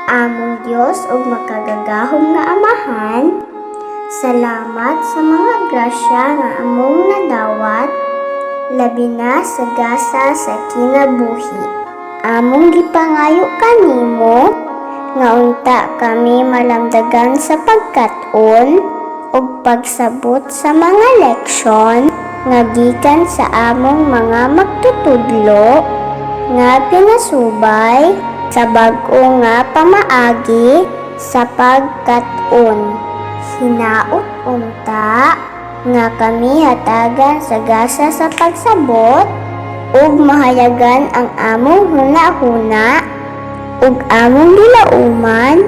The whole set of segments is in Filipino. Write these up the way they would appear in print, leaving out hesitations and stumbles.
Among Dios ug makagagahom nga Amahan, salamat sa mga grasya nga among nadawat, labi na sa gasa sa kinabuhi. Among gipangayo kanimo nga unta kami malamdagan sa pagkat-on ug pagsabot sa mga leksyon nga gikan sa among mga magtutudlo nga pinasubay sa bag-o nga pamaagi sa pagkat-on. Hinaot unta nga kami hatagan sa gasa sa pagsabot ug mahayagan ang among hunahuna ug among gilauman,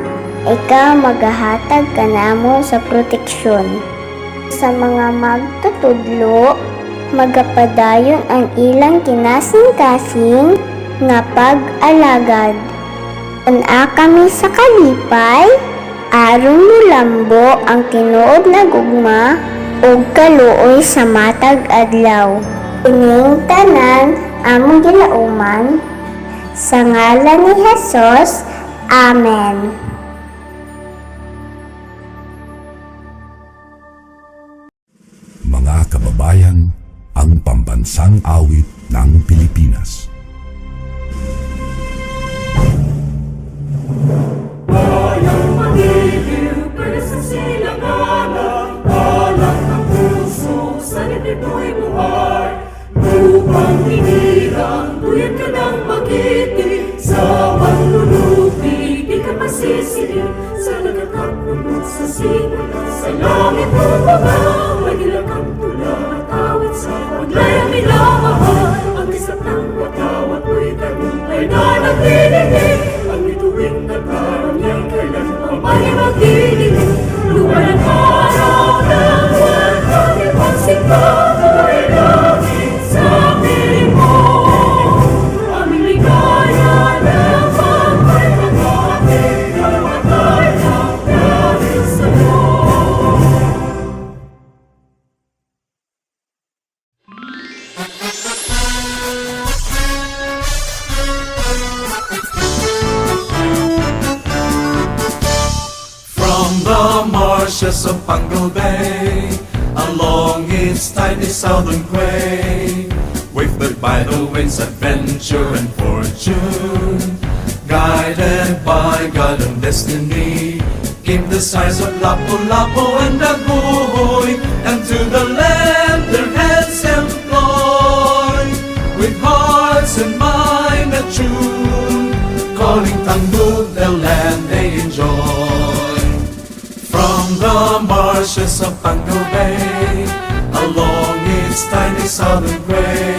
ikaw magahatag kanamo sa proteksyon. Sa mga magtutudlo, magapadayon ang ilang kinasing-kasing nga pag-alagad. Una kami sa kalipay, aron mulambo ang tinuod na gugma ug kaluoy sa matag adlaw. Ining tanan among gilauman, sa ngalan ni Jesus, Amen. Mga kababayan, ang pambansang awit ng Pilipinas. Bayang magiliw, pwede sa silanganan, alak ng puso, sa liblib mo'y buhay. Lupang hinirang, tuyad ka ng magiti, sa panlulupi, di ka masisiling, sa nagkakapunod sa simula, sa langit mo baba, magilang kang tula, at awit sa paglayang minamahal, ang isang ng watawat mo'y tagumpay na nagdidinig, ang ituwing nagkaroon niya'y kailan ang may magdidinig, lupa ng araw ng walang ipagsikap, ay langit sa piling mo, aming ligaya ng pagkay ng ating kamatay ng dahil sa'yo. From the marshes of Pungle Bay, along its tiny southern quay, wafted by the winds, adventure and fortune, guided by God and destiny, came the sighs of Lapu-Lapu and Daguhoy, and to the land their hands employ, with hearts and mind attuned, calling Tanggol the land they enjoy. From the marshes of Pungle Bay, along its tiny southern quay,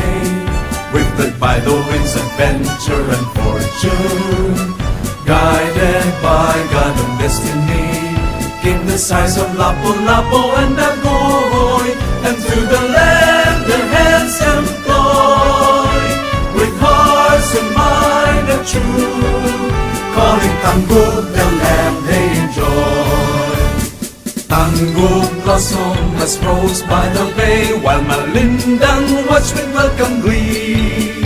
wafted by the winds, adventure and fortune, guided by God and destiny, came the sighs of Lapu-Lapu and Daguhoy, and to the land their hands employ, with hearts and mind attuned, calling Tanggol the land they enjoy. Tanggol blossom as rose by the bay, while Malindang watched with welcome glee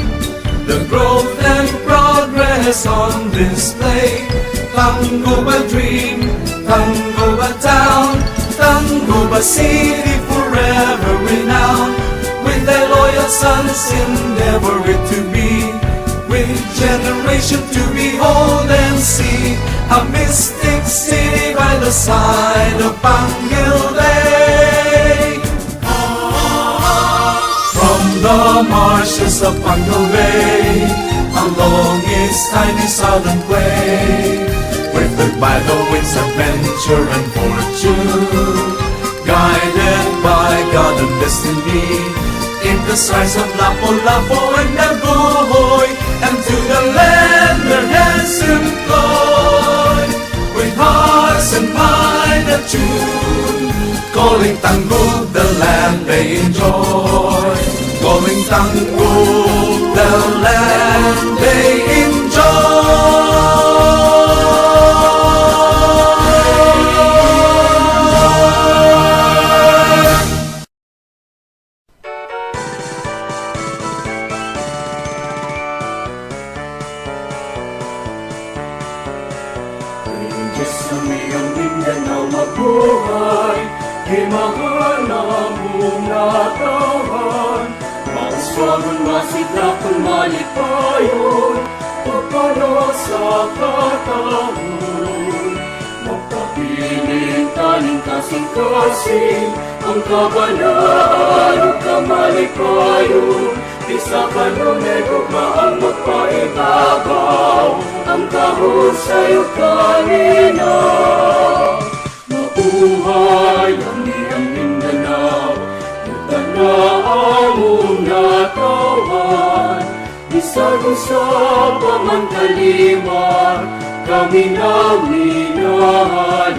the growth and progress on display. Tanggol a dream, Tanggol a town, Tanggol a city forever renowned, with their loyal sons endeavor it to be, with generation to behold and see, a mystic city by the side of Pungle Bay. From the marshes of Pungle Bay, along its tiny southern quay, wafted by the winds, adventure and fortune, guided by God and destiny, came the sighs of Lapu-Lapu and Daguhoy, and to the land their hands employ, with hearts and mind attuned, calling Tanggol the land they enjoy, calling Tanggol the land they enjoy. Sesame ang Mindanao mabuhay, himahal na mong natawan. Mauswagan, masidlakan, malipayon, pagpano sa katahon. Magpapiling taning kasing-kasing, ang kabanaan o kamalipayon. Isa ka nunay gugmaan magpaibabaw, ang kahon sa'yo kanina. Mabuhay ang iyang Mindanao, ang natawan. Isag-usap ang kalimar, kami na minahalan.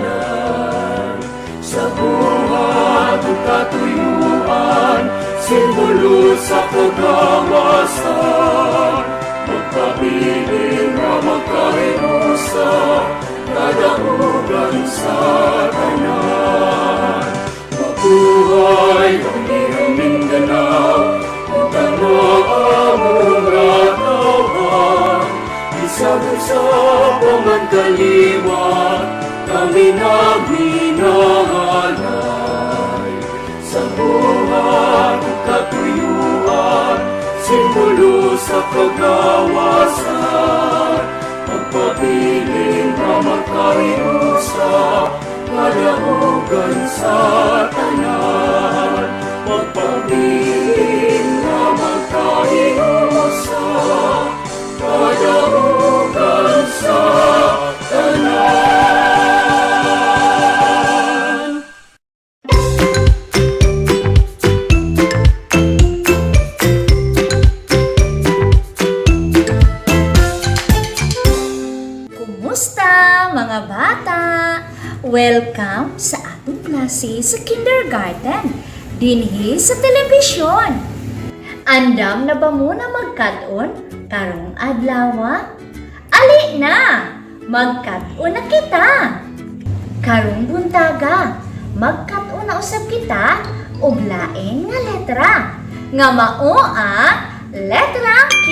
Sa buhat ang katuyuan, simbolo sa kagawasan. Magpabiling na magkahinusa, kadahugan sa tanan. Mabuhay ang iyong Mindanao, ang tanawang natawan. Isag-usap ang kaliwat, kami na minahalay. Sa buhat ang katuyuan, simbolo sa kagawasan. Magpabiling na magkahinusa, kadahugan sa tanan. Magpabiling na magkahinusa, kadahugan sa tanan. Kumusta mga bata? Welcome sa atong klase sa kindergarten dinhi sa telebisyon. Andam na ba muna magkat-on karong adlaw? Ali na! Magkat-on na kita! Karong buntaga, magkat-on na usab kita og lain nga letra. Nga mao ang letrang Q.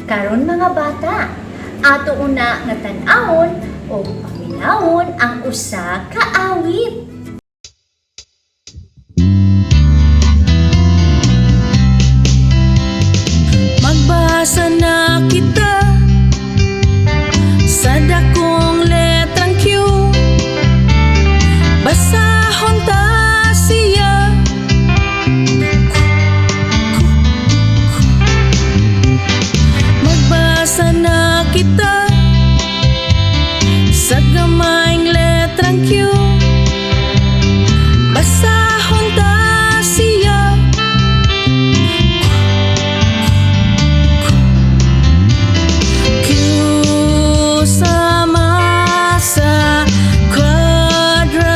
Karon mga bata, ato una nga tan-awon o paminawon ang usa ka awit. Magbasa na kita sa dakong letrang Q. Basahon ta siya. Magbasa na kita sa gamayng letrang Q. Basahon ta siya. Q sama sa quadrangle.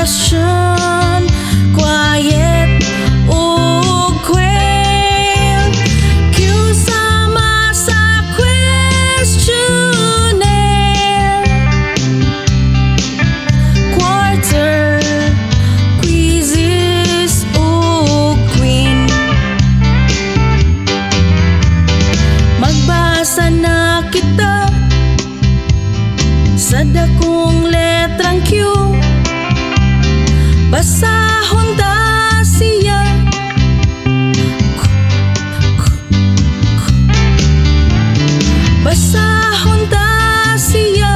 Question, quiet o quail. Q sama sa questionnaire. Quarter, quizzes o queen. Magbasa na kita sa dakong letrang Q. Basahon ta siya. Basahon ta siya.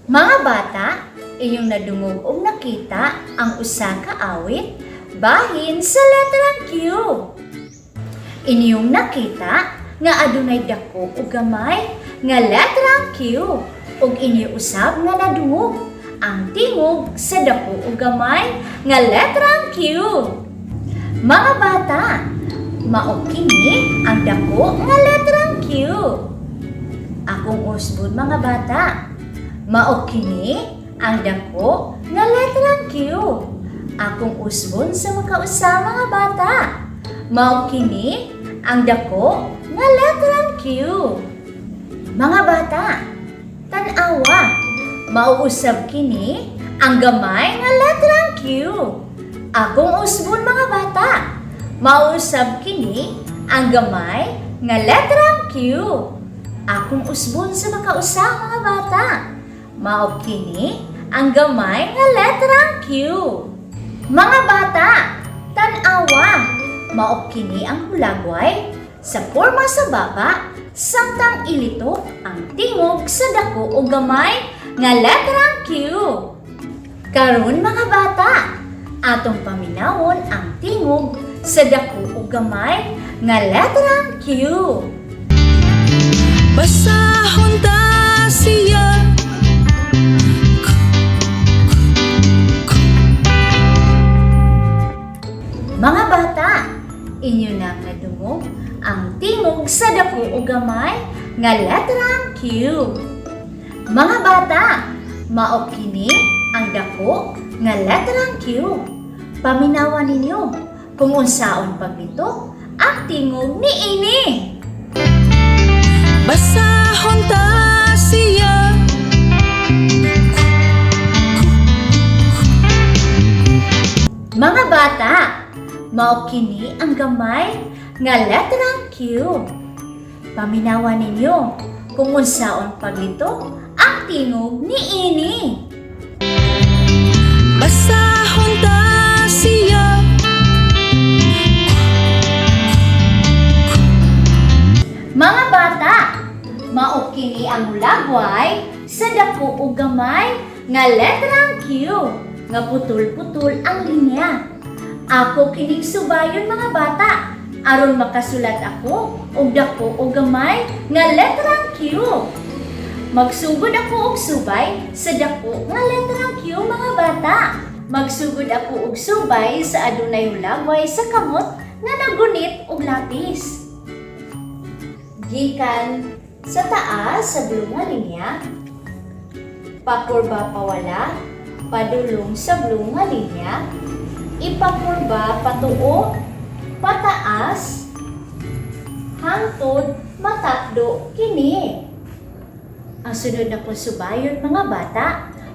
Mga bata, inyong nadungog og nakita ang usa ka awit bahin sa letrang Q. Inyong nakita nga adunay dako ug gamay nga letrang Q ug inyo usab nga nadungog ang tingog sa dako ug gamay nga letrang Q. Mga bata, mao kini ang dako nga letrang Q. Akong usbon mga bata, mao kini ang dako nga letrang Q. Akong usbon sa makausa mga bata, mao kini ang dako nga letrang Q. Mga bata, tan-awa, Mauusab kini ang gamay nga letrang Q. Akong usbon mga bata. Mauusab kini ang gamay nga letrang Q. Akong usbon sa makausa mga bata. Mao kini ang gamay nga letrang Q. Mga bata, tan-awa. Mao kini ang hulagway sa porma sa baba samtang ilito ang tingog sa dako o gamay nga letrang Q. Karon mga bata, atong paminawon ang tingog sa dako o gamay nga letrang Q. Basahon ta siya. Mga bata, inyo na nadungog ang tingog sa dako o gamay nga letrang Q. Mga bata, mao kini ang dako nga letrang Q. Paminawan ninyo kung unsaon pagbito ang tingog niini. Basahon ta siya. Mga bata, mao kini ang gamay nga letrang Q. Paminawan ninyo kung unsaon paglito ang tingog niini. Basahon ta siya. Mga bata, mao kini ang hulagway sa dako o gamay nga letrang Q nga putol-putol ang linya. Ako kining subayon mga bata aron makasulat ako og dako o gamay nga letrang Q. Magsugod ako og subay sa dako nga letrang Q mga bata. Magsugod ako og subay sa adunay hulagway sa kamot nga nagunit og lapis. Gikan sa taas sa blue nga linya, pakurba pawala, padulong sa blue nga linya, ipakurba patuo, pataas, hangtod, matakdo, kini. Ang sunod na pong subayon mga bata,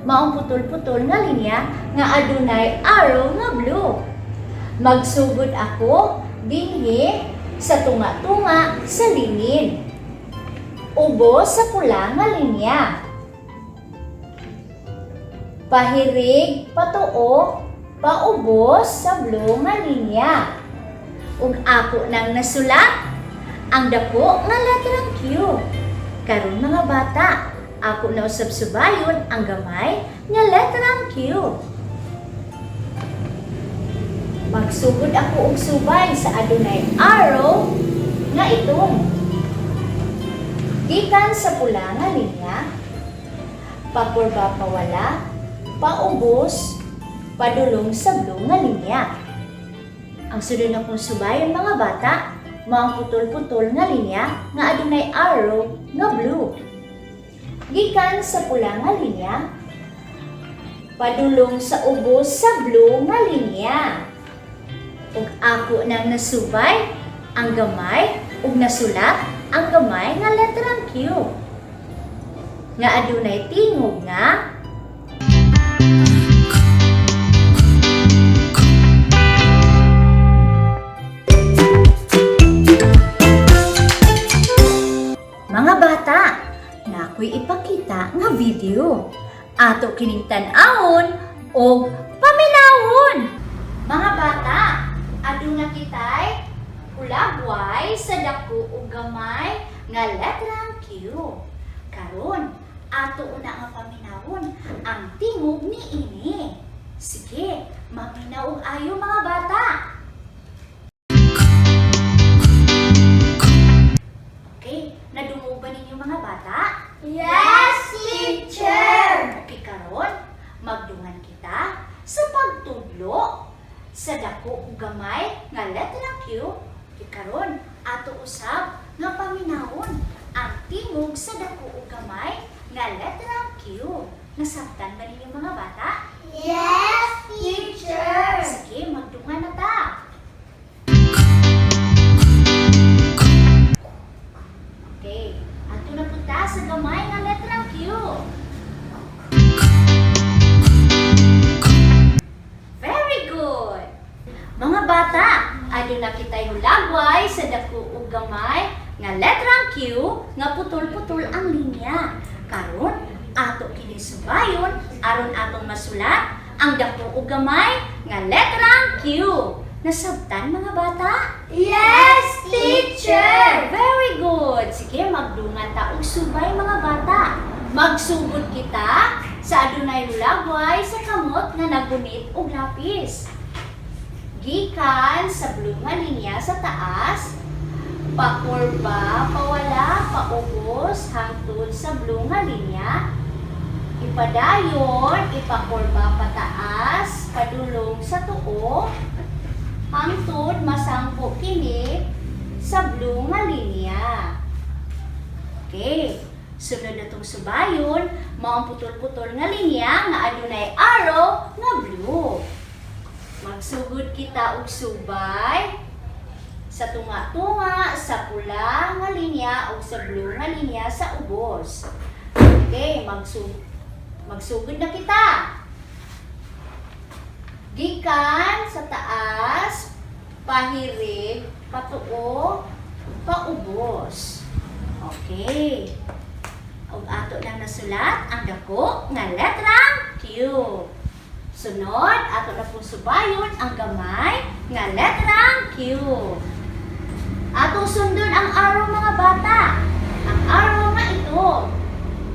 maong putol-putol nga linya nga adunay arrow nga blue. Magsugod ako dinhi sa tunga-tunga sa lingin. Ubo sa pula nga linya. Pahirig, patuo, paubos sa blue nga linya. Ug ako nang nasulat ang dako nga letrang Q. Karon mga bata, ako na usab subayon ang gamay nga letrang Q. Magsugod ako og subay sa adunay arrow nga itong. Gikan sa pula nga linya, pakurba pawala, paubos, padulong sa blue nga linya. Ang sunod na kong subayon mga bata, maang putol-putol nga linya nga adunay arrow nga blue. Gikan sa pula nga linya, padulong sa ubos sa blue nga linya. Ug ako nang nasubay ang gamay ug nasulat ang gamay nga letrang Q. Nga adunay tingog nga mga bata, na ako'y ipakita nga video. Ato kining tan-awon o paminawon. Mga bata, aduna kitay hulagway sa dako o gamay nga letrang Q. Karon, ato una nga paminawon ang tingog niini. Sige, maminaw og ayo mga bata. Okay, nadungog ba ninyo mga bata? Yes, teacher! Okay, karon, magdungan kita sa pagtudlo sa dako ug gamay nga letrang Q. Okay, karon, ato usab nga paminawon ang tingog sa dako ug gamay nga letrang Q. Nasabtan ba ninyo mga bata? Yes, teacher! Sige, magdungan na ta. Okay, ato na punta sa gamay nga letrang Q. aduna kitay hulagway sa dako ug gamay nga letrang Q nga putol-putol ang linya. Karon ato kini subayon aron atong masulat ang dako ug gamay nga letrang Q. Nasabtan mga bata? Yes, teacher! Very good! Sige, magdungan ta og subay mga bata. Magsugod kita sa adunay hulagway sa kamot nga nagunit og lapis. Gikan sa blue nga linya sa taas, pakurba, pawala, paubos, hangtod sa blue nga linya. Ipadayon, ipakurba pataas, padulong sa tuo, hangtod masangpo kini sa blue nga linya. Okay, sunod na itong subayon, mga putol-putol nga linya nga adunay arrow nga blue. Magsugod kita og subay sa tunga-tunga, sa pula nga linya o sa blue nga linya sa ubos. Okay, magsugod na kita. Gikan sa taas, pahirig, patuo, paubos. Okay. Og ato nang nasulat ang dako nga letrang Q. Sunod, ato na pong subayon ang gamay nga letrang Q. Ato sundon ang arrow mga bata. Ang arrow nga ito.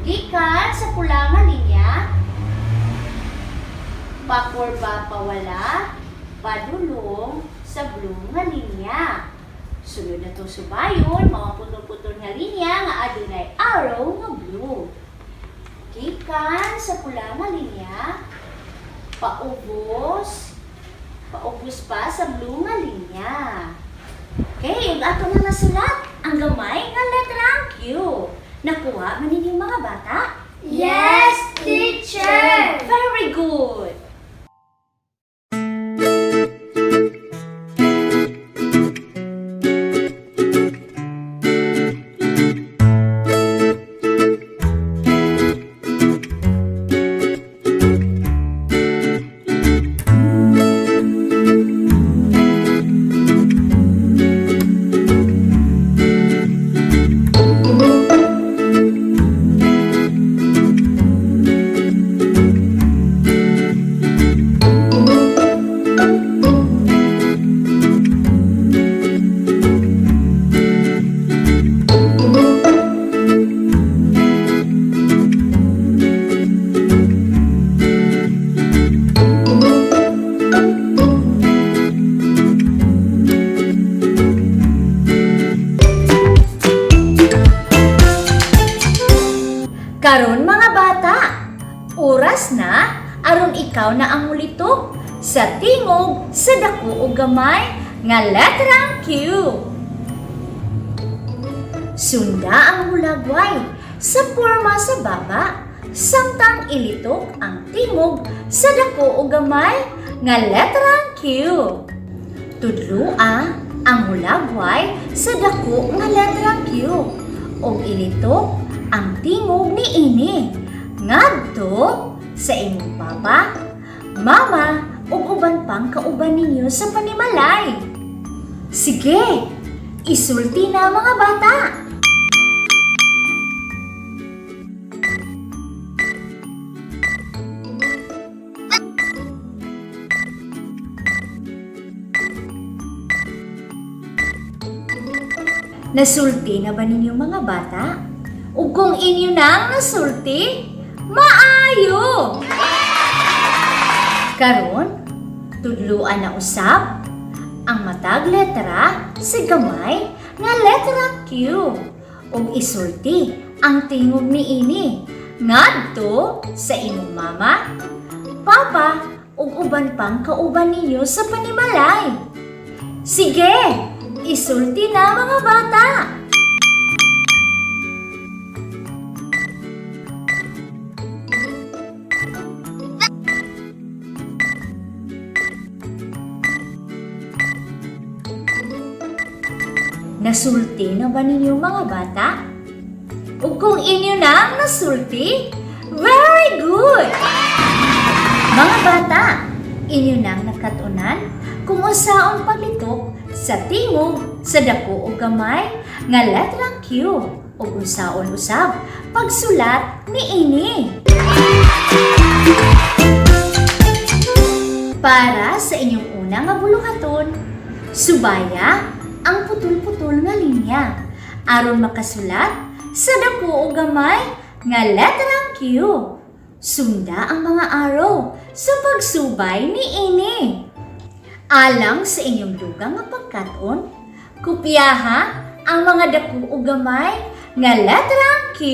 Gikan sa pula nga linya, pakurba pawala, padulong sa blue nga linya. Sunod na itong subayon, mga putol-putol nga linya nga adunay arrow nga blue. Gikan sa pula nga linya, paubos pa sa blue nga linya. Okay, yung ato na nasulat ang gamay nga letrang Q. Nakuha man ninyo mga bata? Yes, teacher! Very good! Karon mga bata, oras na aron ikaw na ang mulito sa tingog sa dako ug gamay nga letrang Q. Sunda ang hulagway sa porma sa baba, samtang ilitok ang tingog sa dako ug gamay nga letrang Q. Tudloa ang hulagway sa dako nga letrang Q ug ilitok ang tingog ni ini ngadto sa imong papa, mama ug uban pang kauban ninyo sa panimalay. Sige, isulti na mga bata. Nasulti na ba ninyo mga bata? Ug kung inyo nang nasulti, maayo! Karon, tudluan na usab ang matag letra sa gamay nga letrang Q ug isulti ang tingog niini ngadto sa imong mama, papa ug uban pang kauban ninyo sa panimalay. Sige, isulti na mga bata. Nasulti na ba ninyo mga bata? Ug kung inyo na nasulti, very good! Mga bata, inyo nang nakatunan kung usaon paglitok Sa tingog sa dako ug gamay nga letrang Q ug unsaon usab pagsulat niini. Para sa inyong una nga buluhaton, subaya ang putol-putol nga linya aron makasulat sa dako ug gamay nga letrang Q. Sunda ang mga araw sa pagsubay niini. Alang sa inyong dugang nga pagkaton, kopyaha ang mga dako ug gamay nga letrang Q.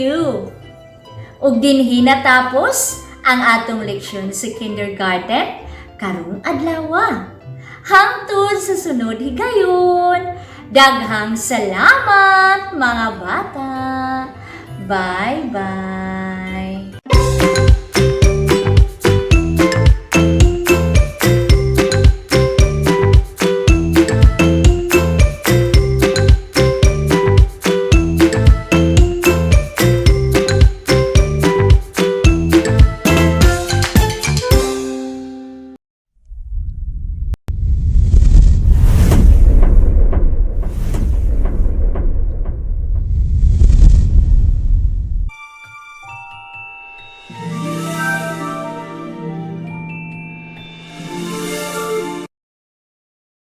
Ug dinhi natapos ang atong leksyon sa kindergarten karong adlaw. Hangtod sa sunod higayon. Daghang salamat mga bata. Bye-bye.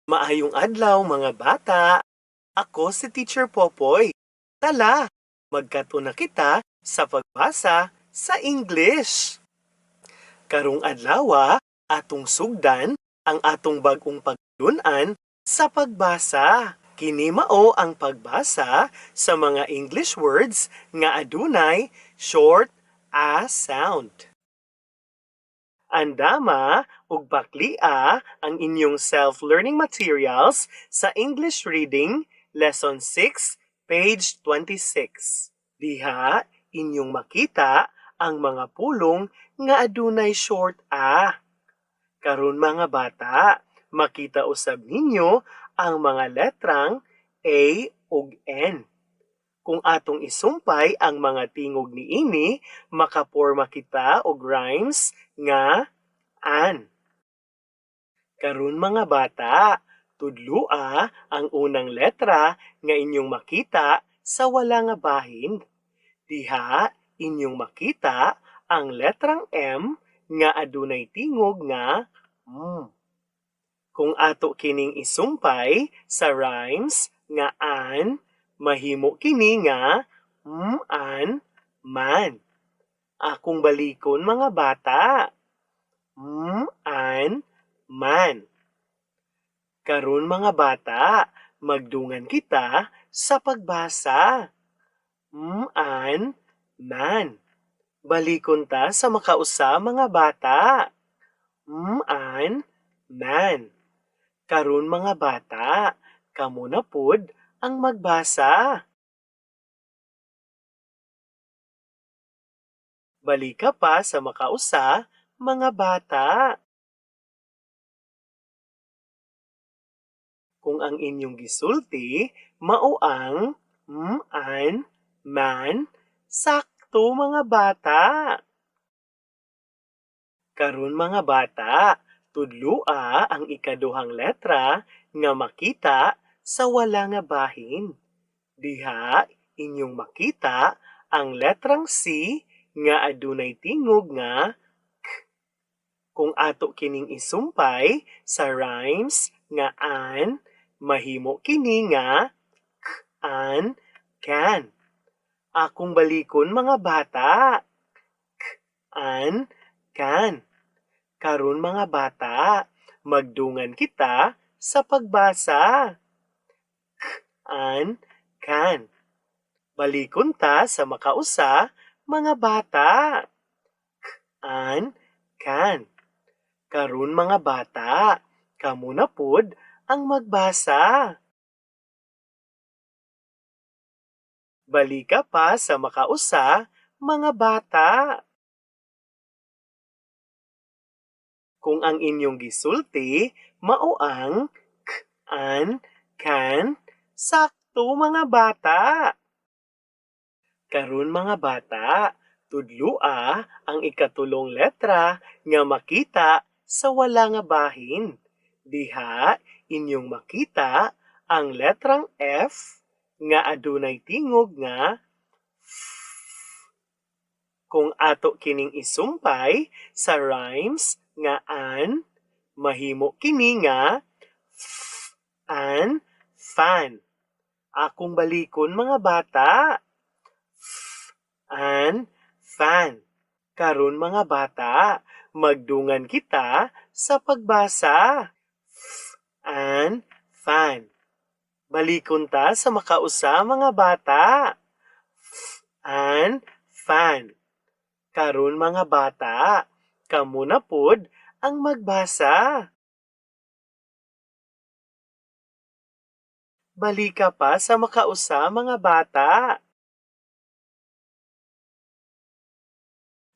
Maayong adlaw mga bata. Ako si Teacher Popoy. Tala, magkatuna kita sa pagbasa sa English. Karong adlaw, atong sugdan ang atong bagong pagtun-an sa pagbasa. Kini mao ang pagbasa sa mga English words nga adunay short a sound. Andama ug baklia ang inyong self-learning materials sa English Reading Lesson 6, page 26. Diha inyong makita ang mga pulong nga adunay short a. Karon mga bata, makita usab ninyo ang mga letrang A ug N. Kung atong isumpay ang mga tingog niini, makaporma kita og rhymes nga an. Karon mga bata, tudloa ang unang letra nga inyong makita sa wala nga bahin. Diha inyong makita ang letrang M nga adunay tingog nga m. Kung ato kining isumpay sa rhymes nga an, mahimo kini nga an man. Akong balikon mga bata. An man. Karon mga bata, magdungan kita sa pagbasa. An man. Balikon ta sa makausa mga bata. An man. Karon mga bata, kamo na pod ang magbasa. Balika pa sa makausa, mga bata. Kung ang inyong gisulti, mao ang an, man, sakto mga bata. Karon mga bata, tudloa ang ikaduhang letra nga makita sa wala nga bahin. Diha inyong makita ang letrang C nga adunay tingog nga k. Kung ato kining isumpay sa rhymes nga an, mahimo kini nga k, an, can. Akong balikon mga bata. K, an, can. Karon mga bata, magdungan kita sa pagbasa. K, an, can. Balikon ta sa makausa, mga bata. K, an, can. Karon mga bata, kamo na pod ang magbasa. Balika pa sa makausa, mga bata. Kung ang inyong gisulti, mao ang k, an, can, sakto mga bata. Karon mga bata, tudloa ang ikatulong letra nga makita sa wala nga bahin. Diha inyong makita ang letrang F nga adunay tingog nga kung ato kining isumpay sa rhymes nga an, mahimo kini nga an, fan. Akong balikon mga bata. An, fan. Karon mga bata, magdungan kita sa pagbasa. An, fan. Balikon ta sa makausa mga bata. An, fan. Karon mga bata, kamo na pod ang magbasa. Balika pa sa makausa mga bata.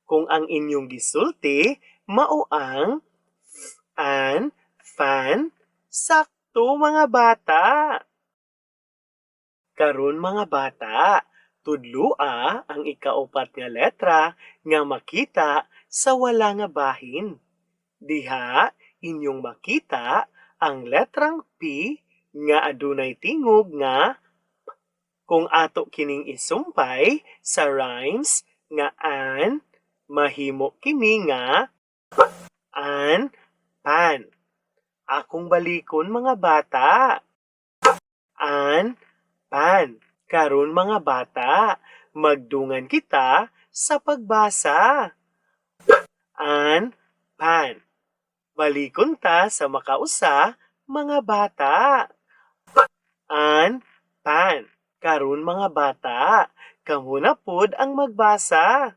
Kung ang inyong gisulti, mao ang an, fan, sakto mga bata. Karon mga bata, tudloa ang ikaupat nga letra nga makita sa wala nga bahin. Diha inyong makita ang letrang P nga adunay tingog nga kung ato kining isumpay sa rhymes nga an, mahimo kini nga an, pan. Akong balikon mga bata. An, pan. Karon mga bata, magdungan kita sa pagbasa. An, pan. Balikon ta sa makausa mga bata. An, pan. Karon mga bata, kamo na pod ang magbasa.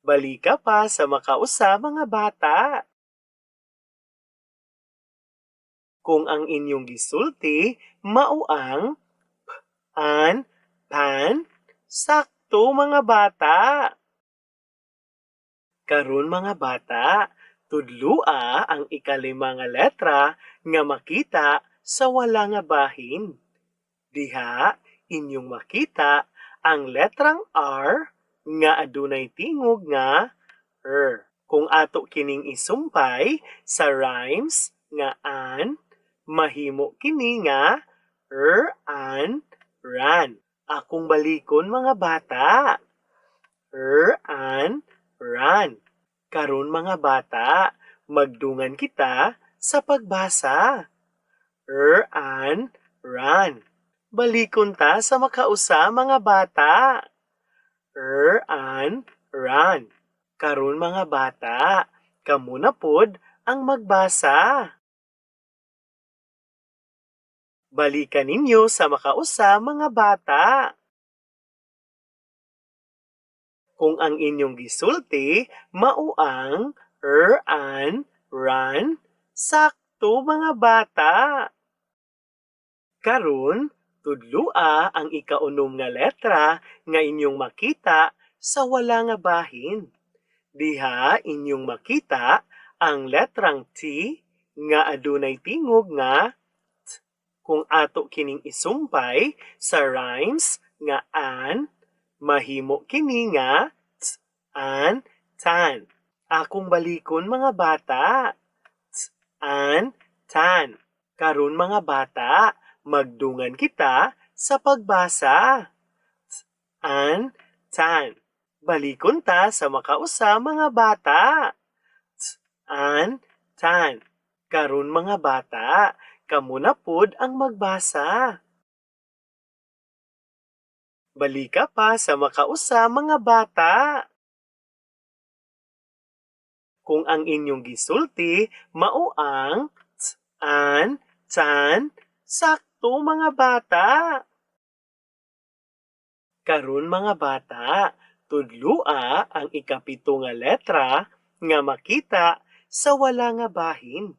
Balika pa sa makausa mga bata. Kung ang inyong gisulti, mao ang an, pan, sakto mga bata. Karon mga bata, tudloa ang ikalima nga letra nga makita sa wala nga bahin. Diha inyong makita ang letrang R nga adunay tingog nga Kung ato kining isumpay sa rhymes nga an, mahimo kini nga an, ran. Akong balikon mga bata. An, ran. Karon mga bata, magdungan kita sa pagbasa. An, ran. Balikon ta sa makausa mga bata. An, ran. Karon mga bata, kamo na pod ang magbasa. Balikan ninyo sa makausa mga bata. Kung ang inyong gisulti, mao ang an, ran, sakto mga bata. Karon, tudloa ang ikaunom nga letra nga inyong makita sa wala nga bahin. Diha inyong makita ang letrang T nga adunay tingog nga kung ato kining isumpay sa rhymes nga an, mahimo kini nga an, tan. Akong balikon mga bata. An, tan. Karon mga bata, magdungan kita sa pagbasa. An, tan. Balikon ta sa makausa mga bata. An, tan. Karon mga bata, kamo na pod ang magbasa. Balika pa sa makausa mga bata. Kung ang inyong gisulti, mao ang an, tan, sakto mga bata. Karon mga bata, tudloa ang ikapito nga letra nga makita sa wala nga bahin.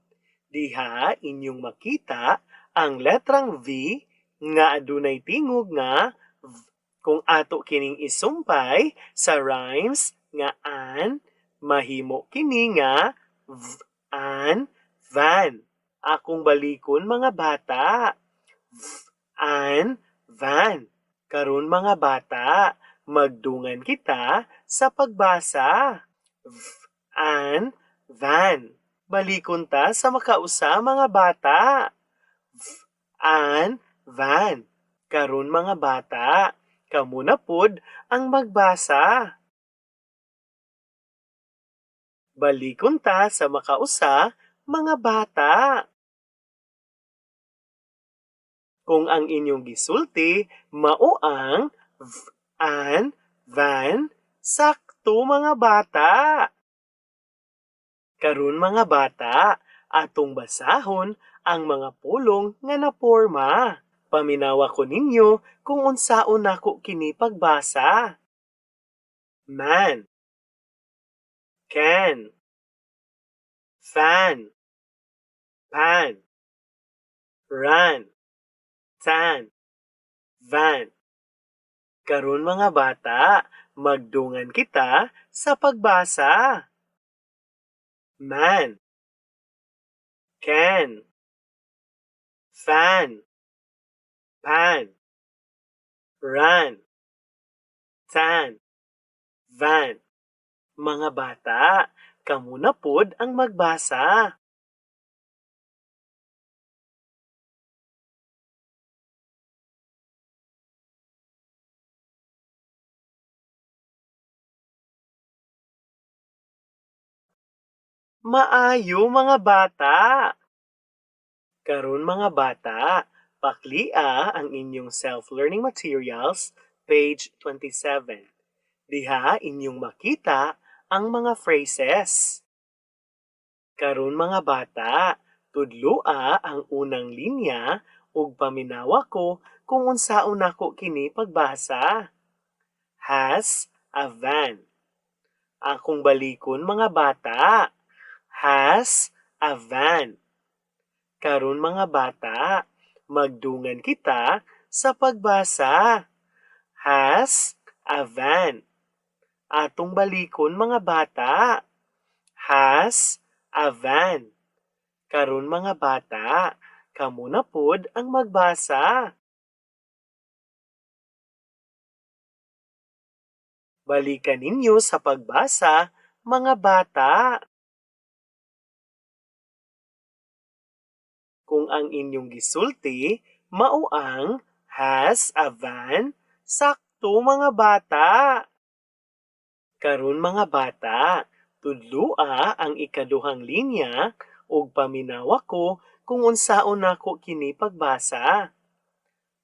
Diha inyong makita ang letrang V nga adunay tingog nga kung ato kining isumpay sa rhymes nga an, mahimo kini nga an, van. Akong balikon mga bata. An, van. Karon mga bata, magdungan kita sa pagbasa. An, van. Balikon ta sa makausa mga bata. An, van. Karon mga bata, kamo na pod ang magbasa. Balikon ta sa makausa mga bata. Kung ang inyong gisulti mao ang an, van, sakto mga bata. Karon mga bata, atong basahon ang mga pulong nga naporma. Paminawa ko ninyo kung unsaon nako kini pagbasa. Man, can, fan, pan, run, tan, van. Karon mga bata, magdungan kita sa pagbasa. Man, can, fan, pan, run, tan, van. Mga bata, kamo na pod ang magbasa. Maayo mga bata. Karon mga bata, paklia ang inyong self-learning materials, page 27. Diha inyong makita ang mga phrases. Karon mga bata, tudloa ang unang linya ug paminawa ko kung unsaon nako kini pagbasa. Has a van. Akong balikon mga bata. Has a van. Karon mga bata, magdungan kita sa pagbasa. Has a van. Atong balikon mga bata. Has a van. Karon mga bata, kamo na pod ang magbasa. Balikan ninyo sa pagbasa, mga bata. Kung ang inyong gisulti, mao ang has a van, sakto mga bata. Karon mga bata, tudloa ang ikaduhang linya ug paminawa ko kung unsaon nako kini pagbasa.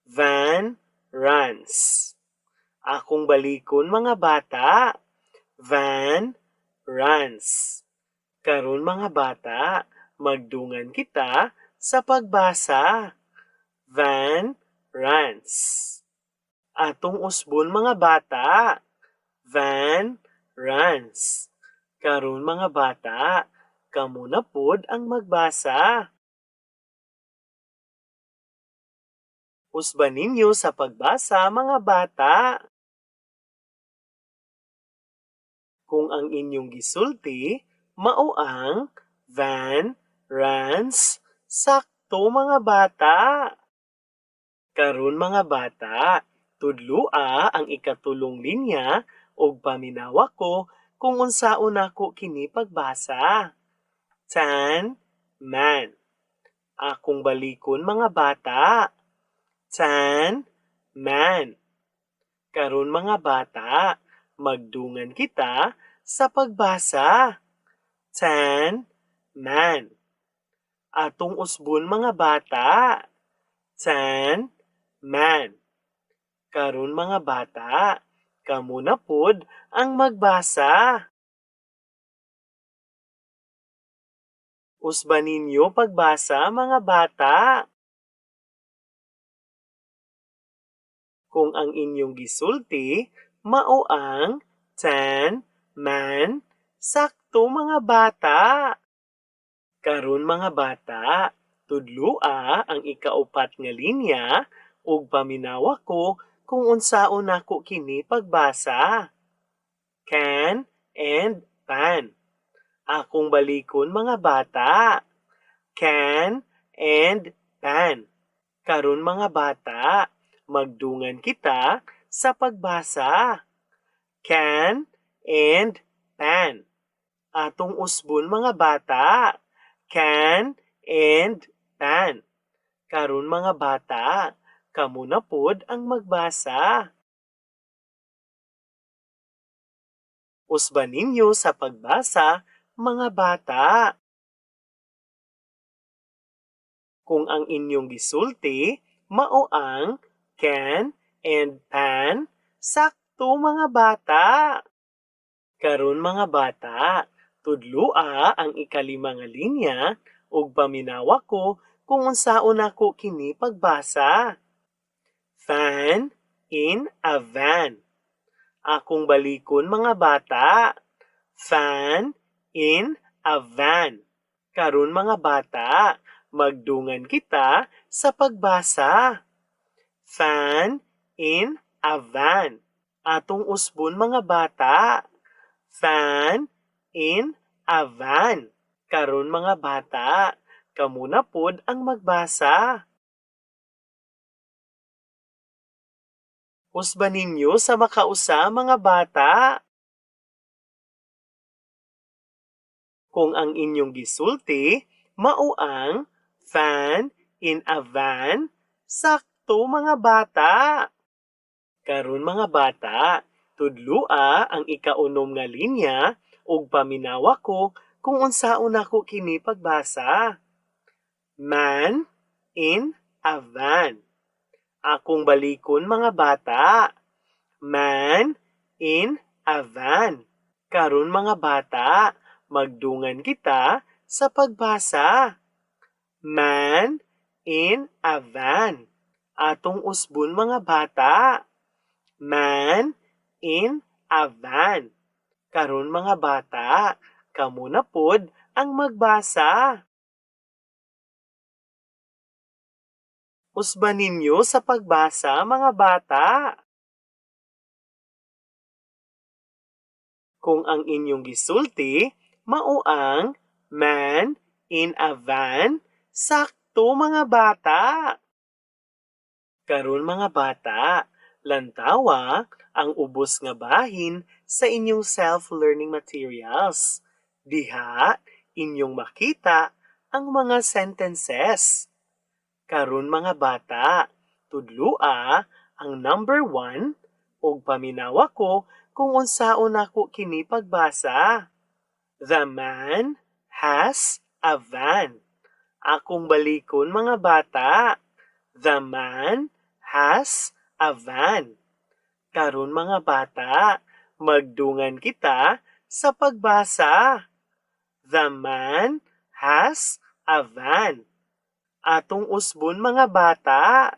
Van runs. Akong balikon mga bata. Van runs. Karon mga bata, magdungan kita sa pagbasa. Van runs. Atong usbon mga bata. Van runs. Karon mga bata, kamo na pod ang magbasa. Usban ninyo sa pagbasa mga bata. Kung ang inyong gisulti, mao ang van runs, sakto mga bata. Karon mga bata, tudloa ang ikatulong linya ug paminawa ko kung unsaon nako kini pagbasa. Tan, man. Akong balikon mga bata. Tan, man. Karon mga bata, magdungan kita sa pagbasa. Tan, man. Atong usbon mga bata. Tan, man. Karon mga bata, kamo na pod ang magbasa. Usban ninyo pagbasa mga bata. Kung ang inyong gisulti, mao ang tan, man, sakto mga bata. Karon mga bata, tudloa ang ikaupat nga linya ug paminawa ko kung unsaon nako kini pagbasa. Can and pan. Akong balikon mga bata. Can and pan. Karon mga bata, magdungan kita sa pagbasa. Can and pan. Atong usbon mga bata. can, and pan. Karon mga bata, kamo na pod ang magbasa. Usban ninyo sa pagbasa, mga bata. Kung ang inyong gisulti, mao ang can and pan, sakto mga bata. Karon mga bata, tudloa ang ikalima nga linya ug paminawa ko kung unsaon ako kini pagbasa. Fan in a van. Akong balikon mga bata. Fan in a van. Karon mga bata, magdungan kita sa pagbasa. Fan in a van. Atong usbon mga bata. Fan in a van. Karon mga bata, kamo na pod ang magbasa. Usban ninyo sa makausa mga bata. Kung ang inyong gisulti, mao ang fan in a van, sakto mga bata. Karon mga bata, tudloa ang ikaunom nga linya ug paminawa ko kung unsaon ako kini pagbasa. Man in a van. Akong balikon mga bata. Man in a van. Karon mga bata, magdungan kita sa pagbasa. Man in a van. Atong usbon mga bata. Man in a van. Karon mga bata, kamo na pod ang magbasa. Usban ninyo sa pagbasa mga bata. Kung ang inyong gisulti, mao ang man in a van, sakto mga bata. Karon mga bata, lantawa ang ubos nga bahin sa inyong self-learning materials. Diha, inyong makita ang mga sentences. Karon mga bata, tudloa ang number 1 ug paminawa ko kung unsaon ako kini pagbasa. The man has a van. Akong balikon mga bata. The man has a van. Karon mga bata, magdungan kita sa pagbasa. The man has a van. Atong usbon mga bata.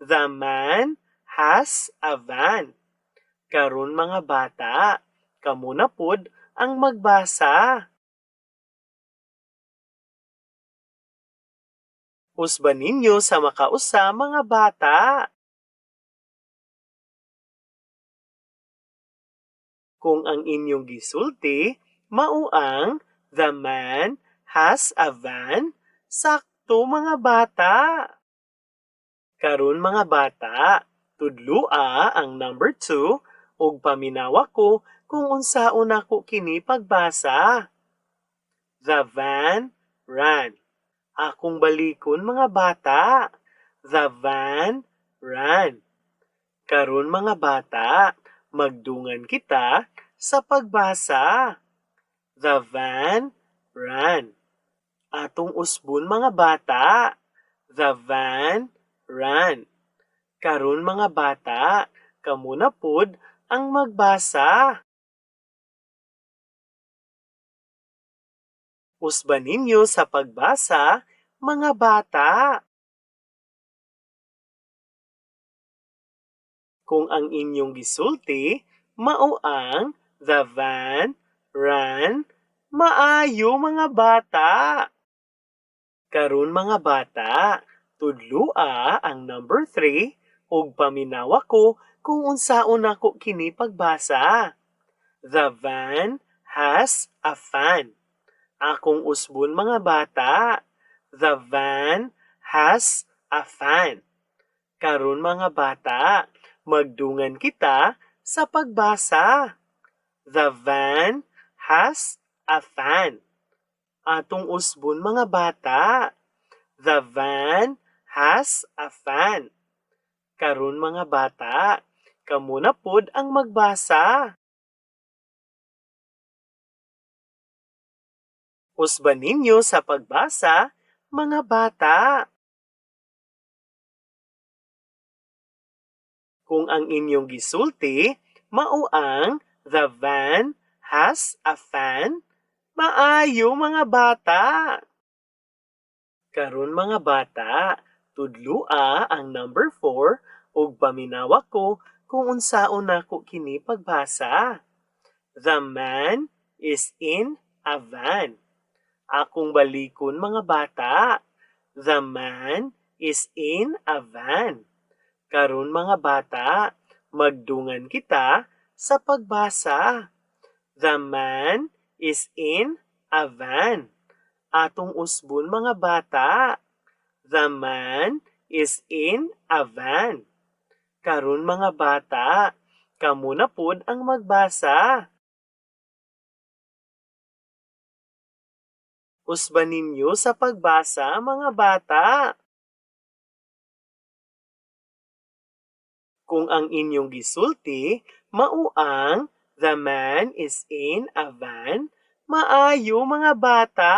The man has a van. Karon mga bata, kamo na pod ang magbasa. Usban ninyo sa makausa mga bata. Kung ang inyong gisulti, mao ang the man has a van, sakto mga bata. Karon mga bata, tudloa ang number 2 ug paminawa ko kung unsaon ako kini pagbasa. The van ran. Akong balikon mga bata. The van ran. Karon mga bata, magdungan kita sa pagbasa. The van ran. Atong usbon mga bata. The van ran. Karon mga bata, kamo na pod ang magbasa. Usban ninyo sa pagbasa, mga bata. Kung ang inyong gisulti, mao ang the van ran, maayo mga bata. Karon mga bata, tudloa ang number 3 ug paminawa ko kung unsaon ako kini pagbasa. The van has a fan. Akong usbon mga bata. The van has a fan. Karon mga bata, magdungan kita sa pagbasa. The van has a fan. Atong usbon mga bata. The van has a fan. Karon mga bata, kamo na pod ang magbasa. Usban ninyo sa pagbasa, mga bata. Kung ang inyong gisulti, mao ang the van has a fan, maayo mga bata. Karon mga bata, tudlua ang number 4 ug paminawa ko kung unsaon nako kini pagbasa. The man is in a van. Akong balikon mga bata. The man is in a van. Karon mga bata, magdungan kita sa pagbasa. The man is in a van. Atong usbon mga bata. The man is in a van. Karon mga bata, kamo na pod ang magbasa. Usban ninyo sa pagbasa mga bata. Kung ang inyong gisulti, mao ang the man is in a van, maayo mga bata.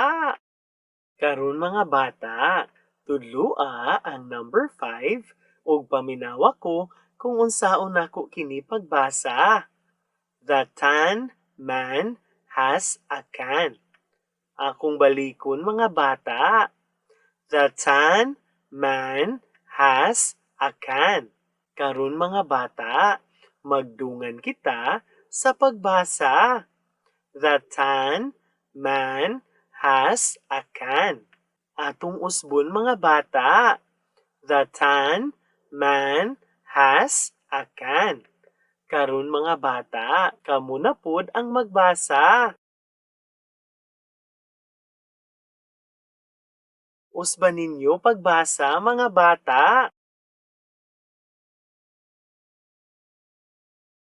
Karon mga bata, tudlua ang number 5 ug paminawa ko kung unsaon nako kini pagbasa. The tan man has a can. Akong balikon mga bata. The tan man has a can. Karon mga bata, magdungan kita sa pagbasa. The tan man has a can. Atong usbon mga bata. The tan man has a can. Karon mga bata, kamo na pod ang magbasa. Usban ninyo pagbasa mga bata.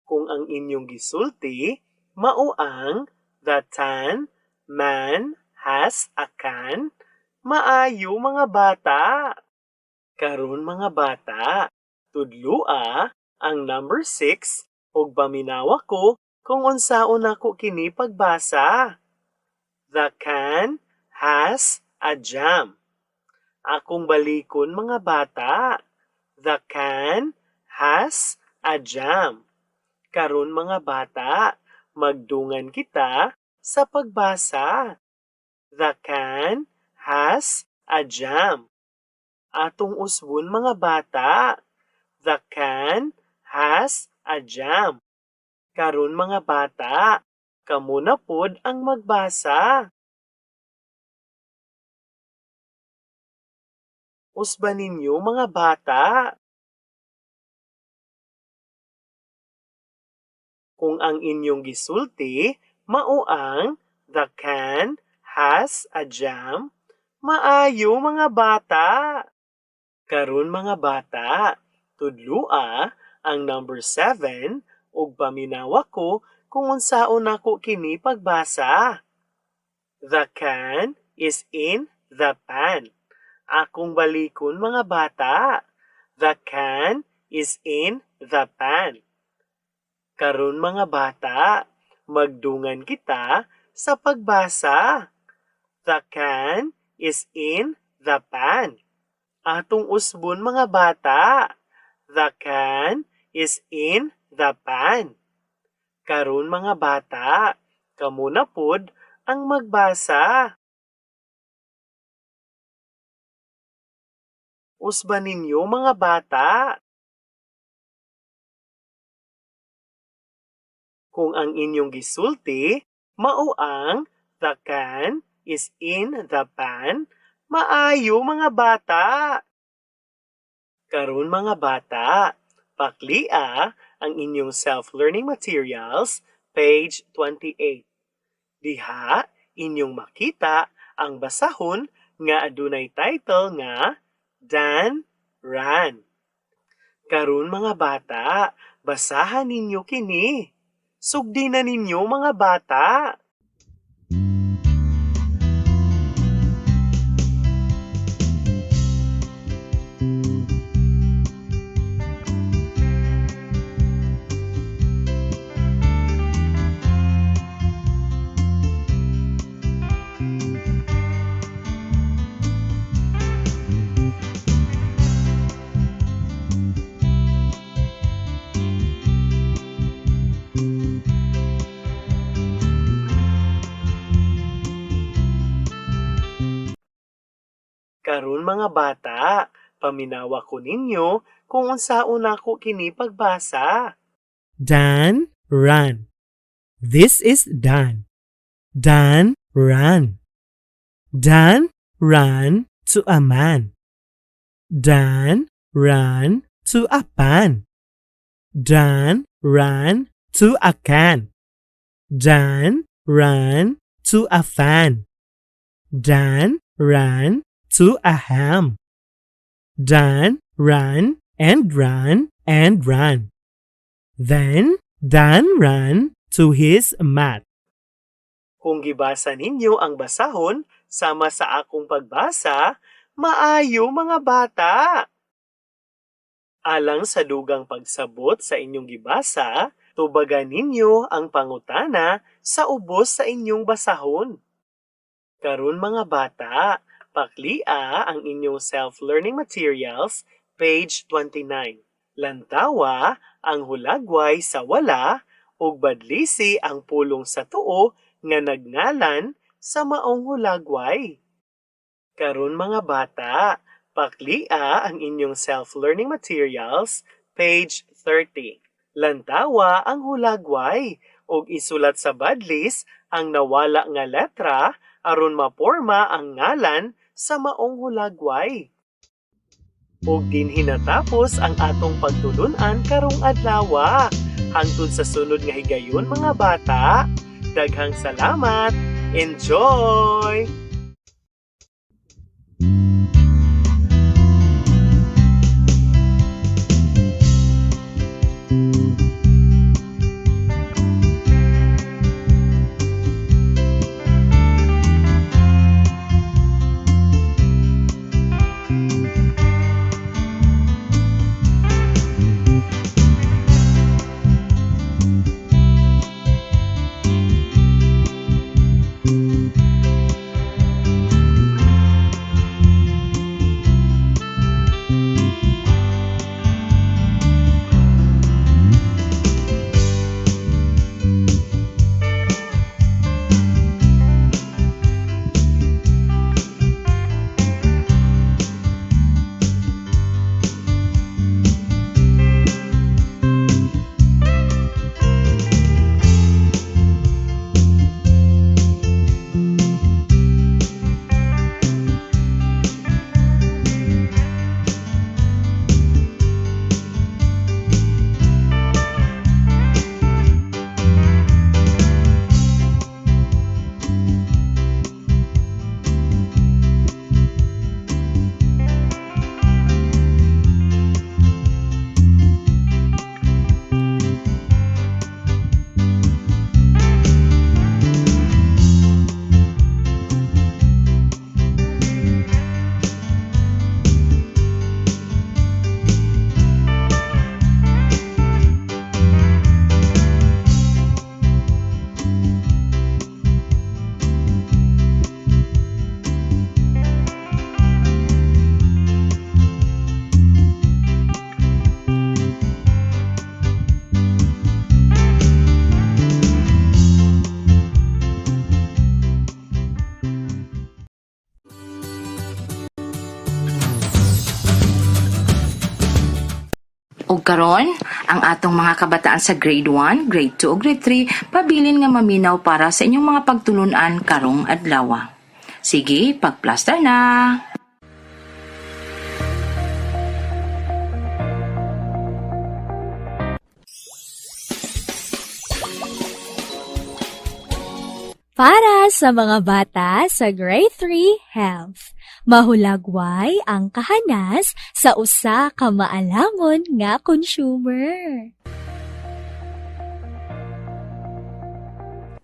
Kung ang inyong gisulti, mao ang the tan man has a can, maayo mga bata. Karon mga bata, tudlua ang number 6 ug paminawa ko kung unsaon nako kini pagbasa. The can has a jam. Akong balikon mga bata. The can has a jam. Karon mga bata, magdungan kita sa pagbasa. The can has a jam. Atong usbon mga bata. The can has a jam. Karon mga bata, kamo na pod ang magbasa. Usban ninyo mga bata. Kung ang inyong gisulti, mao ang the can has a jam, maayo mga bata. Karon mga bata, tudlua ang number 7 ug paminawa ko kung unsaon nako kini pagbasa. The can is in the pan. Akong balikon mga bata. The can is in the pan. Karon mga bata, magdungan kita sa pagbasa. The can is in the pan. Atong usbon mga bata. The can is in the pan. Karon mga bata, kamo na pod ang magbasa. Usban ninyo mga bata. Kung ang inyong gisulti, mao ang the can is in the pan, maayo mga bata. Karon mga bata, paklia ang inyong self-learning materials, page 28. Diha, inyong makita ang basahon nga adunay title nga Dan Ran. Karon mga bata, basahan ninyo kini. Sugdi na ninyo mga bata. Karon mga bata, paminawa ko ninyo kung unsaon ako kini pagbasa. Dan ran. This is Dan. Dan ran. Dan ran to a man. Dan ran to a pan. Dan ran to a can. Dan ran to a fan. Dan ran to a ham. Dan ran and ran and ran. Then Dan ran to his mat. Kung gibasa ninyo ang basahon sama sa akong pagbasa, maayo mga bata. Alang sa dugang pagsabot sa inyong gibasa, tubagan ninyo ang pangutana sa ubos sa inyong basahon. Karon mga bata, paklia ang inyong self-learning materials, page 29. Lantawa ang hulagway sa wala, ug badlisi ang pulong sa tuo nga nagngalan sa maong hulagway. Karon mga bata, paklia ang inyong self-learning materials, page 30. Lantawa ang hulagway, ug isulat sa badlis ang nawala nga letra aron maporma ang ngalan sa maong hulagway. Ug dinhi natapos ang atong pagtulunan karong adlaw. Hangtod sa sunod nga higayon mga bata. Daghang salamat. Enjoy! Ug karon, ang atong mga kabataan sa grade 1, grade 2 ug grade 3 pabilin nga maminaw para sa inyong mga pagtulunan karong adlaw. Sige, pagplaster na. Para sa mga bata sa grade 3 health, mahulagway ang kahanas sa usa ka maalamon nga consumer.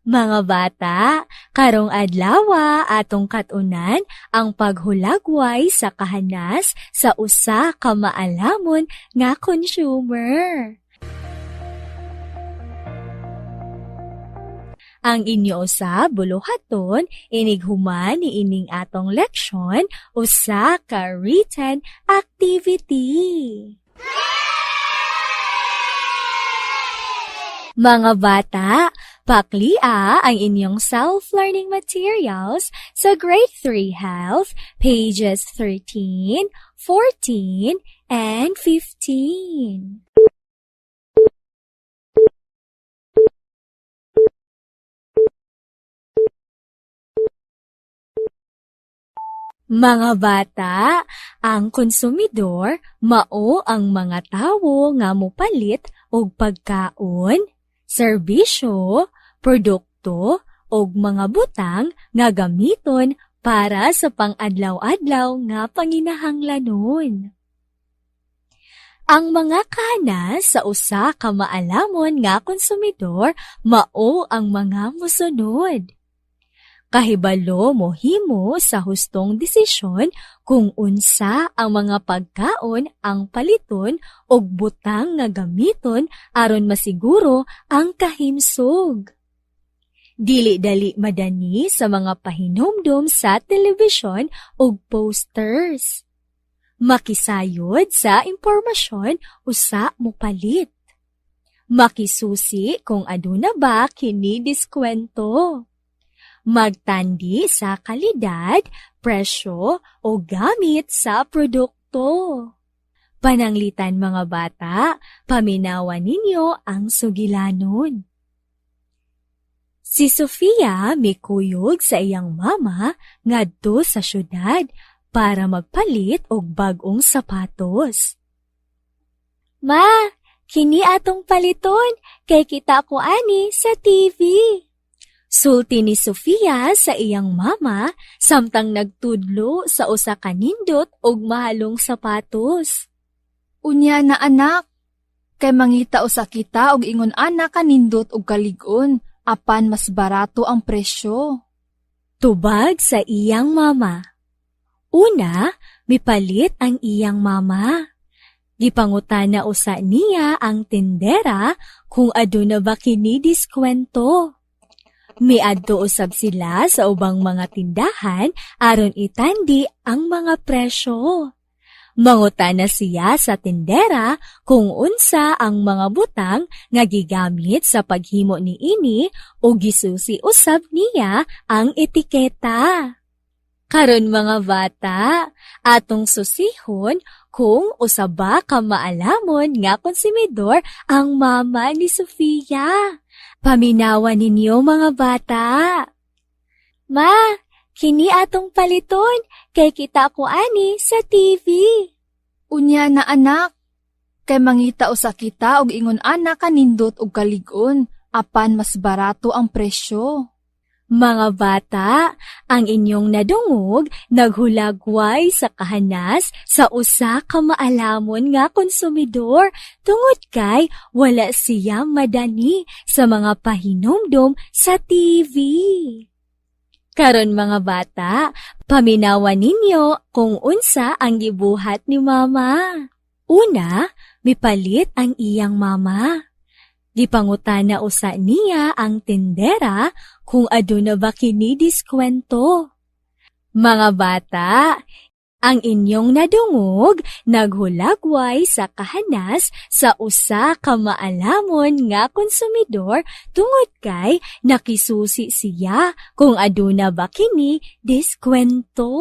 Mga bata, karong adlaw atong katunan ang paghulagway sa kahanas sa usa ka maalamon nga consumer. Ang inyo usab buluhaton inighuman ni ining atong leksyon usa ka written activity. Mga bata, Paklia ang inyong self-learning materials sa Grade 3 Health, pages 13, 14, and 15. Mga bata, ang konsumidor mao ang mga tawo nga mopalit og pagkaon, serbisyo, produkto og mga butang nga gamiton para sa pang-adlaw-adlaw nga panginahanglanon. Ang mga kahanas sa usa ka maalamon nga konsumidor mao ang mga mosunod. Kahibalo mohimo sa hustong desisyon kung unsa ang mga pagkaon ang paliton og butang nga gamiton aron masiguro ang kahimsog. Dili dali madani sa mga pahinomdom sa telebisyon ug posters. Makisayod sa impormasyon usa mopalit. Makisusi kung aduna ba kini diskwento. Magtandi sa kalidad, presyo o gamit sa produkto. Pananglitan mga bata, paminawan ninyo ang sugilanon. Si Sofia mikuyog sa iyang mama ngadto sa syudad para magpalit og bag-ong sapatos. Ma, kini atong paliton kay kita ko ani sa TV. Sulti ni Sofia sa iyang mama samtang nagtudlo sa usa ka nindot og mahalong sapatos. Unya na anak, kay mangita usa kita og ingon ana kanindot og kalig-on apan mas barato ang presyo. Tubag sa iyang mama. Una, mipalit ang iyang mama. Gipangutana usa niya ang tindera kung aduna ba kini diskwento. Miadto usab sila sa ubang mga tindahan aron itandi ang mga presyo. Mangutana siya sa tindera kung unsa ang mga butang nga gigamit sa paghimo niini o gisusi usab niya ang etiketa. Karon mga bata, atong susihon kung usaba ka maalamon nga konsumidor ang mama ni Sofia. Paminawan ninyo mga bata. Ma, kini atong paliton kay kita ko ani sa TV. Unya na anak, kay mangita usa kita og ingon ana kanindot og kalig-on apan mas barato ang presyo. Mga bata, ang inyong nadungog naghulagway sa kahanas sa usa ka maalamon nga konsumidor tungod kay wala siya madani sa mga pahinomdom sa TV. Karon mga bata, paminawan ninyo kung unsa ang gibuhat ni mama. Una, mipalit ang iyang mama. Gipangutana usa niya ang tindera kung aduna ba kini diskwento. Mga bata, ang inyong nadungog naghulagway sa kahanas sa usa ka maalamon nga konsumidor tungod kay nakisusi siya kung aduna ba kini diskwento.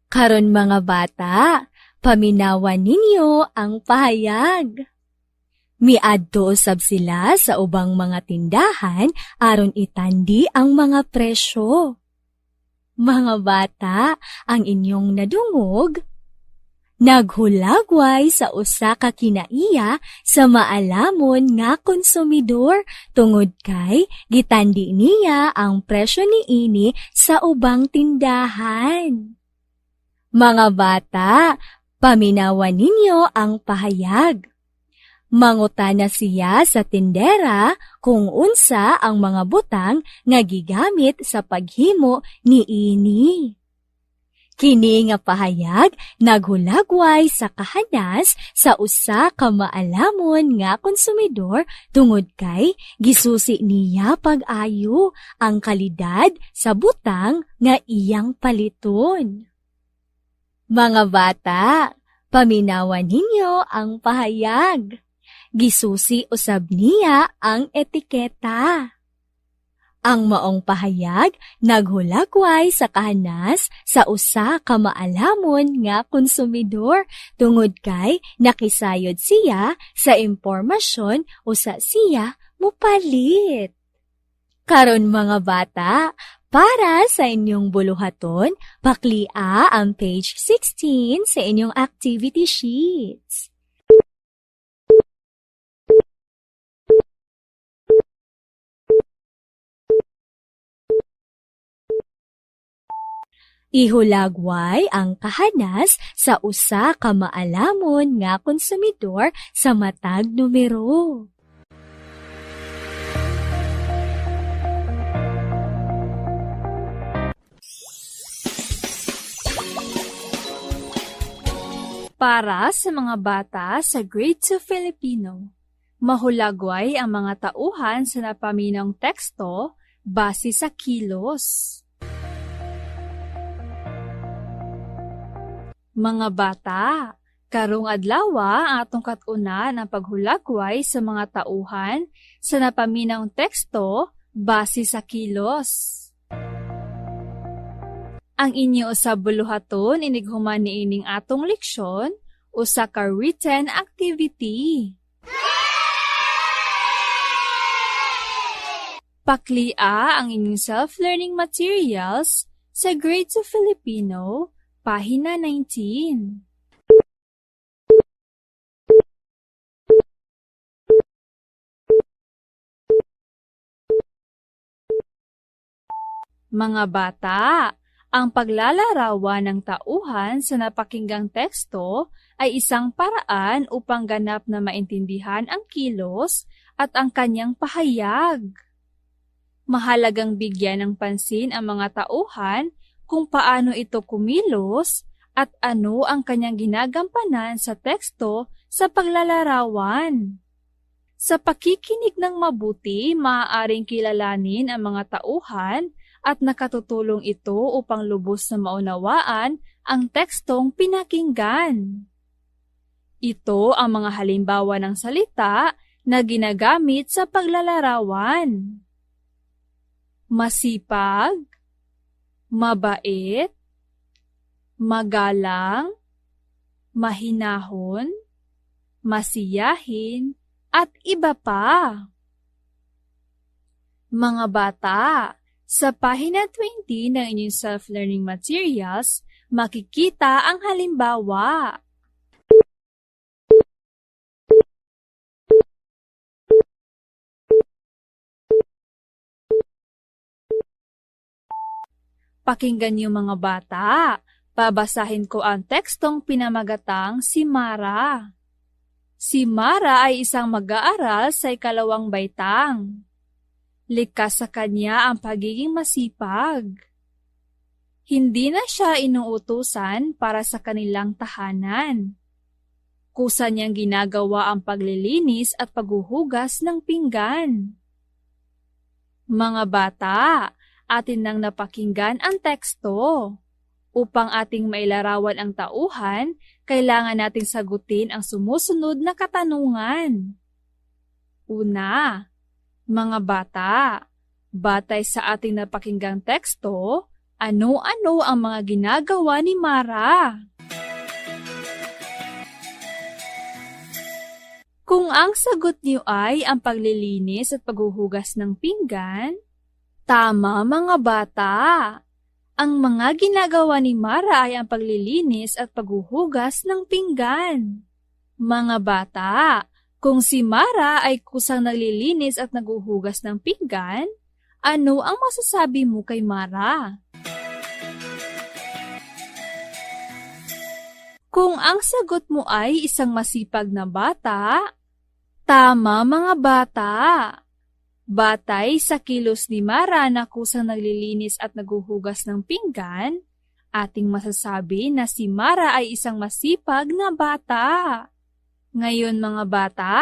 Karon mga bata, paminawan ninyo ang pahayag. Miadto usab sila sa ubang mga tindahan aron itandi ang mga presyo. Mga bata, ang inyong nadungog naghulagway sa usa ka kinaiya sa maalamon nga konsumidor tungod kay gitandi niya ang presyo niini sa ubang tindahan. Mga bata, paminawan ninyo ang pahayag. Mangutana siya sa tindera kung unsa ang mga butang nga gigamit sa paghimo niini. Kini nga pahayag naghulagway sa kahanas sa usa ka maalamon nga konsumidor tungod kay gisusi niya pag-ayo ang kalidad sa butang nga iyang paliton. Mga bata, paminawan ninyo ang pahayag. Gisusi usab niya ang etiketa. Ang maong pahayag naghulagway sa kahanas sa usa ka maalamon nga konsumidor tungod kay nakisayod siya sa impormasyon usa siya mupalit. Karon mga bata, para sa inyong buluhaton, paklia ang page 16 sa inyong activity sheets. Ihulagway ang kahanas sa usa ka maalamon nga konsumidor sa matag numero. Para sa mga bata sa Grade 2 Filipino, mahulagway ang mga tauhan sa napaminang teksto base sa kilos. Mga bata, karong adlaw ang atong katuna ng paghulagway sa mga tauhan sa napaminang teksto base sa kilos. Ang inyo sa buluhaton inighuman niining atong leksyon usa ka written activity. Paklia ang inyong self-learning materials sa Grade 2 Filipino, pahina 19. Mga bata, ang paglalarawan ng tauhan sa napakinggang teksto ay isang paraan upang ganap na maintindihan ang kilos at ang kanyang pahayag. Mahalagang bigyan ng pansin ang mga tauhan kung paano ito kumilos at ano ang kanyang ginagampanan sa teksto sa paglalarawan. Sa pakikinig ng mabuti, maaaring kilalanin ang mga tauhan at nakatutulong ito upang lubos na maunawaan ang tekstong pinakinggan. Ito ang mga halimbawa ng salita na ginagamit sa paglalarawan. Masipag, mabait, magalang, mahinahon, masiyahin, at iba pa. Mga bata, sa pahina 20 ng inyong self-learning materials, makikita ang halimbawa. Pakinggan niyo mga bata, babasahin ko ang tekstong pinamagatang si Mara. Si Mara ay isang mag-aaral sa ikalawang baitang. Likas sa kanya ang pagiging masipag. Hindi na siya inuutusan para sa kanilang tahanan. Kusa niyang ginagawa ang paglilinis at paghuhugas ng pinggan. Mga bata, atin nang napakinggan ang teksto. Upang ating mailarawan ang tauhan, kailangan nating sagutin ang sumusunod na katanungan. Una, mga bata, batay sa ating napakinggang teksto, ano-ano ang mga ginagawa ni Mara? Kung ang sagot niyo ay ang paglilinis at paghuhugas ng pinggan, tama mga bata. Ang mga ginagawa ni Mara ay ang paglilinis at paghuhugas ng pinggan. Mga bata, kung si Mara ay kusang naglilinis at naghuhugas ng pinggan, ano ang masasabi mo kay Mara? Kung ang sagot mo ay isang masipag na bata, tama mga bata. Batay sa kilos ni Mara na kusang naglilinis at naghuhugas ng pinggan, ating masasabi na si Mara ay isang masipag na bata. Ngayon mga bata,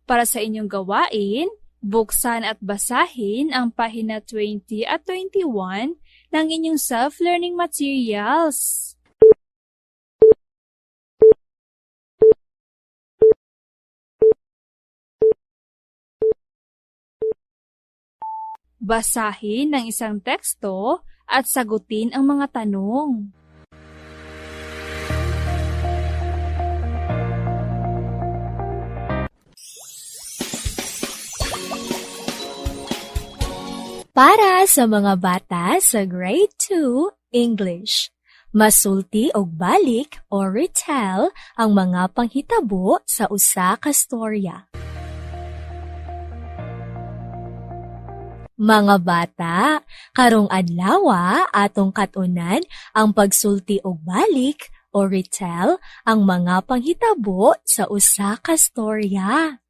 para sa inyong gawain, buksan at basahin ang pahina 20 at 21 ng inyong self-learning materials. Basahin ng isang teksto at sagutin ang mga tanong. Para sa mga bata sa Grade 2 English, masulti og balik o retell ang mga panghitabo sa usa ka storya. Mga bata, karong adlaw atong katunan ang pagsulti og balik o retell ang mga panghitabo sa usa ka storya.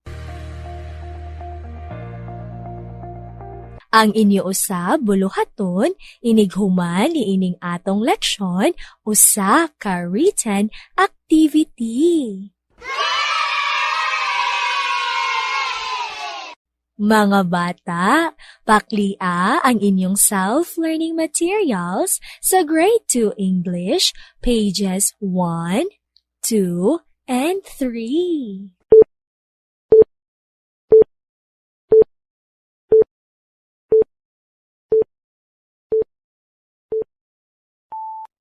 Ang inyo usab buluhaton inighuman niining atong leksyon usa ka written activity. Mga bata, paklia ang inyong self-learning materials sa Grade 2 English, pages 1, 2, and 3.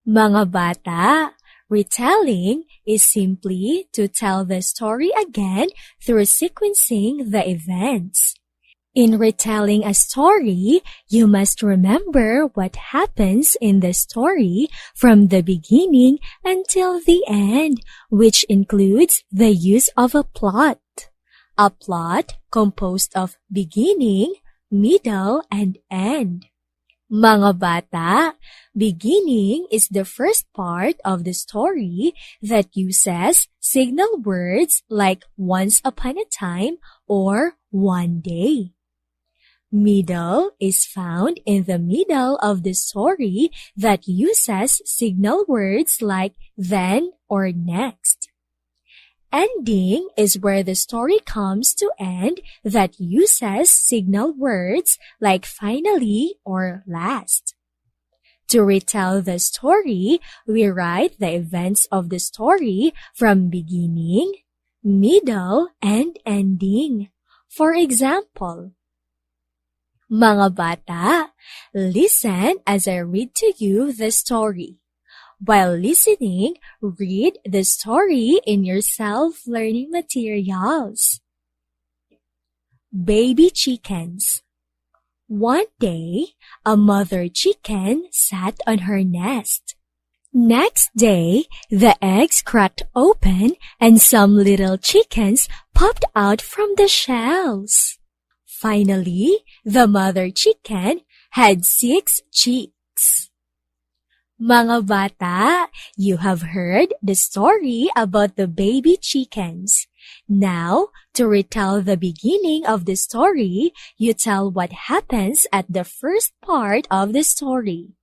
Mga bata, retelling is simply to tell the story again through sequencing the events. In retelling a story, you must remember what happens in the story from the beginning until the end, which includes the use of a plot. A plot composed of beginning, middle, and end. Mga bata, beginning is the first part of the story that uses signal words like once upon a time or one day. Middle is found in the middle of the story that uses signal words like then or next. Ending is where the story comes to end that uses signal words like finally or last. To retell the story, we write the events of the story from beginning, middle, and ending. For example, mga bata, listen as I read to you the story. While listening, read the story in your self-learning materials. Baby chickens. One day, a mother chicken sat on her nest. Next day, the eggs cracked open and some little chickens popped out from the shells. Finally, the mother chicken had 6 chicks. Mga bata, you have heard the story about the baby chickens. Now, to retell the beginning of the story, you tell what happens at the first part of the story.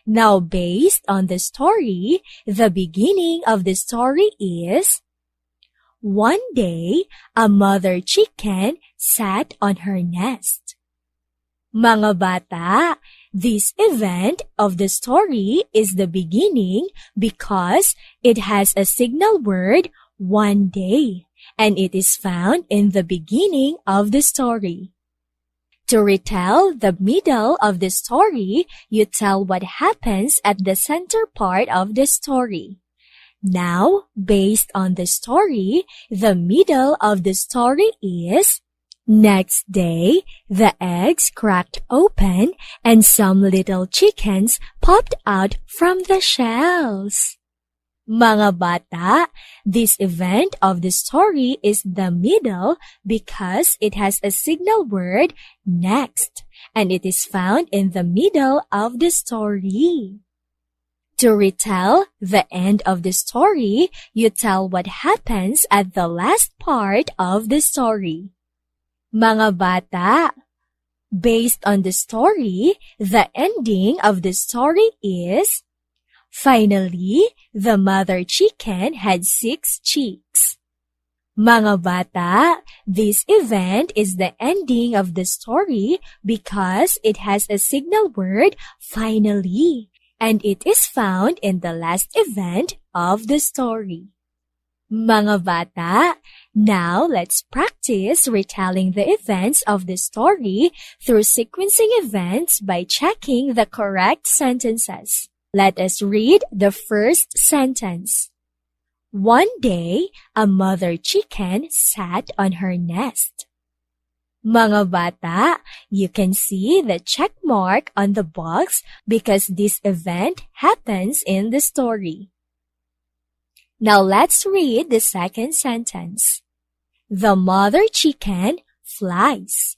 Now, based on the story, the beginning of the story is: one day, a mother chicken sat on her nest. Mga bata, this event of the story is the beginning because it has a signal word, one day, and it is found in the beginning of the story. To retell the middle of the story, you tell what happens at the center part of the story. Now, based on the story, the middle of the story is: next day, the eggs cracked open and some little chickens popped out from the shells. Mga bata, this event of the story is the middle because it has a signal word, next, and it is found in the middle of the story. To retell the end of the story, you tell what happens at the last part of the story. Mga bata, based on the story, the ending of the story is: finally, the mother chicken had 6 chicks. Mga bata, this event is the ending of the story because it has a signal word, finally, and it is found in the last event of the story. Mga bata, now let's practice retelling the events of the story through sequencing events by checking the correct sentences. Let us read the first sentence. One day, a mother chicken sat on her nest. Mga bata, you can see the check mark on the box because this event happens in the story. Now let's read the second sentence. The mother chicken flies.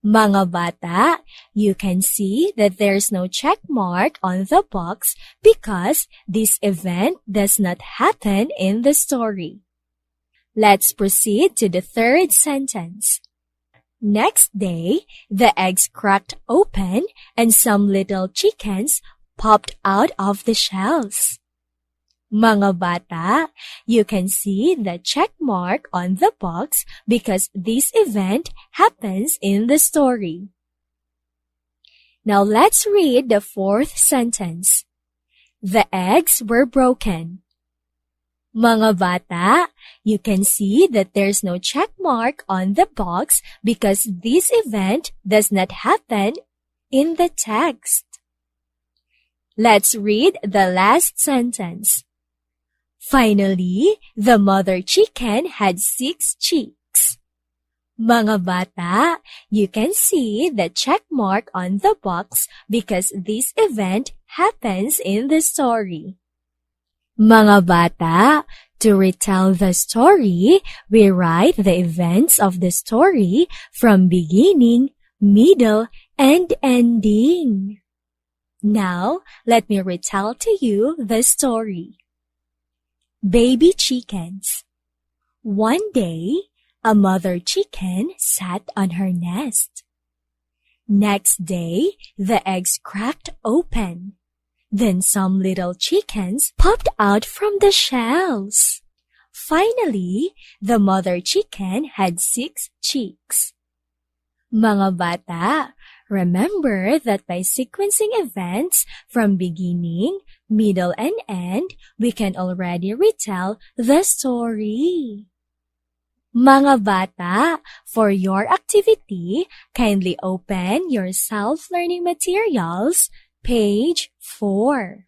Mga bata, you can see that there's no check mark on the box because this event does not happen in the story. Let's proceed to the third sentence. Next day, the eggs cracked open and some little chickens popped out of the shells. Mga bata, you can see the check mark on the box because this event happens in the story. Now let's read the fourth sentence. The eggs were broken. Mga bata, you can see that there's no check mark on the box because this event does not happen in the text. Let's read the last sentence. Finally, the mother chicken had 6 chicks. Mga bata, you can see the check mark on the box because this event happens in the story. Mga bata, to retell the story, we write the events of the story from beginning, middle, and ending. Now, let me retell to you the story. Baby chickens. One day, a mother chicken sat on her nest. Next day, the eggs cracked open. Then some little chickens popped out from the shells. Finally, the mother chicken had 6 chicks. Mga bata, remember that by sequencing events from beginning, middle, and end, we can already retell the story. Mga bata, for your activity, kindly open your self-learning materials, page 4.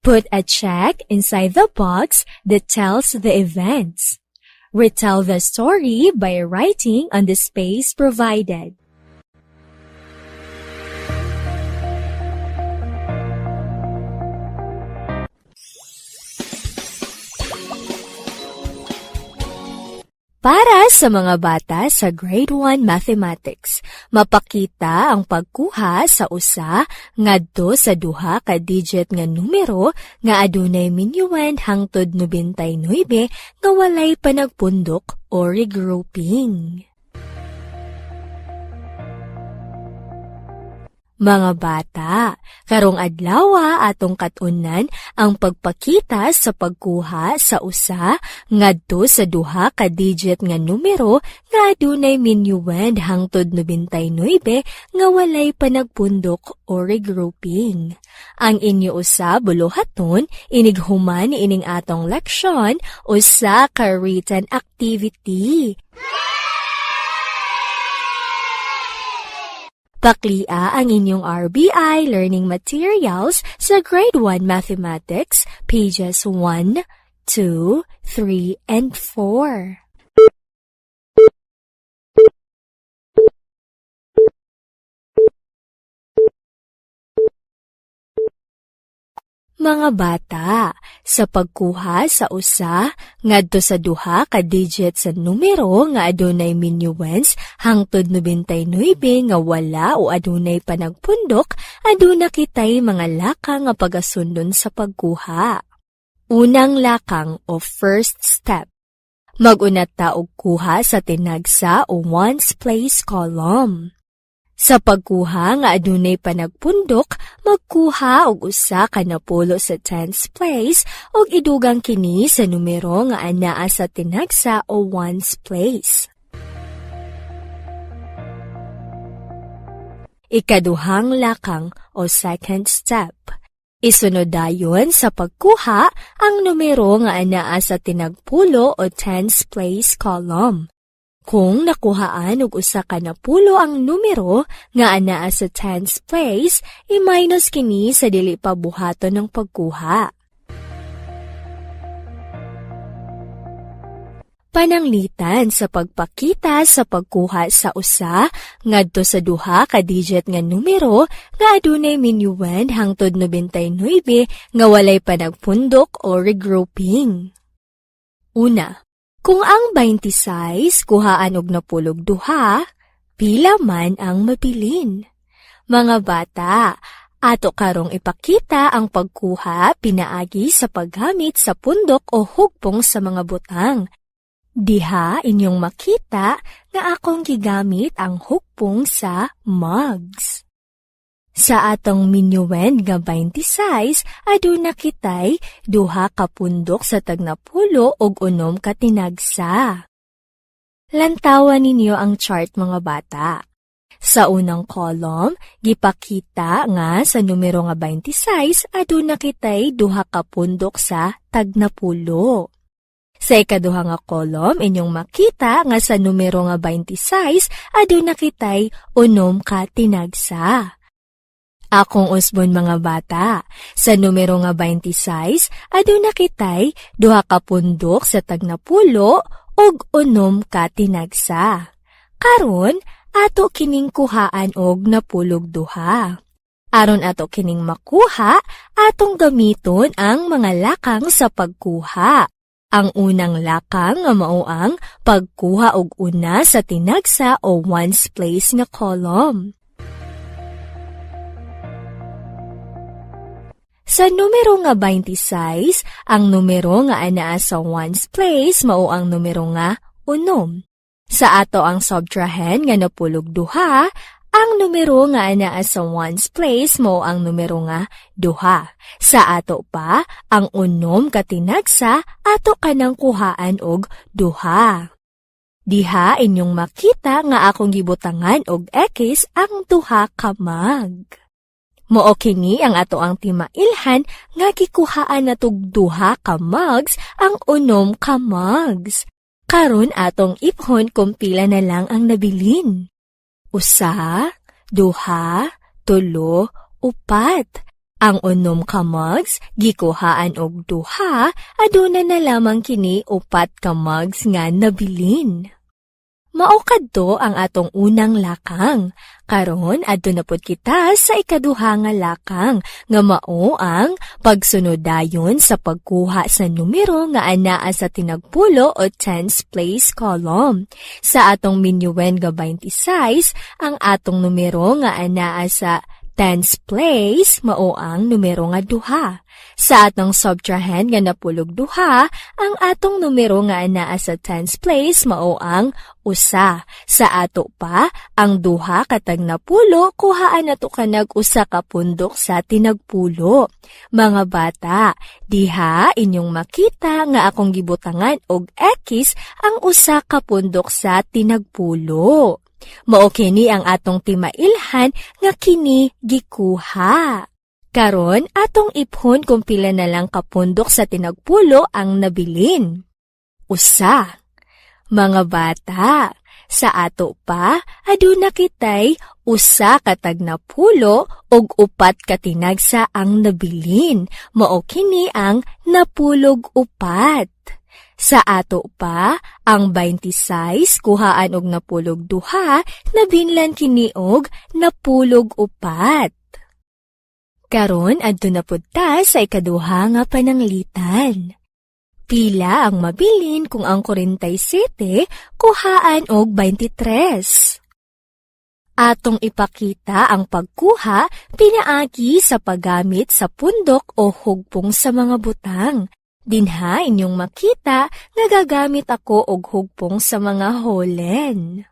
Put a check inside the box that tells the events. Retell the story by writing on the space provided. Para sa mga bata sa Grade 1 Mathematics, mapakita ang pagkuha sa usa ngadto sa duha ka digit nga numero nga adunay minuend hangtod 99 nga walay panagpundok o regrouping. Mga bata, karong adlaw atong katunan ang pagpakita sa pagkuha sa usa ngadto sa duha ka digit nga numero nga adunay minuend hangtod 99 nga walay panagpundok o regrouping. Ang inyo usa buluhaton inighuman ining atong leksyon usa ka written activity. Paklia ang inyong RBI learning materials sa Grade 1 Mathematics, pages 1, 2, 3, and 4. Mga bata, sa pagkuha sa usa ngadto sa duha ka digit sa numero nga adunay minuends hangtod 99 nga wala o adunay panagpundok, aduna kitay mga lakang nga pagasundon sa pagkuha. Unang lakang o first step. Mag-unat ta og kuha sa tinagsa o ones place column. Sa pagkuha nga adunay panagpundok, magkuha og usa ka napulo sa tens place ug idugang kini sa numero nga anaa sa tinagsa o ones place. ikaduhang lakang o second step. Isunod dayon sa pagkuha ang numero nga anaa sa tinagpulo o tens place column. Kung nakuhaan og usa ka na pulo ang numero nga anaa sa tens place, i-minus kini sa dili pa buhaton ng pagkuha. Pananglitan sa pagpakita sa pagkuha sa usa ngadto sa duha ka digit nga numero nga adunay minuend hangtod 99 nga walay panagpundok o regrouping. Una, kung ang 26 kuhaan og napulog duha, pila man ang mapilin? Mga bata, ato karong ipakita ang pagkuha pinaagi sa paggamit sa pundok o hugpong sa mga butang. Diha inyong makita nga akong gigamit ang hugpong sa mugs. Sa atong minuend nga 26, aduna kitay duha ka pundok sa tagnapulo og 6 ka tinagsa. Lantawan ninyo ang chart mga bata. Sa unang column, gipakita nga sa numero nga 26 aduna kitay duha ka pundok sa tagnapulo. Sa ikaduha nga column, inyong makita nga sa numero nga 26, aduna kitay 6 ka tinagsa. Akong usbon mga bata, sa numero nga 26, aduna kitay duha ka pundok sa tagnapulo og 6 ka tinagsa. Karon, ato kining kuhaan og napulog duha. Aron ato kining makuha, atong gamiton ang mga lakang sa pagkuha. Ang unang lakang nga mao ang pagkuha og una sa tinagsa o ones place nga column. Sa numero nga 26, ang numero nga anaa sa ones place mao ang numero nga 6. Sa ato ang subtrahen nga napulog duha, ang numero nga anaa sa ones place mao ang numero nga 2. Sa ato pa, ang 6 ka tinagsa ato kanang kuhaan og 2. Diha inyong makita nga akong gibutangan og X ang 2 ka mag. Mao kini ang ato ang timailhan nga gikuhaan natog 2 ka mugs ang 6 ka mugs. Karon atong iphon kung pila na lang ang nabilin. 1, 2, 3, 4. Ang 6 ka mugs gikuhaan og 2, aduna na lamang kini 4 ka mugs nga nabilin. Mao kadto ang atong unang lakang. Karon adto na pud kita sa ikaduha nga lakang nga mao ang pagsunod dayon sa pagkuha sa numero nga anaa sa tinagpulo o tens place column. Sa atong minuend nga 26, ang atong numero nga anaa sa tens place mao ang numero nga 2. Sa atong subtrahen nga napulog 2, ang atong numero nga anaa sa tens place mao ang 1. Sa ato pa, ang 2 katag napulo kuhaan nato kanag 1 ka pundok sa tinagpulo. Mga bata, diha inyong makita nga akong gibutangan og X ang 1 ka pundok sa tinagpulo. Mao kini ang atong timailhan nga kini gikuha. Karon atong iphon kung pila na lang kapundok sa tinagpulo ang nabilin. 1. Mga bata, sa ato pa aduna kitay 1 katag napulo og 4 ka tinagsa ang nabilin. Mao kini ang napulog 4. Sa ato pa, ang 26 kuhaan og napulog 2, nabinlan kini og napulog 4. Karon adto na pud ta sa ikaduha nga pananglitan. Pila ang mabilin kung ang 47 kuhaan og 23? Atong ipakita ang pagkuha pinaagi sa paggamit sa pundok o hugpong sa mga butang. Dinha inyong makita nga gagamit ako og hugpong sa mga holen.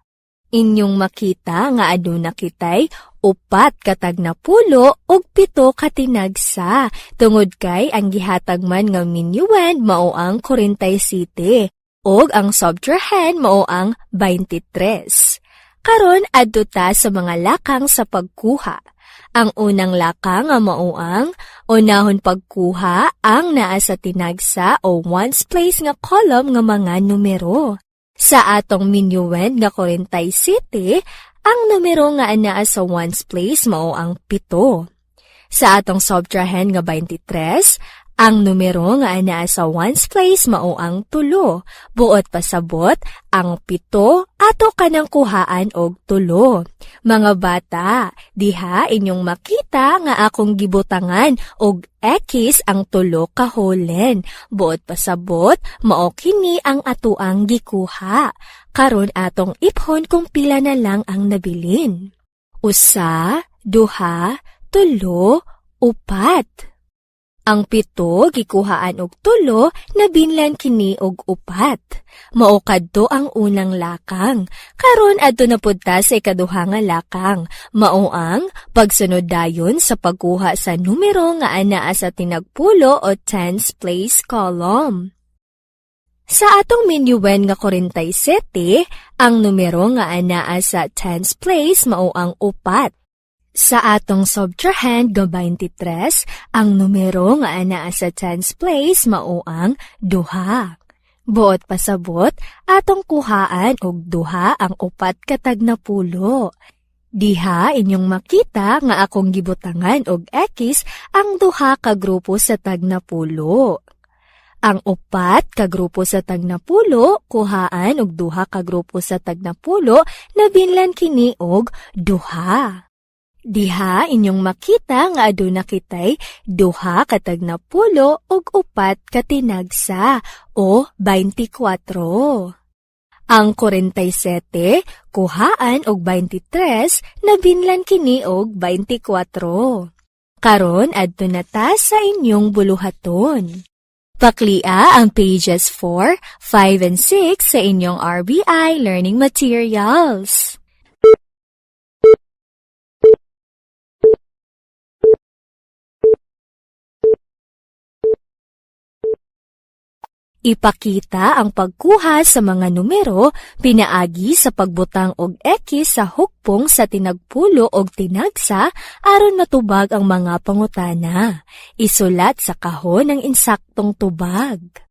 Inyong makita nga aduna kitay 4 katag napulo og 7 ka tinagsa. Tungod kay ang gihatag man nga minuend mao ang 47 og ang subtrahen mao ang 23. Karon adto ta sa mga lakang sa pagkuha. Ang unang lakang nga mauang, unahon pagkuha ang naa sa tinagsa o ones place nga column nga mga numero. Sa atong minuwen nga 47, ang numero nga anaa sa ones place mao ang 7. Sa atong subtrahen nga 23, ang numero nga anaa sa ones place mao ang 3. Buot pasabot, ang 7 ato kanang kuhaan og 3. Mga bata, diha inyong makita nga akong gibutangan og X ang 3 kaholen. Buot pasabot, mao kini ang atuang gikuha. Karon atong iphon kung pila na lang ang nabilin. 1, 2, 3, 4. Ang 7 gikuhaan og 3 nabinlan kini og 4. Mao kadto ang unang lakang. Karon adto na pud ta sa ikaduha nga lakang. Mao ang pagsunod dayon sa pagkuha sa numero nga anaa sa tinagpulo o tens place column. Sa atong minuwen nga 47, ang numero nga anaa sa tens place mao ang 4. Sa atong subtrahen nga 23, ang numero nga anaa sa tens place mao ang 2. Buot pasabot, atong kuhaan og 2 ang 4 katag na pulo. Diha inyong makita nga akong gibutangan og X ang 2 ka grupo sa tagna pulo. Ang 4 ka grupo sa tagna pulo, kuhaan og 2 ka grupo sa tagna pulo, nabinlan kini og 2. Diha inyong makita nga aduna kitay 2 katag na pulo ug 4 katinagsa o 24. Ang 47 kuhaan og 23 nabinlan kini og 24. Karon adto na ta sa inyong buluhaton. Paklia ang pages 4, 5 and 6 sa inyong RBI learning materials. Ipakita ang pagkuha sa mga numero pinaagi sa pagbutang og X sa hukpong sa tinagpulo og tinagsa aron matubag ang mga pangutana. Isulat sa kahon ang insaktong tubag.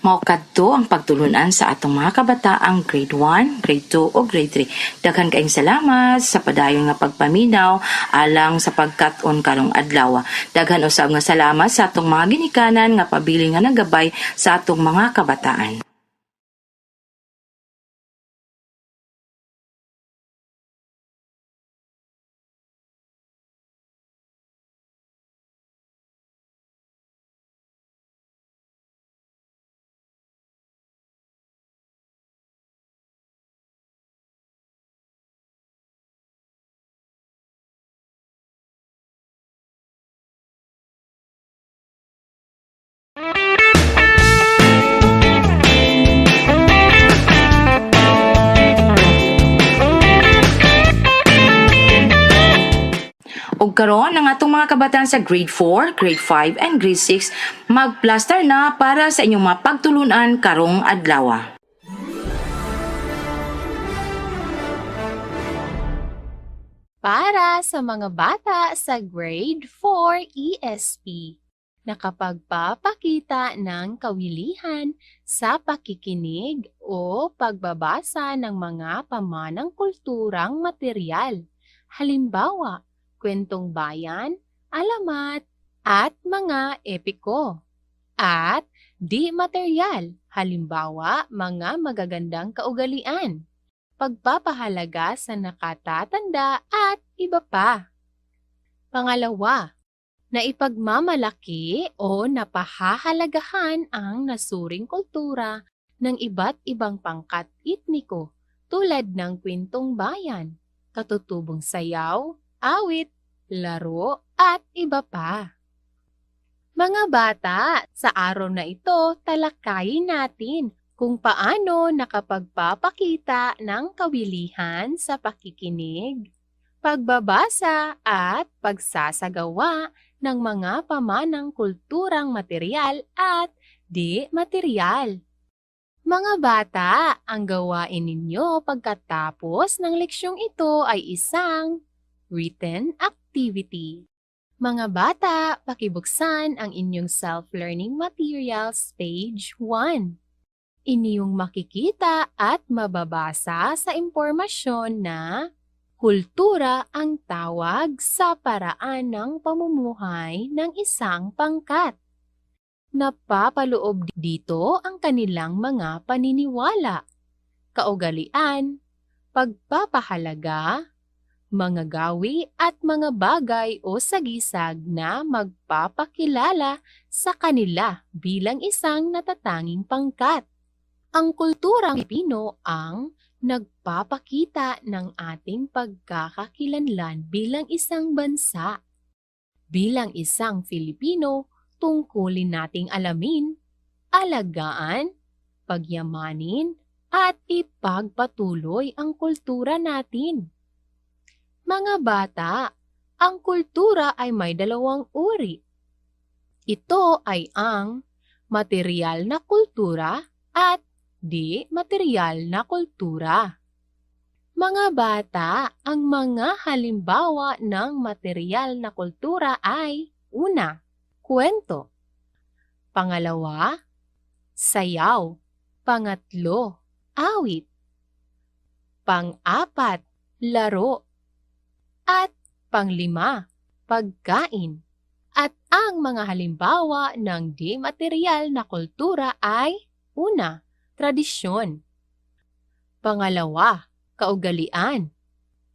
Mao kadto ang pagtulunan sa atong mga kabataang grade 1, grade 2 o grade 3. Daghan kaayong salamat sa padayon nga pagpaminaw alang sa pagkat-on karong adlaw. Daghan usab nga salamat sa atong mga ginikanan nga pabili nga nagabay sa atong mga kabataan. Ug karon ang atong mga kabataan sa grade 4, grade 5 and grade 6 magplaster na para sa inyong mga pagtulunan karong adlaw. Para sa mga bata sa grade 4 ESP, nakapagpapakita ng kawilihan sa pakikinig o pagbabasa ng mga pamanang kulturang material. Halimbawa, kwentong bayan, alamat, at mga epiko. At di material, halimbawa, mga magagandang kaugalian, pagpapahalaga sa nakatatanda at iba pa. Pangalawa, na ipagmamalaki o napahahalagahan ang nasuring kultura ng iba't ibang pangkat etniko tulad ng kwentong bayan, katutubong sayaw, awit, laro, at iba pa. Mga bata, sa araw na ito, talakayin natin kung paano nakapagpapakita ng kawilihan sa pakikinig, pagbabasa at pagsasagawa ng mga pamanang kulturang material at D. Material. Mga bata, ang gawain ninyo pagkatapos ng leksyong ito ay isang written activity. Mga bata, pakibuksan ang inyong self-learning materials page 1. Inyong makikita at mababasa sa impormasyon na kultura ang tawag sa paraan ng pamumuhay ng isang pangkat. Napapaloob dito ang kanilang mga paniniwala, kaugalian, pagpapahalaga, mga gawi at mga bagay o sagisag na magpapakilala sa kanila bilang isang natatanging pangkat. Ang kulturang Pilipino ang nagpapakita ng ating pagkakakilanlan bilang isang bansa. Bilang isang Filipino, tungkulin nating alamin, alagaan, pagyamanin, at ipagpatuloy ang kultura natin. Mga bata, ang kultura ay may dalawang uri. Ito ay ang material na kultura at di material na kultura. Mga bata, ang mga halimbawa ng material na kultura ay una, kwento. Pangalawa, sayaw. Pangatlo, awit. Pang-apat, laro. At panglima, pagkain. At ang mga halimbawa ng di-material na kultura ay una, tradisyon. Pangalawa, kaugalian.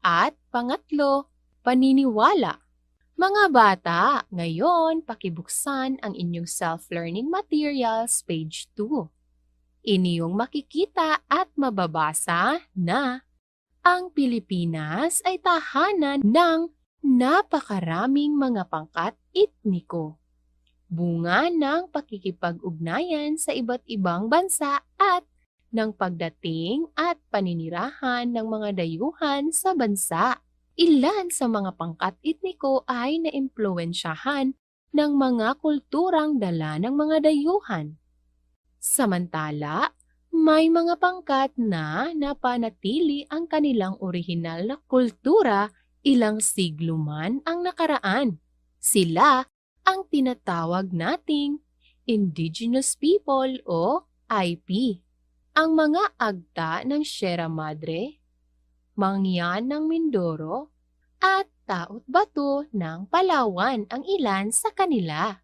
At pangatlo, paniniwala. Mga bata, ngayon pakibuksan ang inyong self-learning materials page 2. Inyong makikita at mababasa na ang Pilipinas ay tahanan ng napakaraming mga pangkat etniko. Bunga ng pakikipag-ugnayan sa iba't ibang bansa at ng pagdating at paninirahan ng mga dayuhan sa bansa. Ilan sa mga pangkat etniko ay naimpluwensyahan ng mga kulturang dala ng mga dayuhan. Samantala, may mga pangkat na napanatili ang kanilang orihinal na kultura ilang siglo man ang nakaraan. Sila ang tinatawag nating Indigenous People o IP. Ang mga agta ng Sierra Madre, Mangyan ng Mindoro, at Taot Bato ng Palawan ang ilan sa kanila.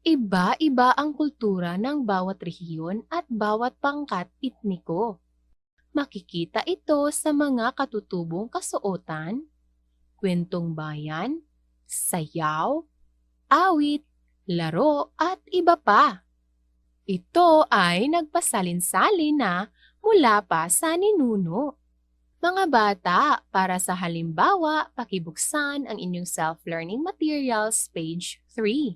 Iba-iba ang kultura ng bawat rehiyon at bawat pangkat etniko. Makikita ito sa mga katutubong kasuotan, kwentong bayan, sayaw, awit, laro at iba pa. Ito ay nagpasalin-salin na mula pa sa ninuno. Mga bata, para sa halimbawa, pakibuksan ang inyong self-learning materials page 3.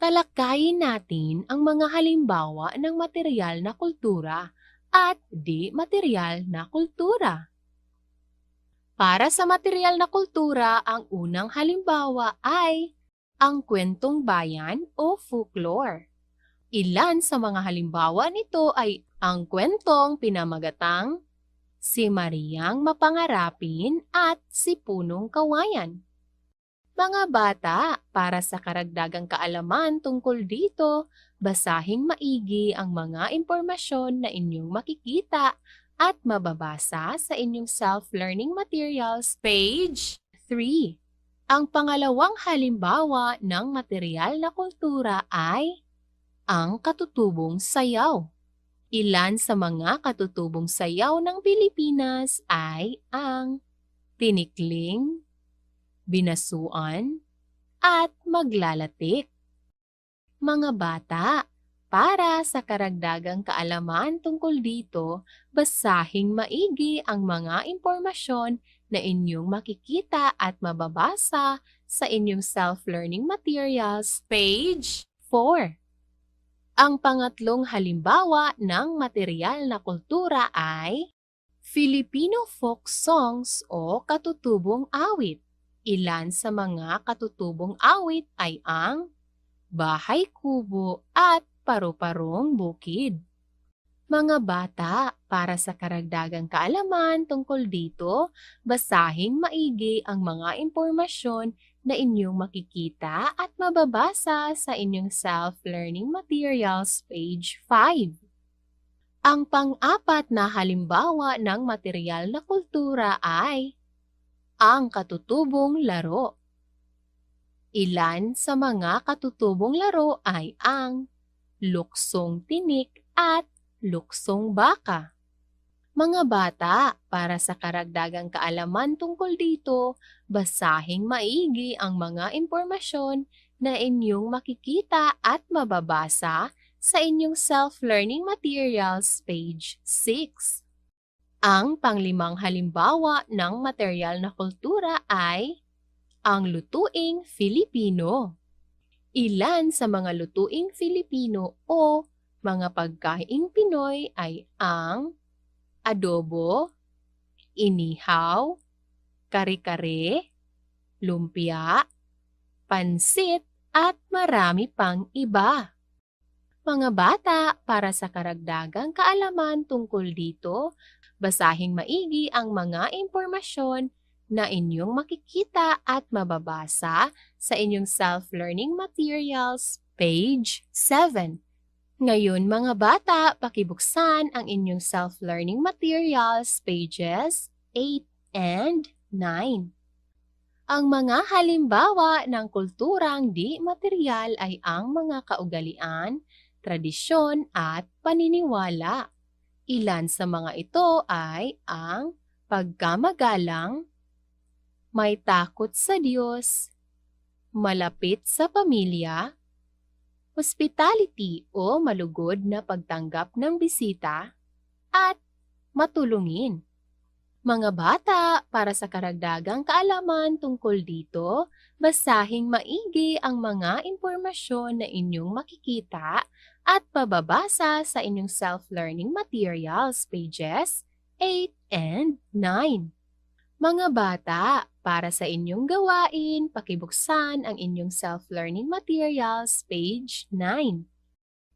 Talakayin natin ang mga halimbawa ng material na kultura at di-material na kultura. Para sa material na kultura, ang unang halimbawa ay ang kwentong bayan o folklore. Ilan sa mga halimbawa nito ay ang kwentong pinamagatang Si Mariang Mapangarapin at Si Punong Kawayan. Mga bata, para sa karagdagang kaalaman tungkol dito, basahing maigi ang mga impormasyon na inyong makikita at mababasa sa inyong self-learning materials page 3. Ang pangalawang halimbawa ng material na kultura ay ang katutubong sayaw. Ilan sa mga katutubong sayaw ng Pilipinas ay ang tinikling, binasuan, at maglalatik. Mga bata, para sa karagdagang kaalaman tungkol dito, basahing maigi ang mga impormasyon na inyong makikita at mababasa sa inyong self-learning materials page 4. Ang pangatlong halimbawa ng material na kultura ay Filipino folk songs o katutubong awit. Ilan sa mga katutubong awit ay ang Bahay Kubo at paru-parong bukid. Mga bata, para sa karagdagang kaalaman tungkol dito, basahing maigi ang mga impormasyon na inyong makikita at mababasa sa inyong self-learning materials page 5. Ang pang-apat na halimbawa ng material na kultura ay ang katutubong laro. Ilan sa mga katutubong laro ay ang luksong tinik at luksong baka. Mga bata, para sa karagdagang kaalaman tungkol dito, basahing maigi ang mga impormasyon na inyong makikita at mababasa sa inyong self-learning materials page 6. Ang panglimang halimbawa ng material na kultura ay ang lutuing Filipino. Ilan sa mga lutuing Filipino o mga pagkaing Pinoy ay ang adobo, inihaw, kare-kare, lumpia, pansit, at marami pang iba. Mga bata, para sa karagdagang kaalaman tungkol dito, basahing maigi ang mga impormasyon na inyong makikita at mababasa sa inyong self-learning materials, page 7. Ngayon mga bata, pakibuksan ang inyong self-learning materials, pages 8 and 9. Ang mga halimbawa ng kulturang di material ay ang mga kaugalian, tradisyon at paniniwala. Ilan sa mga ito ay ang pagkamagalang, may takot sa Diyos, malapit sa pamilya, hospitality o malugod na pagtanggap ng bisita, at matulungin. Mga bata, para sa karagdagang kaalaman tungkol dito, basahing maigi ang mga impormasyon na inyong makikita at pababasa sa inyong self-learning materials, pages 8 and 9. Mga bata, para sa inyong gawain, pakibuksan ang inyong self-learning materials, page 9.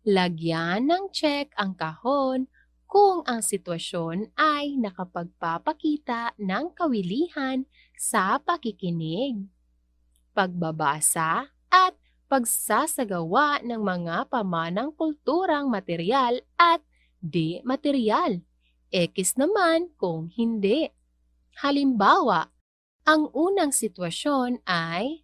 Lagyan ng check ang kahon kung ang sitwasyon ay nakapagpapakita ng kawilihan sa pakikinig, pagbabasa, at pagsasagawa ng mga pamanang kulturang material at di material. X naman kung hindi. Halimbawa, ang unang sitwasyon ay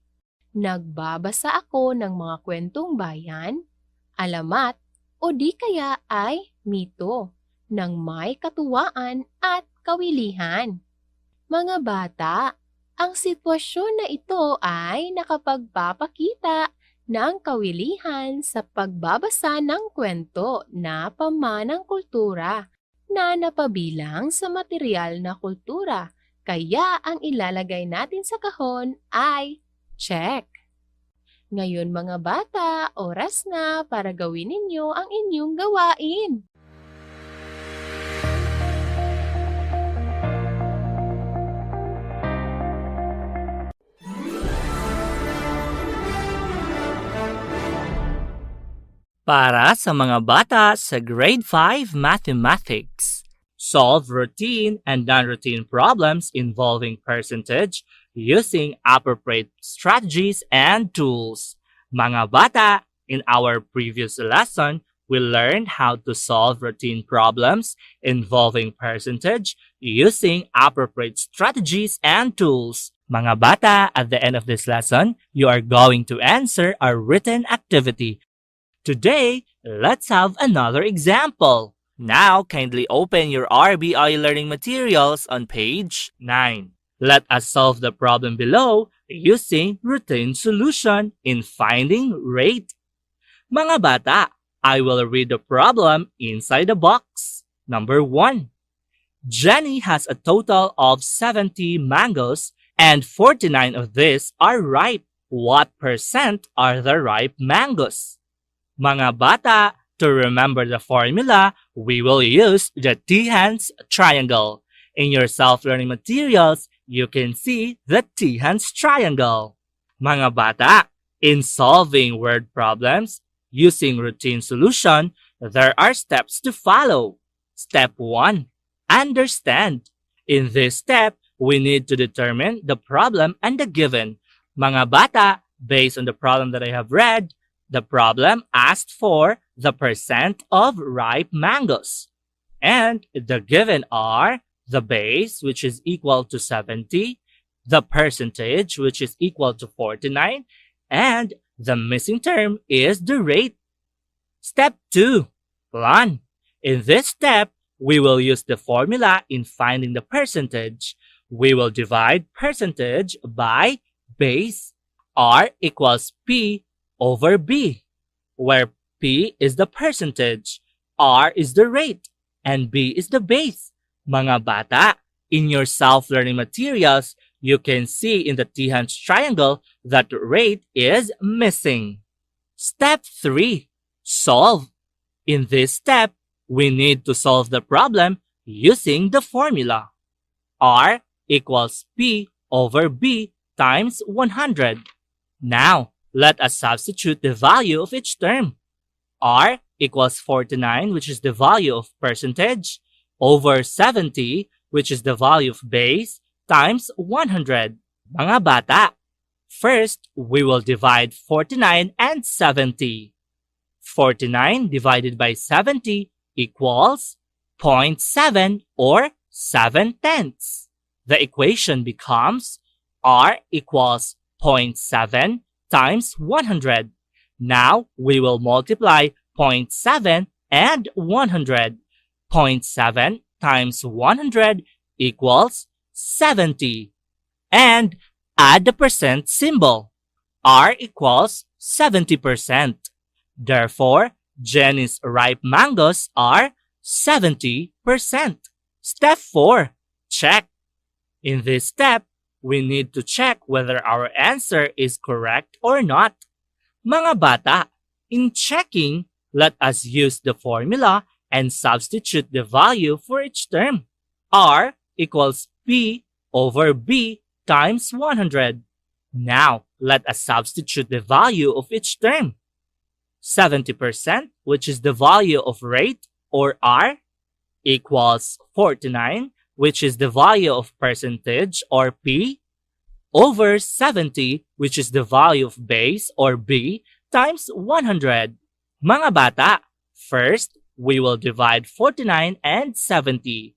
nagbabasa ako ng mga kwentong bayan, alamat, o di kaya ay mito ng may katuwaan at kawilihan. Mga bata, ang sitwasyon na ito ay nakapagpapakita ng kawilihan sa pagbabasa ng kwento na pamanang kultura na napabilang sa material na kultura. Kaya ang ilalagay natin sa kahon ay check. Ngayon mga bata, oras na para gawin ninyo ang inyong gawain. Para sa mga bata sa Grade 5 Mathematics, solve routine and non-routine problems involving percentage using appropriate strategies and tools. Mga bata, in our previous lesson, we learned how to solve routine problems involving percentage using appropriate strategies and tools. Mga bata, at the end of this lesson, you are going to answer a written activity. Today, let's have another example. Now, kindly open your RBI learning materials on page 9. Let us solve the problem below using routine solution in finding rate. Mga bata, I will read the problem inside the box. Number 1. Jenny has a total of 70 mangoes and 49 of these are ripe. What percent are the ripe mangoes? Mga bata, to remember the formula, we will use the T-hands triangle. In your self-learning materials, you can see the T-hands triangle. Mga bata, in solving word problems, Using routine solution, there are steps to follow. Step 1. Understand. In this step, we need to determine the problem and the given. Mga bata, based on the problem that I have read, the problem asked for the percent of ripe mangoes. And the given are the base, which is equal to 70, the percentage, which is equal to 49, and the missing term is the rate. Step 2. Plan. In this step, we will use the formula in finding the percentage. We will divide percentage by base. R equals P over B, where P is the percentage, R is the rate, and B is the base. Mga bata, in your self-learning materials, you can see in the T-Hans triangle that rate is missing. Step 3. Solve. In this step, we need to solve the problem using the formula. R equals P over B times 100. Now, let us substitute the value of each term. R equals 49, which is the value of percentage, over 70, which is the value of base, times 100. Mga bata, first, we will divide 49 and 70. 49 divided by 70 equals 0.7 or 7/10. The equation becomes R equals 0.7 times 100. Now we will multiply 0.7 and 100. 0.7 times 100 equals 70. And add the percent symbol. R equals 70%. Therefore, Jenny's ripe mangoes are 70%. Step 4. Check. In this step, we need to check whether our answer is correct or not. Mga bata, in checking, let us use the formula and substitute the value for each term. R equals P over B times 100. Now, let us substitute the value of each term. 70%, which is the value of rate, or R, equals 49, which is the value of percentage, or P, over 70, which is the value of base, or B, times 100. Mga bata, first, we will divide 49 and 70.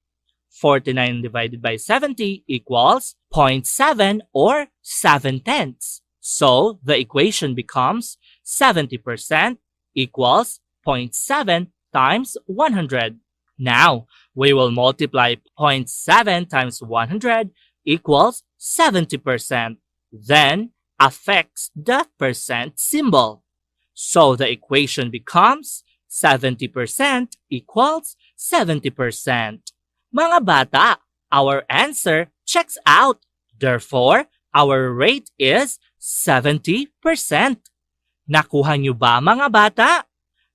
49 divided by 70 equals 0.7 or 7/10. So, the equation becomes 70% equals 0.7 times 100. Now, we will multiply 0.7 times 100 equals 70%. Then, affix the percent symbol. So, the equation becomes 70% equals 70%. Mga bata, our answer checks out. Therefore, our rate is 70%. Nakuha niyo ba, mga bata?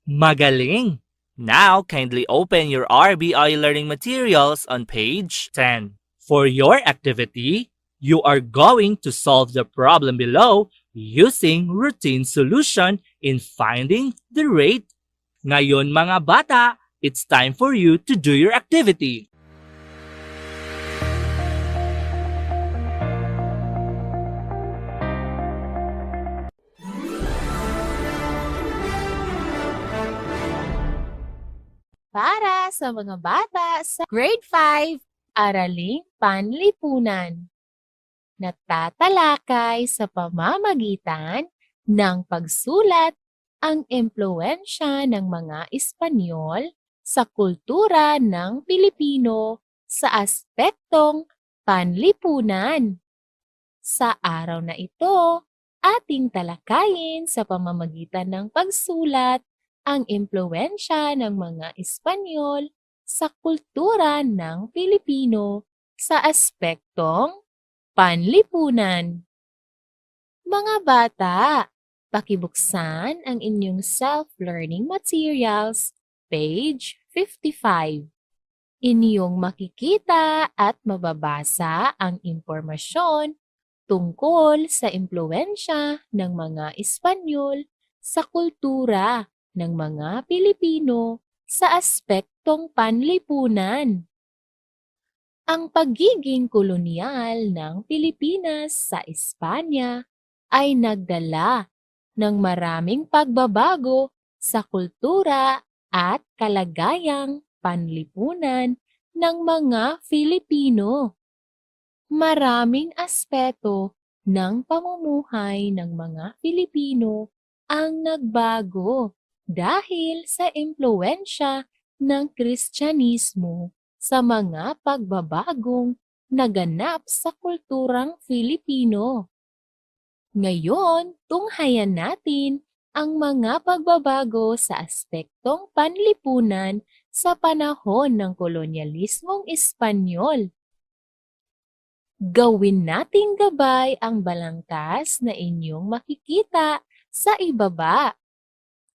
Magaling! Now, kindly open your RBI learning materials on page 10. For your activity, you are going to solve the problem below using routine solution in finding the rate. Ngayon, mga bata, it's time for you to do your activity. Para sa mga bata sa Grade 5, Araling Panlipunan. Natatalakay sa pamamagitan ng pagsulat ang impluwensya ng mga Espanyol sa kultura ng Pilipino sa aspektong panlipunan. Sa araw na ito, ating talakayin sa pamamagitan ng pagsulat ang impluwensya ng mga Espanyol sa kultura ng Pilipino sa aspektong panlipunan. Mga bata, pakibuksan ang inyong self-learning materials, page 55. Inyong makikita at mababasa ang impormasyon tungkol sa impluwensya ng mga Espanyol sa kultura ng mga Pilipino sa aspektong panlipunan. Ang pagiging kolonyal ng Pilipinas sa Espanya ay nagdala ng maraming pagbabago sa kultura at kalagayang panlipunan ng mga Filipino. Maraming aspeto ng pamumuhay ng mga Filipino ang nagbago dahil sa impluwensya ng Kristyanismo sa mga pagbabagong naganap sa kulturang Filipino. Ngayon, tunghayan natin ang mga pagbabago sa aspektong panlipunan sa panahon ng kolonyalismong Espanyol. Gawin nating gabay ang balangkas na inyong makikita sa ibaba.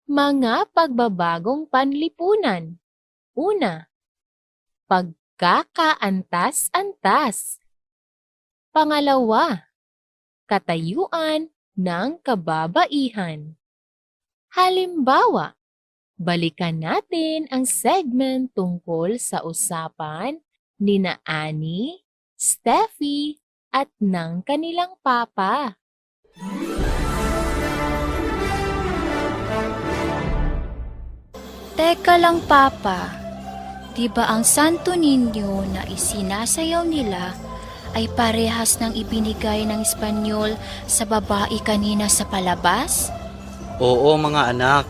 Mga pagbabagong panlipunan. Una, pagkakaantas-antas. Pangalawa, katayuan ng kababaihan. Halimbawa, balikan natin ang segment tungkol sa usapan nina Annie, Steffi at ng kanilang papa. Teka lang, Papa. Di ba ang Santo Niño na isinasayaw nila ay parehas ng ibinigay ng Espanyol sa babae kanina sa palabas? Oo, mga anak.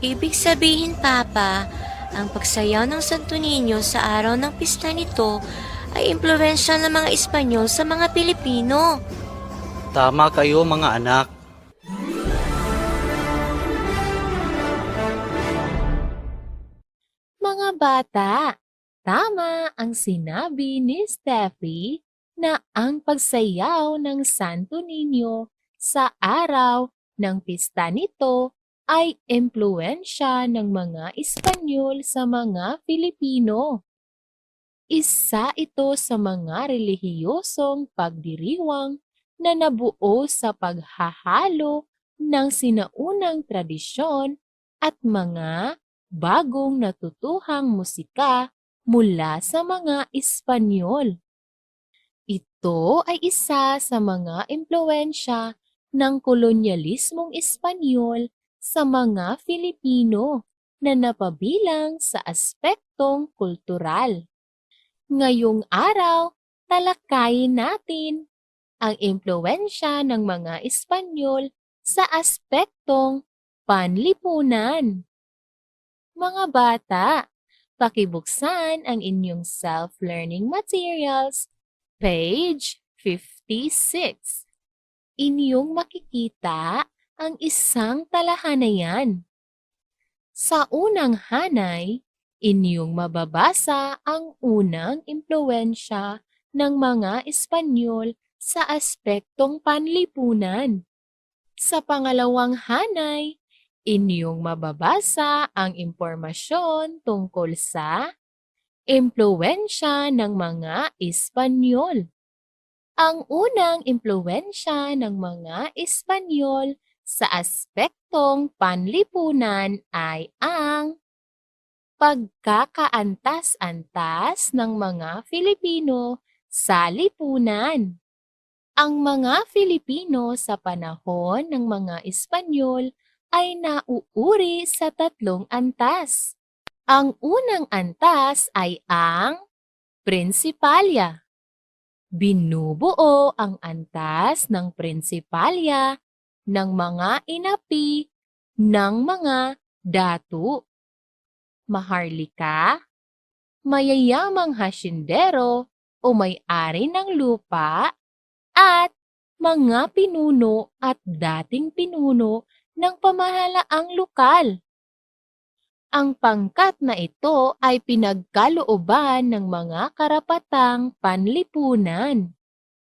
Ibig sabihin, Papa, ang pagsayaw ng Santo Niño sa araw ng pista nito ay impluwensya ng mga Espanyol sa mga Pilipino. Tama kayo, mga anak. Mga bata, tama ang sinabi ni Steffi na ang pagsayaw ng Santo Niño sa araw ng pista nito ay impluwensya ng mga Espanyol sa mga Filipino. Isa ito sa mga relihiyosong pagdiriwang na nabuo sa paghahalo ng sinaunang tradisyon at mga bagong natutuhang musika mula sa mga Espanyol. Ito ay isa sa mga impluwensya ng kolonyalismong Espanyol sa mga Filipino na napabilang sa aspektong kultural. Ngayong araw, talakayin natin ang impluwensya ng mga Espanyol sa aspektong panlipunan. Mga bata, pakibuksan ang inyong self-learning materials, page 56. Inyong makikita ang isang talahanayan. Sa unang hanay, inyong mababasa ang unang impluwensya ng mga Espanyol sa aspektong panlipunan. Sa pangalawang hanay, inyong mababasa ang impormasyon tungkol sa impluwensya ng mga Espanyol. Ang unang impluwensya ng mga Espanyol sa aspektong panlipunan ay ang pagkakaantas-antas ng mga Filipino sa lipunan. Ang mga Filipino sa panahon ng mga Espanyol ay nauuri sa tatlong antas. Ang unang antas ay ang prinsipalya. Binubuo ang antas ng prinsipalya ng mga inapi ng mga datu. Maharlika, mayayamang hasyendero o may-ari ng lupa, at mga pinuno at dating pinuno ng pamahalaang lokal. Ang pangkat na ito ay pinagkalooban ng mga karapatang panlipunan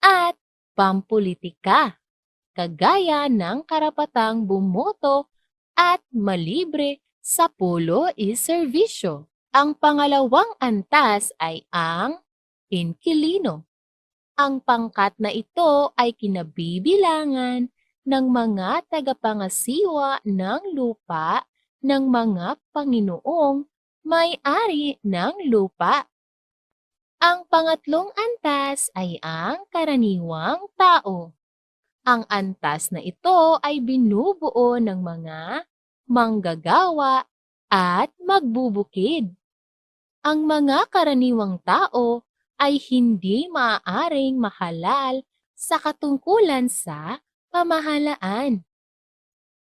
at pampolitika, kagaya ng karapatang bumoto at malibre sa polo y serbisyo. Ang pangalawang antas ay ang inkilino. Ang pangkat na ito ay kinabibilangan ng mga tagapangasiwa ng lupa ng mga Panginoong may-ari ng lupa. Ang pangatlong antas ay ang karaniwang tao. Ang antas na ito ay binubuo ng mga manggagawa at magbubukid. Ang mga karaniwang tao ay hindi maaaring mahalal sa katungkulan sa pamahalaan.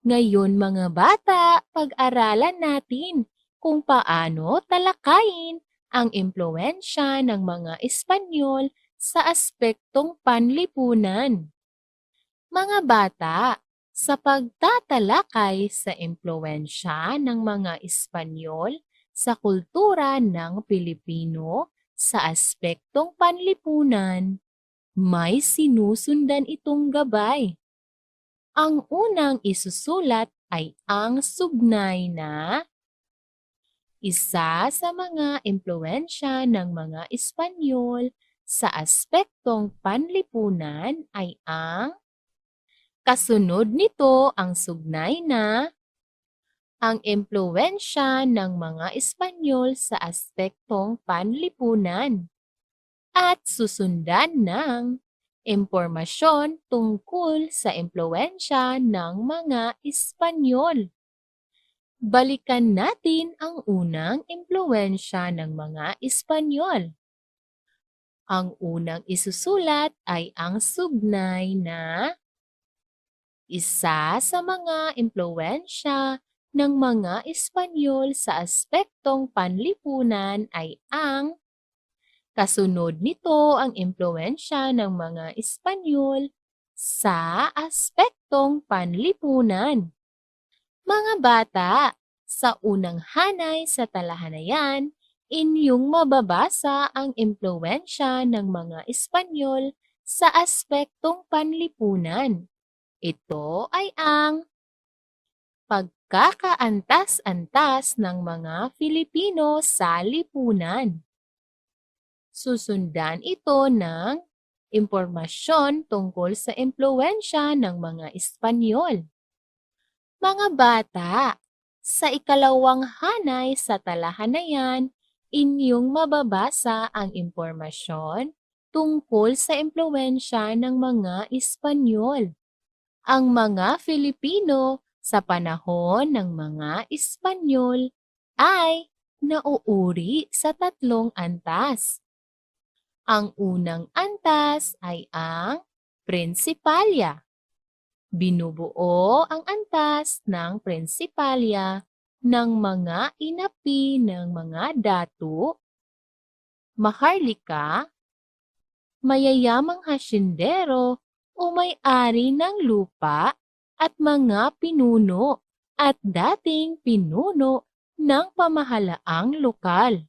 Ngayon mga bata, pag-aralan natin kung paano talakayin ang impluwensya ng mga Espanyol sa aspektong panlipunan. Mga bata, sa pagtatalakay sa impluwensya ng mga Espanyol sa kultura ng Pilipino sa aspektong panlipunan, may sinusundan itong gabay. Ang unang isusulat ay ang sugnay na isa sa mga impluwensya ng mga Espanyol sa aspektong panlipunan ay ang kasunod nito ang sugnay na ang impluwensya ng mga Espanyol sa aspektong panlipunan at susundan ng impormasyon tungkol sa impluwensya ng mga Espanyol. Balikan natin ang unang impluwensya ng mga Espanyol. Ang unang isusulat ay ang sugnay na isa sa mga impluwensya ng mga Espanyol sa aspektong panlipunan ay ang kasunod nito ang impluwensya ng mga Espanyol sa aspektong panlipunan. Mga bata, sa unang hanay sa talahanayan, inyong mababasa ang impluwensya ng mga Espanyol sa aspektong panlipunan. Ito ay ang pagkakaantas-antas ng mga Filipino sa lipunan. Susundan ito ng impormasyon tungkol sa impluwensya ng mga Espanyol. Mga bata, sa ikalawang hanay sa talahanayan, inyong mababasa ang impormasyon tungkol sa impluwensya ng mga Espanyol. Ang mga Filipino sa panahon ng mga Espanyol ay nauuri sa tatlong antas. Ang unang antas ay ang prinsipalya. Binubuo ang antas ng prinsipalya ng mga inapi ng mga datu, maharlika, mayayamang hasyendero o may-ari ng lupa at mga pinuno at dating pinuno ng pamahalaang lokal.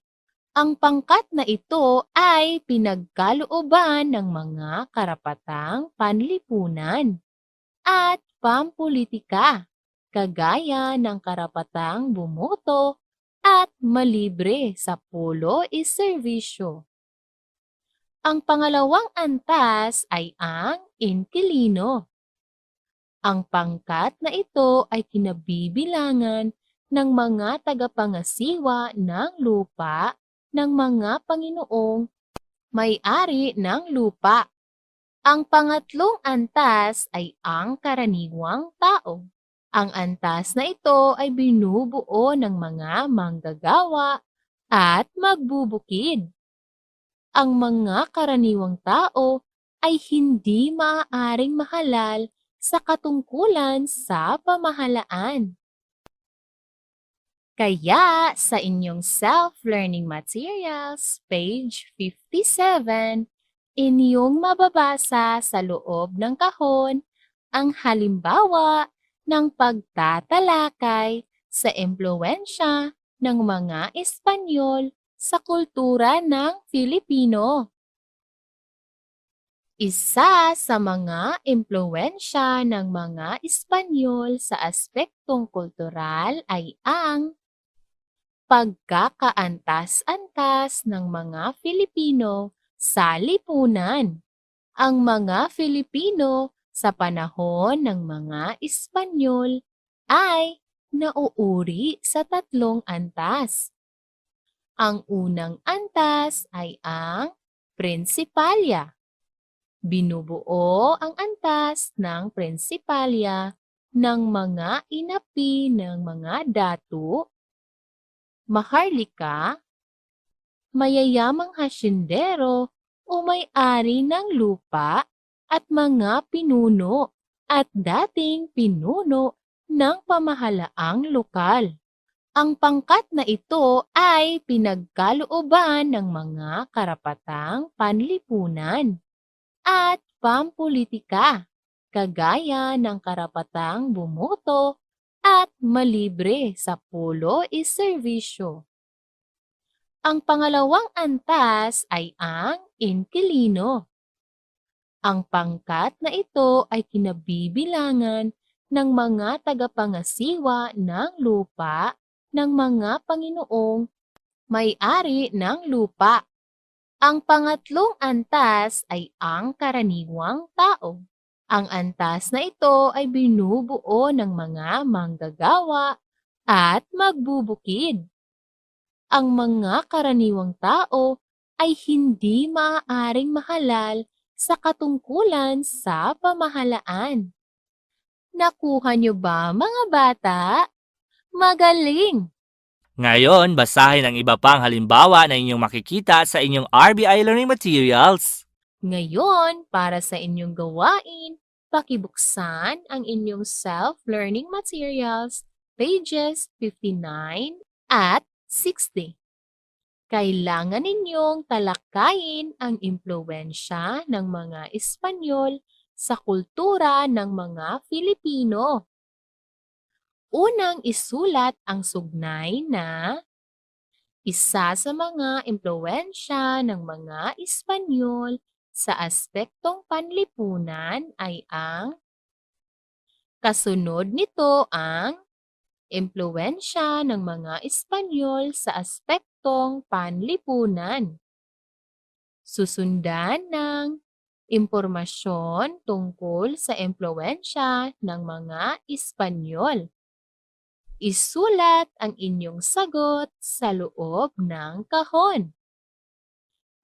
Ang pangkat na ito ay pinagkalooban ng mga karapatang panlipunan at pampolitika, kagaya ng karapatang bumoto at malibre sa polo e serbisyo. Ang pangalawang antas ay ang inkilino. Ang pangkat na ito ay kinabibilangan ng mga tagapangasiwa ng lupa ng mga Panginoong may-ari ng lupa. Ang pangatlong antas ay ang karaniwang tao. Ang antas na ito ay binubuo ng mga manggagawa at magbubukid. Ang mga karaniwang tao ay hindi maaaring mahalal sa katungkulan sa pamahalaan. Kaya sa inyong self-learning materials, page 57, inyong mababasa sa loob ng kahon ang halimbawa ng pagtatalakay sa impluwensya ng mga Espanyol sa kultura ng Filipino. Isa sa mga impluwensya ng mga Espanyol sa aspektong kultural ay ang pagkakaantas-antas ng mga Filipino sa lipunan. Ang mga Filipino sa panahon ng mga Espanyol ay nauuri sa tatlong antas. Ang unang antas ay ang Prinsipalya. Binubuo ang antas ng Prinsipalya ng mga inapi ng mga datu, maharlika, mayayamang hasyendero o may-ari ng lupa at mga pinuno at dating pinuno ng pamahalaang lokal. Ang pangkat na ito ay pinagkalooban ng mga karapatang panlipunan at pampolitika, kagaya ng karapatang bumoto at malibre sa pulo y serbisyo. Ang pangalawang antas ay ang inkilino. Ang pangkat na ito ay kinabibilangan ng mga tagapangasiwa ng lupa ng mga Panginoong may-ari ng lupa. Ang pangatlong antas ay ang karaniwang tao. Ang antas na ito ay binubuo ng mga manggagawa at magbubukid. Ang mga karaniwang tao ay hindi maaaring mahalal sa katungkulan sa pamahalaan. Nakuha niyo ba, mga bata? Magaling! Ngayon, basahin ang iba pang halimbawa na inyong makikita sa inyong RBI Learning Materials. Ngayon, para sa inyong gawain, pakibuksan ang inyong self-learning materials, pages 59 at 60. Kailangan ninyong talakayin ang impluwensya ng mga Espanyol sa kultura ng mga Filipino. Unang isulat ang sugnay na isa sa mga impluwensya ng mga Espanyol sa aspektong panlipunan ay ang kasunod nito ang impluwensya ng mga Espanyol sa aspektong panlipunan. Susundan ng impormasyon tungkol sa impluwensya ng mga Espanyol. Isulat ang inyong sagot sa loob ng kahon.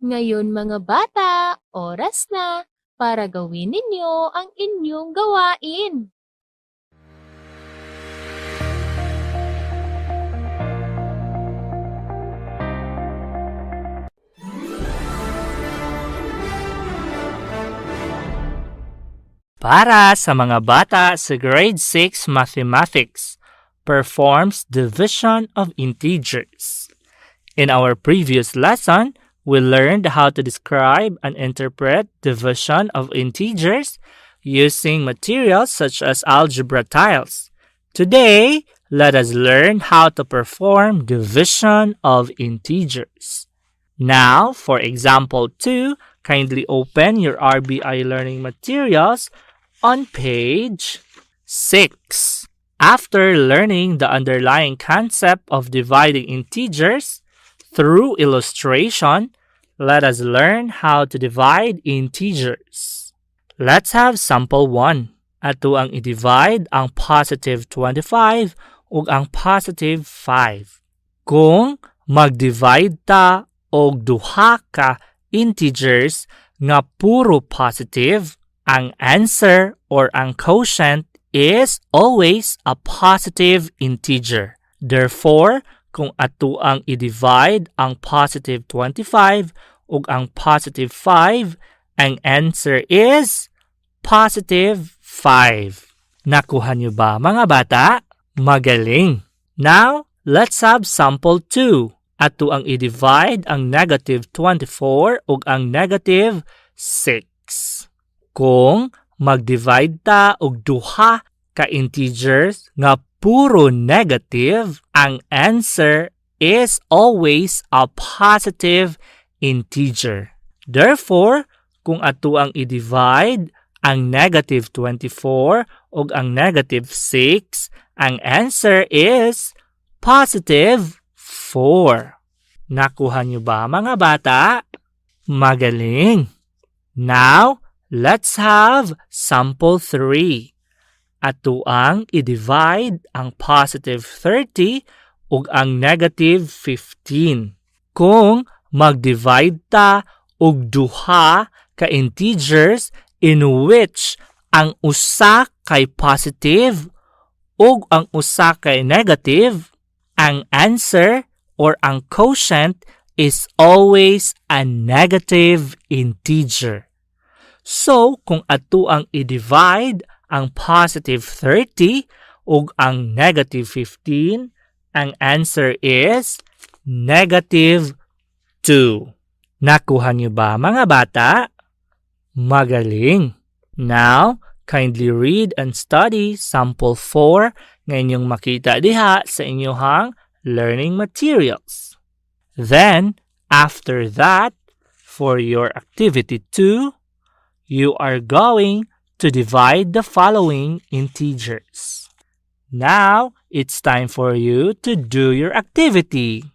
Ngayon, mga bata, oras na para gawin ninyo ang inyong gawain. Para sa mga bata sa Grade 6 Mathematics, performs division of integers. In our previous lesson, we learned how to describe and interpret division of integers using materials such as algebra tiles. Today, let us learn how to perform division of integers. Now, for example 2, kindly open your RBI learning materials on page 6. After learning the underlying concept of dividing integers through illustration, let us learn how to divide integers. Let's have sample 1. Ato ang i-divide ang positive 25 ug ang positive 5. Kung mag-divide ta og duha ka integers nga puro positive, ang answer or ang quotient is always a positive integer. Therefore, kung ato ang i-divide ang positive 25 ug ang positive 5, ang answer is positive 5. Nakuha niyo ba, mga bata? Magaling! Now, let's have sample 2. Ato ang i-divide ang negative 24 ug ang negative 6. Kung mag-divide ta og duha ka integers nga puro negative, ang answer is always a positive integer. Therefore, kung ato ang i-divide ang negative 24 ug ang negative 6, ang answer is positive 4. Nakuha niyo ba, mga bata? Magaling! Now, Let's have sample 3. Atuang i-divide ang positive 30 ug ang negative 15. Kung mag-divide ta og duha ka integers in which ang usa kay positive ug ang usa kay negative, ang answer or ang quotient is always a negative integer. So, kung ato ang i-divide ang positive 30 ug ang negative 15, ang answer is negative 2. Nakuha niyo ba mga bata? Magaling! Now, kindly read and study sample 4 nga inyong makita diha sa inyong learning materials. Then, after that, for your activity 2, you are going to divide the following integers. Now, it's time for you to do your activity.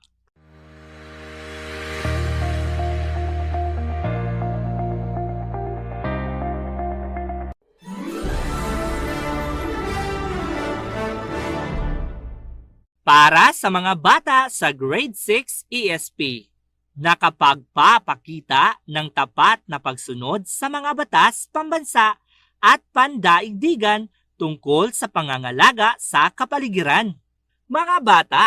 Para sa mga bata sa Grade 6 ESP, nakapagpapakita ng tapat na pagsunod sa mga batas pambansa at pandaigdigan tungkol sa pangangalaga sa kapaligiran. Mga bata,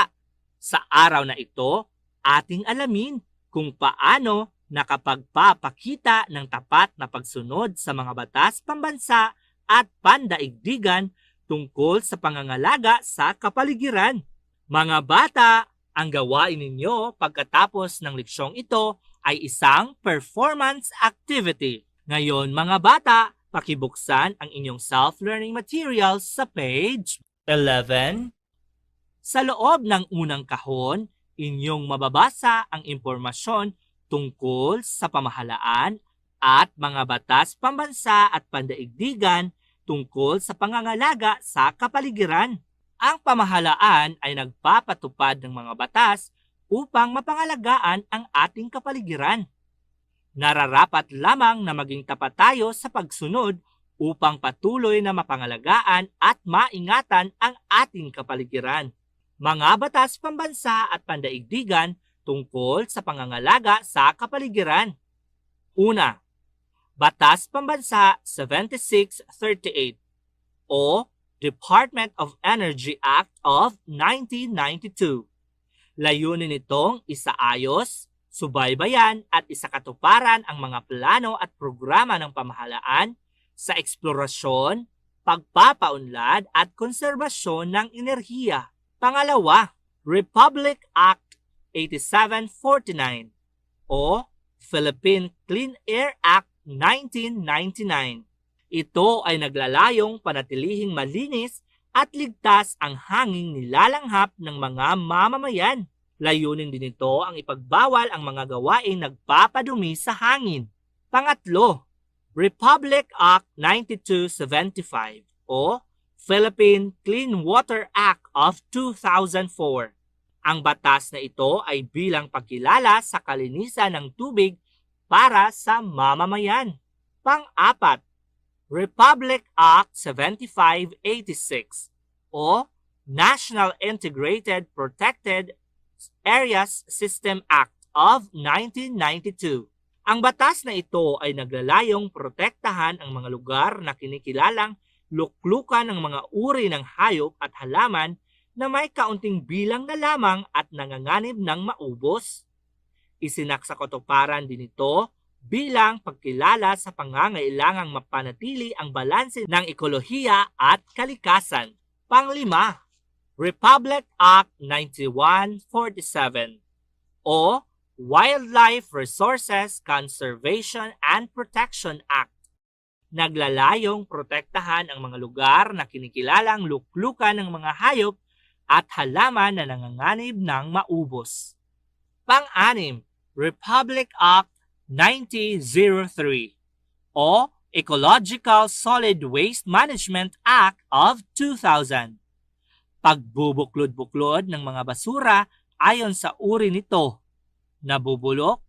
sa araw na ito, ating alamin kung paano nakapagpapakita ng tapat na pagsunod sa mga batas pambansa at pandaigdigan tungkol sa pangangalaga sa kapaligiran. Mga bata, ang gawain ninyo pagkatapos ng leksyong ito ay isang performance activity. Ngayon mga bata, pakibuksan ang inyong self-learning materials sa page 11. Sa loob ng unang kahon, inyong mababasa ang impormasyon tungkol sa pamahalaan at mga batas pambansa at pandaigdigan tungkol sa pangangalaga sa kapaligiran. Ang pamahalaan ay nagpapatupad ng mga batas upang mapangalagaan ang ating kapaligiran. Nararapat lamang na maging tapat tayo sa pagsunod upang patuloy na mapangalagaan at maingatan ang ating kapaligiran. Mga batas pambansa at pandaigdigan tungkol sa pangangalaga sa kapaligiran. Una, Batas Pambansa 7638 o Department of Energy Act of 1992. Layunin nitong isaayos, subaybayan at isakatuparan ang mga plano at programa ng pamahalaan sa eksplorasyon, pagpapaunlad at konserbasyon ng enerhiya. Pangalawa, Republic Act 8749 o Philippine Clean Air Act 1999. Ito ay naglalayong panatilihing malinis at ligtas ang hanging nilalanghap ng mga mamamayan. Layunin din ito ang ipagbawal ang mga gawaing nagpapadumi sa hangin. Pangatlo, Republic Act 9275 o Philippine Clean Water Act of 2004. Ang batas na ito ay bilang pagkilala sa kalinisan ng tubig para sa mamamayan. Pang-apat, Republic Act 7586 o National Integrated Protected Areas System Act of 1992. Ang batas na ito ay naglalayong protektahan ang mga lugar na kinikilalang luklukan ng mga uri ng hayop at halaman na may kaunting bilang na lamang at nanganganib ng maubos. Isinaksakotuparan din ito bilang pagkilala sa pangangailangang mapanatili ang balanse ng ekolohiya at kalikasan. Panglima, Republic Act 9147 o Wildlife Resources Conservation and Protection Act. Naglalayong protektahan ang mga lugar na kinikilalang luklukan ng mga hayop at halaman na nanganganib ng maubos. Pang-anim, Republic Act 9003 o Ecological Solid Waste Management Act of 2000. Pagbubuklod-buklod ng mga basura ayon sa uri nito, nabubulok,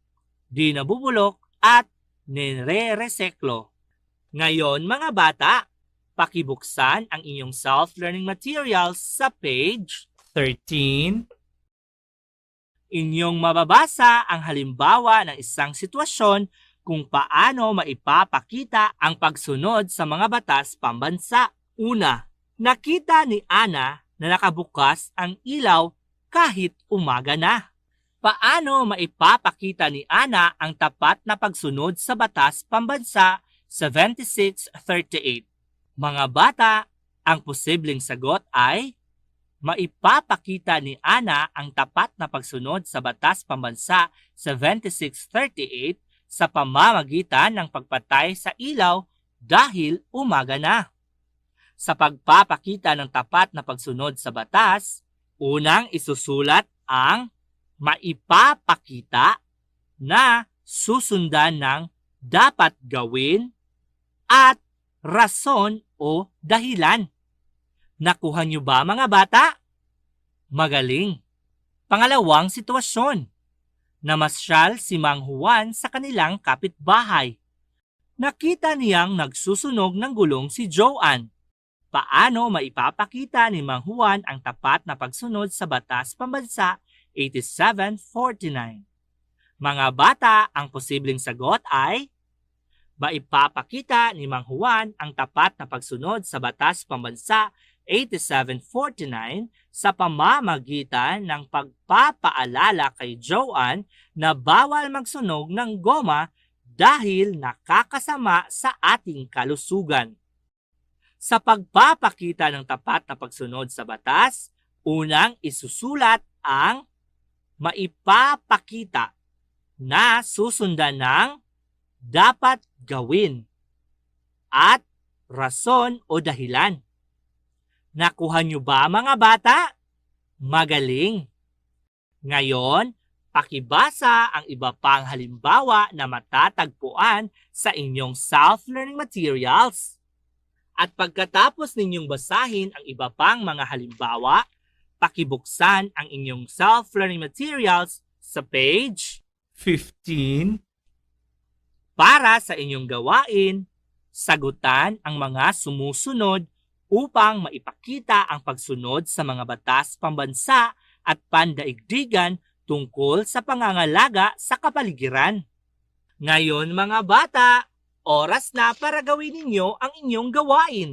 di nabubulok at nire-reseklo. Ngayon mga bata, pakibuksan ang inyong self-learning materials sa page 13. Inyong mababasa ang halimbawa ng isang sitwasyon kung paano maipapakita ang pagsunod sa mga batas pambansa. Una, nakita ni Ana na nakabukas ang ilaw kahit umaga na. Paano maipapakita ni Ana ang tapat na pagsunod sa batas pambansa 7638? Mga bata, ang posibleng sagot ay maipapakita ni Ana ang tapat na pagsunod sa batas pambansa 7638 sa pamamagitan ng pagpatay sa ilaw dahil umaga na. Sa pagpapakita ng tapat na pagsunod sa batas, unang isusulat ang maipapakita na susundan ng dapat gawin at rason o dahilan. Nakuha niyo ba mga bata? Magaling! Pangalawang sitwasyon. Namasyal si Mang Juan sa kanilang kapitbahay. Nakita niyang nagsusunog ng gulong si Joanne. Paano maipapakita ni Mang Juan ang tapat na pagsunod sa batas pambansa 8749? Mga bata, ang posibleng sagot ay maipapakita ni Mang Juan ang tapat na pagsunod sa batas pambansa 8749 sa pamamagitan ng pagpapaalala kay Joanne na bawal magsunog ng goma dahil nakakasama sa ating kalusugan. Sa pagpapakita ng tapat na pagsunod sa batas, unang isusulat ang maipapakita na susundan ng dapat gawin at rason o dahilan. Nakuha niyo ba mga bata? Magaling! Ngayon, pakibasa ang iba pang halimbawa na matatagpuan sa inyong self-learning materials. At pagkatapos ninyong basahin ang iba pang mga halimbawa, pakibuksan ang inyong self-learning materials sa page 15. Para sa inyong gawain, sagutan ang mga sumusunod upang maipakita ang pagsunod sa mga batas pambansa at pandaigdigan tungkol sa pangangalaga sa kapaligiran. Ngayon mga bata, oras na para gawin ninyo ang inyong gawain.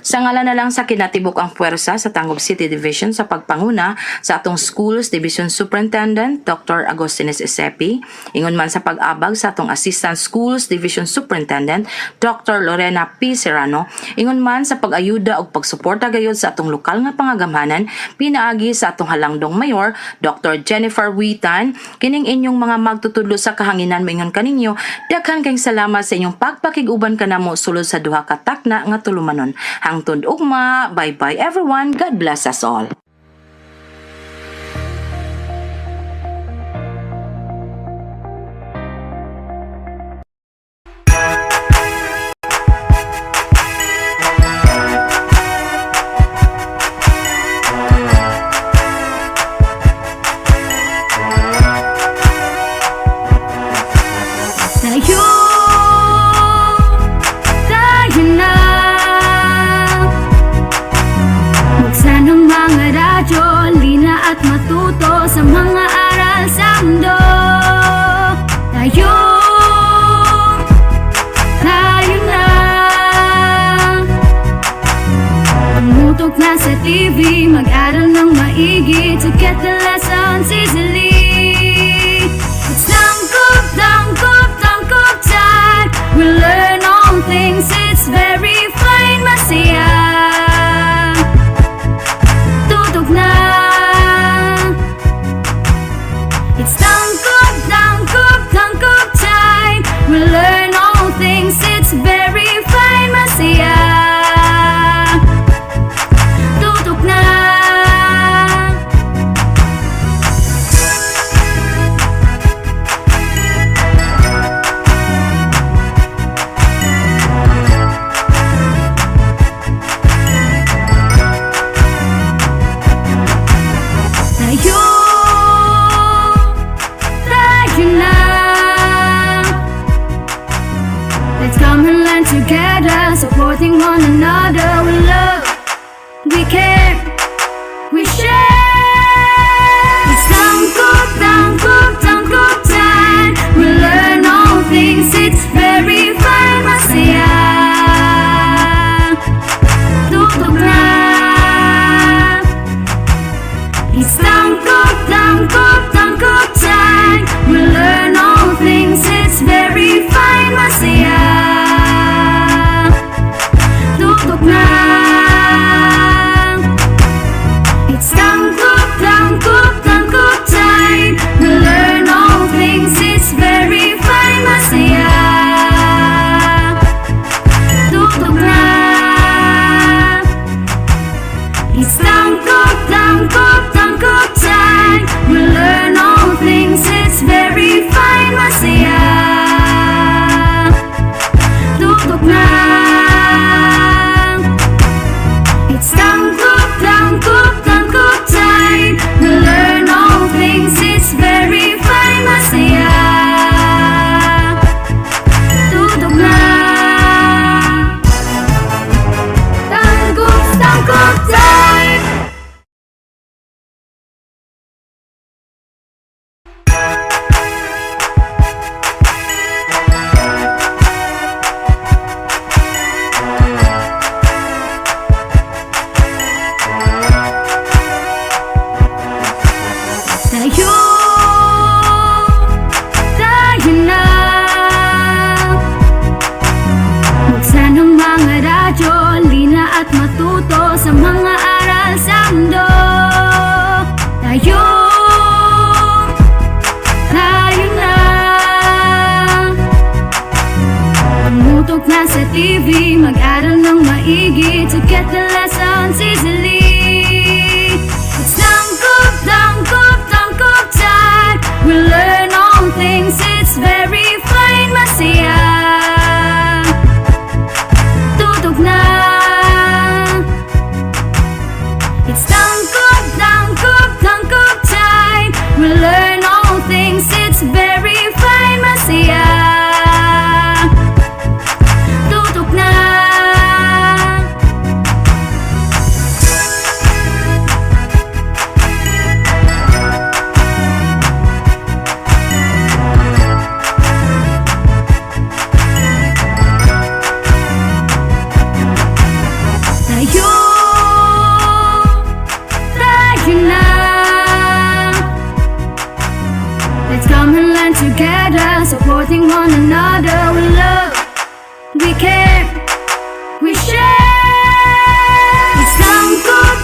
Sa ngalan na lang sa kinatibuk ang puwersa sa Tangub City Division sa pagpanguna sa atong Schools Division Superintendent Dr. Agostines Esepi, ingon man sa pag-abag sa atong Assistant Schools Division Superintendent Dr. Lorena P. Serrano, ingon man sa pag-ayuda ug pagsuporta gayud sa atong lokal nga pangagamhanan, pinaagi sa atong halangdong mayor Dr. Jennifer Witan, kining inyong mga magtutudlo sa kahanginan moingon kaninyo, daghan kayong salamat sa inyong pagpakiguban kanamo sulod sa duha ka takna nga tulumanon. Hangtod ugma, bye-bye everyone, God bless us all. Sa mga aral sa mundo, tayo na. Tumutok na sa TV, mag-aral ng maigi to get the lessons easily. It's tangkop, tangkop, tangkop time. We learn all things, it's very fine, masaya. Tutok na. It's tangkop, tangkop, tangkop time. We learn all things, it's very fine, masaya. Tutok na. Tayo supporting one another with love. We care, we share. It's tangkop time. We learn all things, it's very fine. Masaya, tutok na. It's tangkop time. We learn all things, it's very fine. Masaya, tutok na. It's tangkop time. We learn all things, it's very fine. Masaya, tutok na. It's tangkop time. We learn all things, it's very fine. Masaya, tutok na. It's tangkop time. We learn all things, it's very fine. Masaya, tutok na. Tangkop time. Tayo na. Buksan ang mga radyo, lina at matuto sa mga aral sa mundo. Tayo na. Tumutok na sa TV, mag-aral ng maigi to get the lessons easily. It's tangkop time. We learn all things, it's very fine. Masaya, tutok na. It's tangkop time. We learn all things, it's very fine. Masaya, tutok na. Tayo na. Let's come and learn together, supporting one another with love. We care, we share. It's tangkop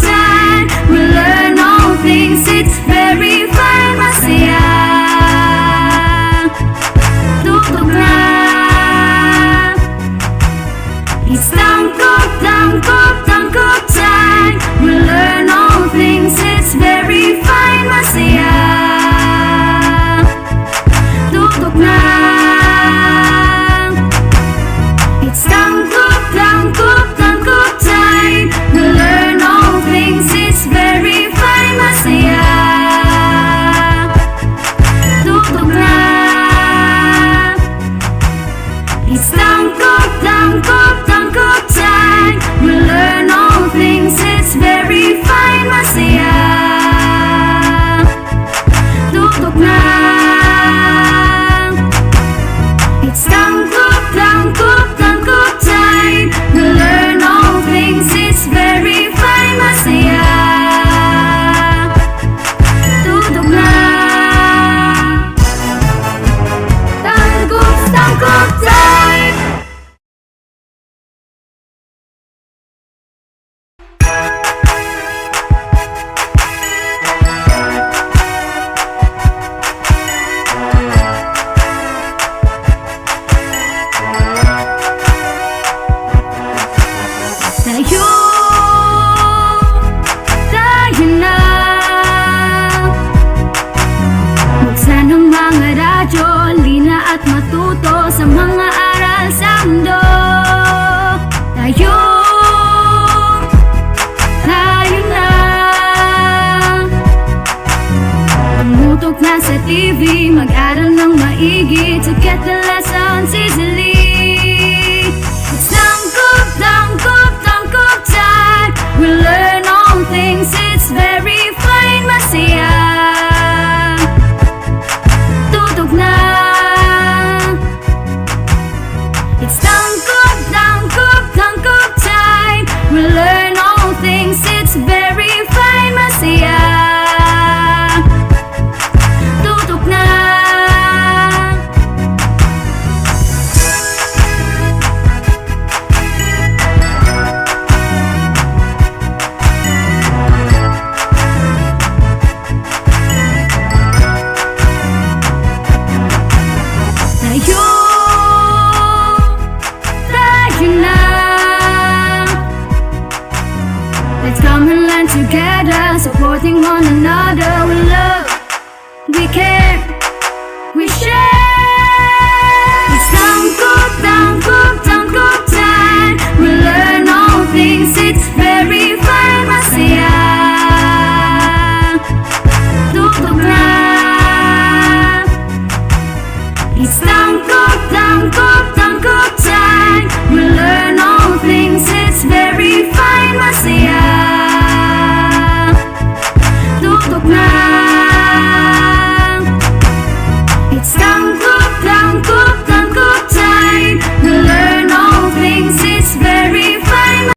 time. We learn all things, it's very fine. Masaya, tutok na. It's tangkop time. We learn all things, it's very fine. Masaya, tutok na. It's tangkop time. We learn all things, it's very fine. Masaya, tutok na. It's tangkop time. We learn all things, it's very fine. Masaya, tutok na. It's tangkop time. We learn all things, it's very fine. Masaya, tutok na. Tangkop time. Tayo na. Buksan ang mga radyo, lina at matuto sa mga aral sa mundo. Tayo na. Tumutok na sa TV, mag-aral ng maigi to get the lessons easily. one another. We love, we care, we share. It's tangkop, tangkop, tangkop time. We learn all things, it's very fun. Masaya, tutok na. It's tangkop, tangkop, tangkop time. We learn all things, it's very fine. Masaya, tutok na. It's tangkop, tangkop, tangkop time. We learn all things, it's very fine.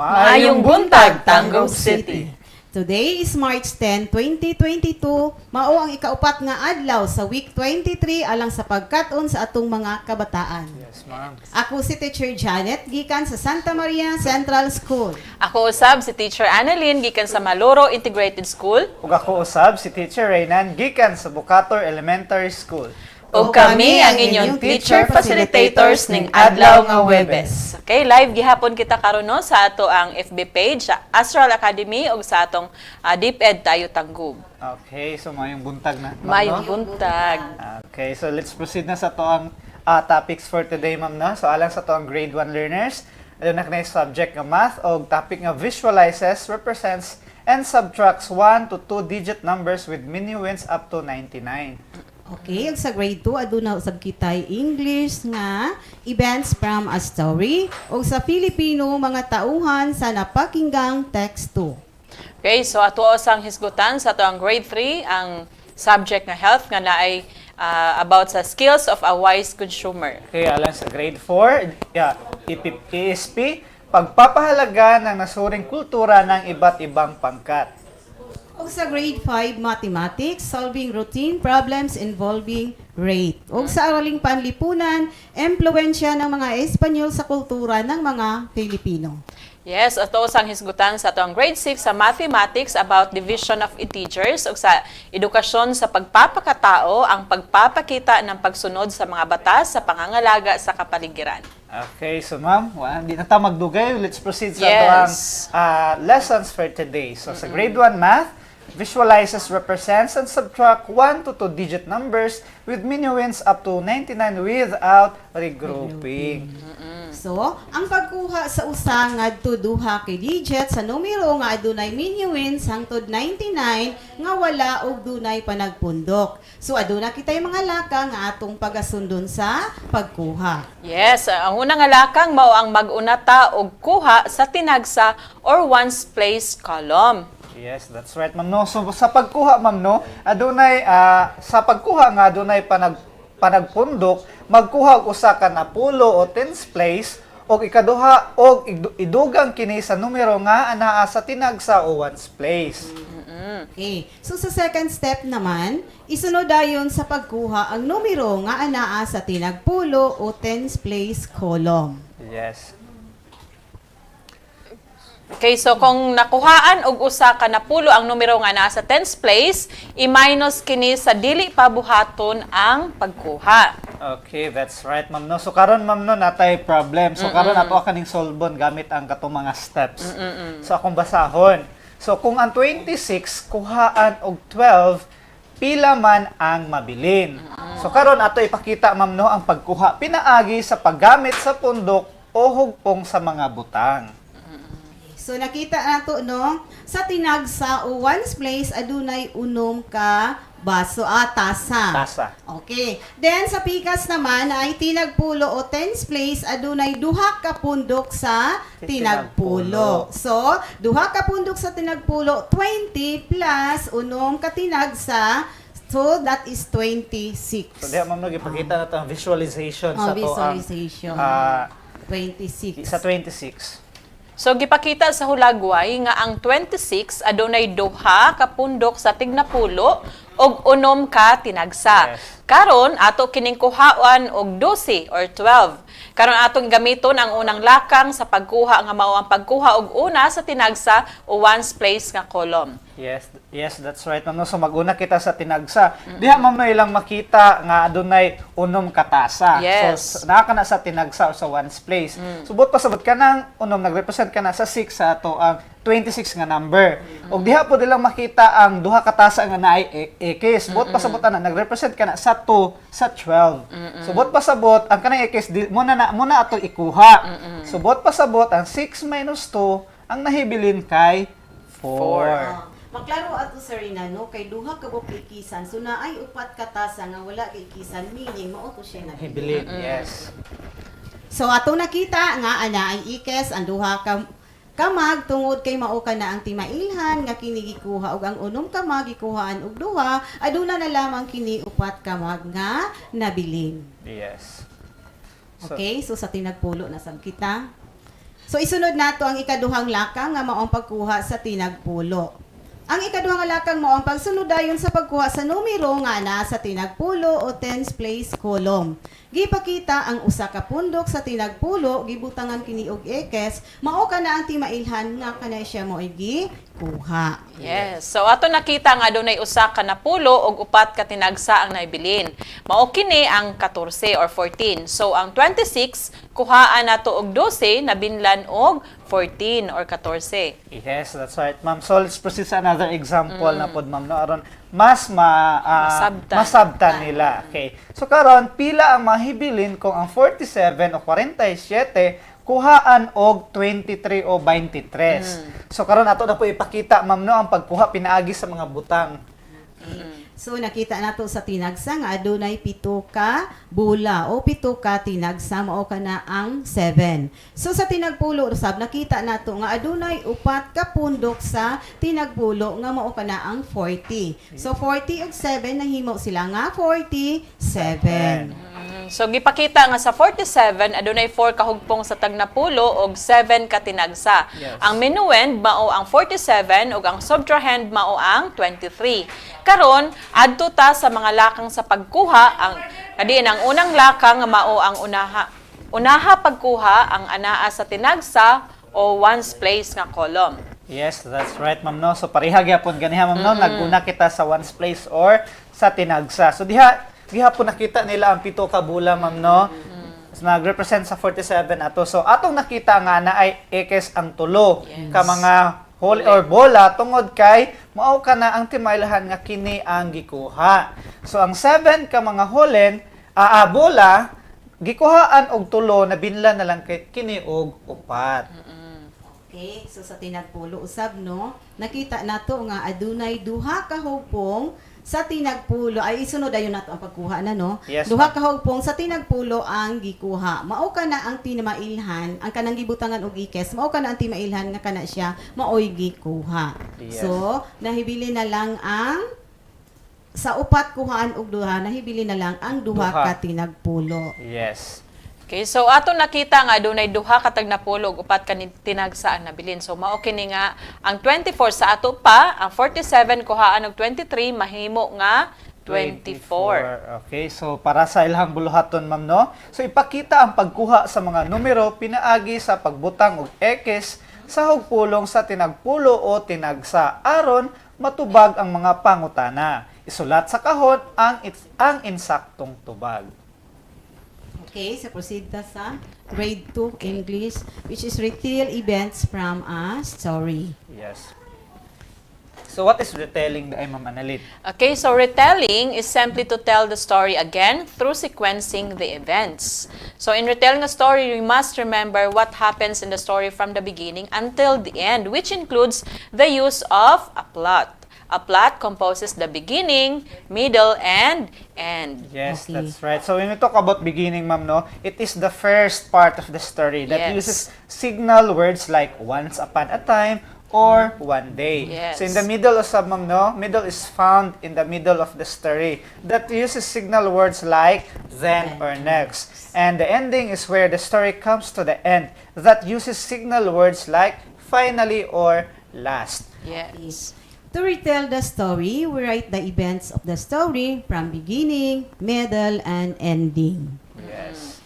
Maayong buntag, Tango City. Today is March 10, 2022. Mao ang ikaupat nga adlaw sa week 23 alang sa pagkat-on sa atong mga kabataan. Yes, ma'am. Ako si Teacher Janet gikan sa Santa Maria Central School. Ako usab si Teacher Annalyn gikan sa Maloro Integrated School. Ug ako usab si Teacher Reynan gikan sa Bukator Elementary School. Ug kami ang inyong teacher facilitators ning adlaw nga Huwebes. Okay, live gihapon kita karon no sa ato ang FB page sa Astral Academy ug sa atong DepEd tayo tanggub. Okay, so mayong buntag na. Mayong buntag. Okay, so let's proceed na sa to ang topics for today, ma'am na. So alang sa to ang grade 1 learners, ano na kanay subject nga math og topic nga visualizes, represents and subtracts 1 to 2 digit numbers with minuends up to 99. Okay, ug sa grade 2 aduna usab kitay English nga events from a story ug sa Filipino mga tauhan sa napakinggang teksto. Okay, so ato sang hisgutan sa ato ang grade 3 ang subject nga health nga naay about sa skills of a wise consumer. Okay, alang sa grade 4, ESP, pagpapahalaga ng nasuring kultura ng iba't ibang pangkat. O sa grade 5, mathematics, solving routine problems involving rate. O sa araling panlipunan, impluwensya ng mga Espanyol sa kultura ng mga Pilipino. Yes, ato sang hisgutan sa atong grade 6 sa mathematics about division of integers ug sa edukasyon sa pagpapakatao ang pagpapakita ng pagsunod sa mga batas sa pangangalaga sa kapaligiran. Okay, so ma'am, hindi na tayo magdugay. Let's proceed sa lessons for today. So sa grade 1 math, visualizes, represents, and subtract 1 to 2 digit numbers with minuends up to 99 without regrouping. So, ang pagkuha sa usa ngadto duha kay digit sa numero nga adunay minuends hangtod 99 nga wala og dunay panagpundok. So, aduna kitay mga laka nga atong pagasundon sa pagkuha. Yes, ang unang nga lakang mao ang mag-unata og kuha sa tinagsa or ones place column. Yes, that's right, ma'am. No? So, sa pagkuha, ma'am, no, adunay, sa pagkuha nga, adunay panagpundok, magkuha og usa ka na pulo o tens place, o ikaduha, o idugang kini sa numero nga anaa sa tinagsa o ones place. Okay. So, sa second step naman, isunod dayon sa pagkuha ang numero nga anaa sa tinagpulo o tens place column. Yes. Okay, so kung nakuhaan og usa ka na pulo ang numero nga nasa tens place, i-minus kini sa dili pa buhaton ang pagkuha. Okay, that's right, ma'am. No? So karon ma'am no natay problem. So karon ato kaning solbon gamit ang katong mga steps. So akong basahon. So kung ang 26 kuhaan og 12, pila man ang mabilin. So karon ato ipakita ma'am no ang pagkuha pinaagi sa paggamit sa pundok o hugpong sa mga butang. So nakita nato no sa tinagsa o ones place adunay unom ka baso, tasa. Tasa. Okay. Then sa pikas naman ay tinagpulo o tens place adunay duha ka pundok sa tinagpulo. So, duha ka pundok sa tinagpulo 20 plus unom ka tinagsa. So, that is 26. So, diha ma'am ipakita na ang visualization sa to visualization. 26. Sa 26. So gipakita sa hulagway nga ang 26 adunay duha ka pundok sa tignapulo og unom ka tinagsa. Karon ato kining kuhaon og 12 or 12. Karon atong gamiton ang unang lakang sa pagkuha nga mao ang pagkuha og una sa tinagsa o ones place nga column. Yes, that's right, ma'am. No? So maguna kita sa tinagsa. Diha ma'am no ilang makita nga adunay unom katasa. Yes. So naa ka na sa tinagsa o sa ones place. Subot pasabot ka nang unom nagrepresent ka na sa 6 sa ato ang 26 nga number. Og diha po dilang makita ang duha katasa nga naay ekis. Subot pasabot na nagrepresent ka na sa 2 sa 12. Subot pasabot ang kanang ekis muna ato ikuha. Subot pasabot ang 6 minus 2 ang nahibilin kay 4. Maklaro ato sa Rina, no? Kay duha ka buok ikisan. So naay upat ka tasa nga wala kay ikisan, meaning mao to siya nahibilin. Yes. So ato nakita nga ana ay ikes ang duha ka kamag tungod kay mao ka na ang timailhan nga kini gikuha og ang unom kamag gikuhaan og duha aduna na lamang kini upat kamag nga nabilin. Yes. Okay, so sa tinagpulo na sab kita. So isunod nato ang ikaduhang lakang nga mao ang pagkuha sa tinagpulo. Ang ikaduhang lakang mao ang pagsunod dayon sa pagkuha sa numero nga na sa tinagpulo o tens place column. Gipakita ang usa ka pundok sa tinagpulo, gibutangan kini og ekes, mao kana ang timailhan nga kanay siya mo gikuha. Yes. So ato nakita nga adunay usa ka napulo og upat ka tinagsa ang naibilin. Mao kini ang 14 or 14. So ang 26 kuhaan nato og 12 nabinlan og 14 or 14. Yes, that's right, ma'am. So let's proceed sa another example na pod ma'am no aron mas masabtan nila. Okay. So karon pila ang mahibilin kung ang 47 o 47 kuhaan og 23 o 23. So karon ato na po ipakita ma'am no ang pagkuha pinaagi sa mga butang. So nakita nato sa tinagsa nga adunay 7 ka bula o 7 ka tinagsa mao kana ang 7. So sa tinagpulo usab nakita nato nga adunay 4 ka pundok sa tinagpulo nga mao kana ang 40. So 40 ug 7 nahimo sila nga 47. So gipakita nga sa 47 adunay 4 ka hugpong sa tagnapulo og 7 ka tinagsa. Ang minuend mao ang 47 ug ang subtrahend mao ang 23. Karon adto ta sa mga lakang sa pagkuha ang kadiin ang unang lakang nga mao ang unaha pagkuha ang anaa sa tinagsa o ones place nga column. Yes, that's right ma'am no. So pareha gyapon ganiha ma'am no naguna kita sa ones place or sa tinagsa. So diha gihapon nakita nila ang 7 ka bula ma'am no. Nag-represent sa 47 ato. So atong nakita nga na ay ekes ang tulo ka mga hole or bola tungod kay mao ka na ang timailhan nga kini ang gikuha. So ang 7 ka mga holen bola gikuhaan og tulo na binlan na lang kay kini og upat. Okay, so sa tinagpulo usab no, nakita nato nga adunay duha ka hugpong sa tinagpulo ay isunod ayon nato ang pagkuha na no. Yes, duha ka hugpong sa tinagpulo ang gikuha. Mao kana ang timailhan, ang kanang gibutangan og ikes, mao kana ang timailhan nga kana siya maoy gikuha. Yes. So, nahibili na lang ang sa upat kuhaan og duha, nahibili na lang ang duha ka tinagpulo. Yes. Okay, so ato nakita nga adunay duha ka tagnapulo ug upat ka tinagsa ang nabilin. So mao kini nga ang 24 sa ato pa, ang 47 kuhaan og 23 mahimo nga 24. Okay, so para sa ilhang buluhaton ma'am no. So ipakita ang pagkuha sa mga numero pinaagi sa pagbutang og ekis sa hugpulong sa tinagpulo o tinagsa aron matubag ang mga pangutana. Isulat sa kahon ang insaktong tubag. Okay, so proceed ta sa grade 2 English, which is retell events from a story. Yes. So what is retelling, Ma'am Annalyn? Okay, so retelling is simply to tell the story again through sequencing the events. So in retelling a story, we must remember what happens in the story from the beginning until the end, which includes the use of a plot. A plot composes the beginning, middle, and end. Yes, that's right. So when we talk about beginning, ma'am, no, it is the first part of the story that Yes. uses signal words like once upon a time or one day. Yes. So in the middle of ma'am, no, middle is found in the middle of the story that uses signal words like then or next. And the ending is where the story comes to the end that uses signal words like finally or last. Yes. To retell the story, we write the events of the story from beginning, middle, and ending. Yes.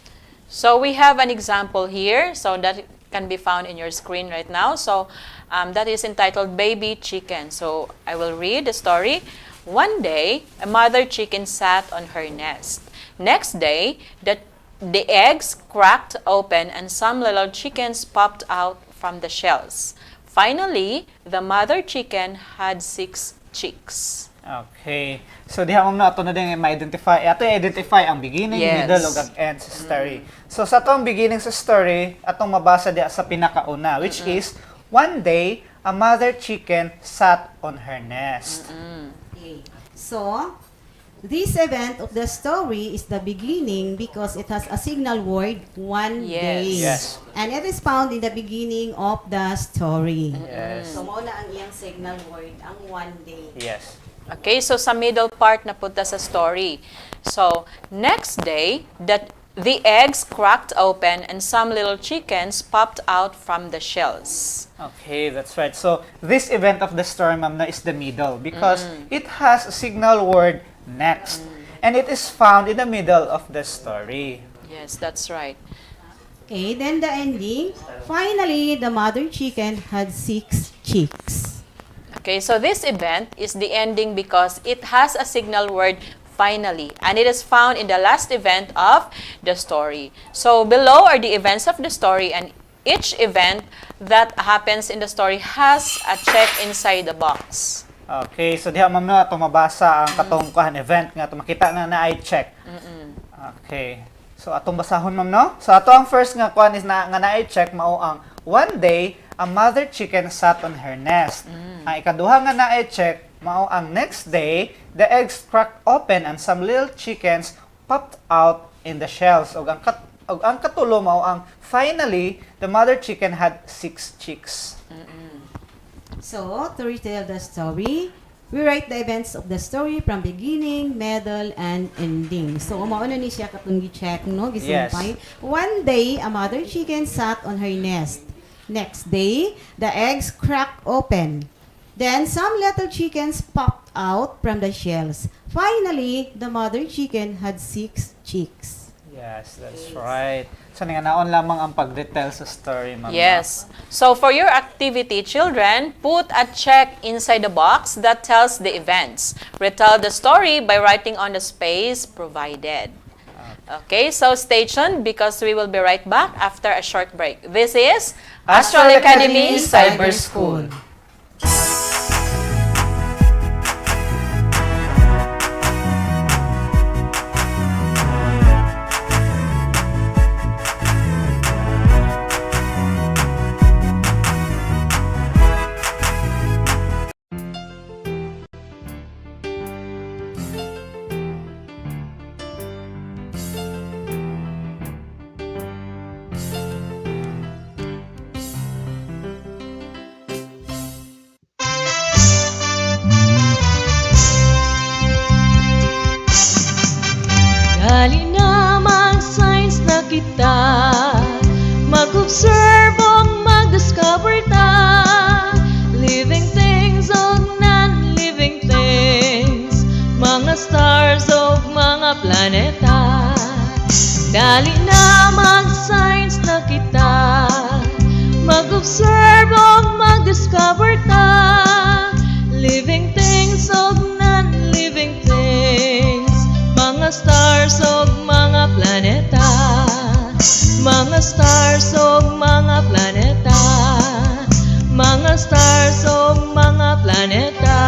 So we have an example here. So that can be found in your screen right now. So that is entitled Baby Chicken. So I will read the story. One day, a mother chicken sat on her nest. Next day, the eggs cracked open and some little chickens popped out from the shells. Finally, the mother chicken had 6 chicks. Okay. So diha ma'am, no, ato na din ma-identify. Ato i-identify ang beginning, Yes. middle, ug ang end sa story. So sa atong beginning sa story, atong mabasa diha sa pinakauna, which is one day a mother chicken sat on her nest. Okay. So, this event of the story is the beginning because it has a signal word, one Yes. day. Yes. And it is found in the beginning of the story. Yes. So, mao na ang iyang signal word, ang one day. Yes. Okay, so sa middle part na punta sa story. So, next day, the eggs cracked open and some little chickens popped out from the shells. Okay, that's right. So this event of the story, ma'am, na is the middle because it has a signal word next. And it is found in the middle of the story. Yes, that's right. Okay, then the ending. Finally, the mother chicken had 6 chicks. Okay, so this event is the ending because it has a signal word finally, and it is found in the last event of the story. So below are the events of the story, and each event that happens in the story has a check inside the box. Okay, so diha ma'am, no, ato mabasa ang katong kuhan event nga ato makita na na-i check. Okay. So atong basahon, ma'am, no? So ato ang first nga kuhan is nga na-i check mao ang one day a mother chicken sat on her nest. Ang ikaduha nga na-i check mao ang next day the eggs cracked open and some little chickens popped out in the shells. Ug ang katulo mao ang finally the mother chicken had 6 chicks. So, to retell the story, we write the events of the story from beginning, middle, and ending. So, mauna ni siya katong gi-check, no? Gisumpay. One day, a mother chicken sat on her nest. Next day, the eggs cracked open. Then, some little chickens popped out from the shells. Finally, the mother chicken had 6 chicks. Yes, that's right. So, nga naon lamang ang pag-retell sa story, ma'am. Yes. So for your activity, children, put a check inside the box that tells the events. Retell the story by writing on the space provided. Okay, so stay tuned because we will be right back after a short break. This is Astral Academy Cyber School. Dali na mag-science na kita, mag-observe o mag-discover ta, living things o non-living things, mga stars o mga planeta. Dali na mag-science na kita, mag-observe o mag-discover ta, living things o non-living things, mga stars o mga planeta, mga stars o mga planeta, mga stars o mga planeta.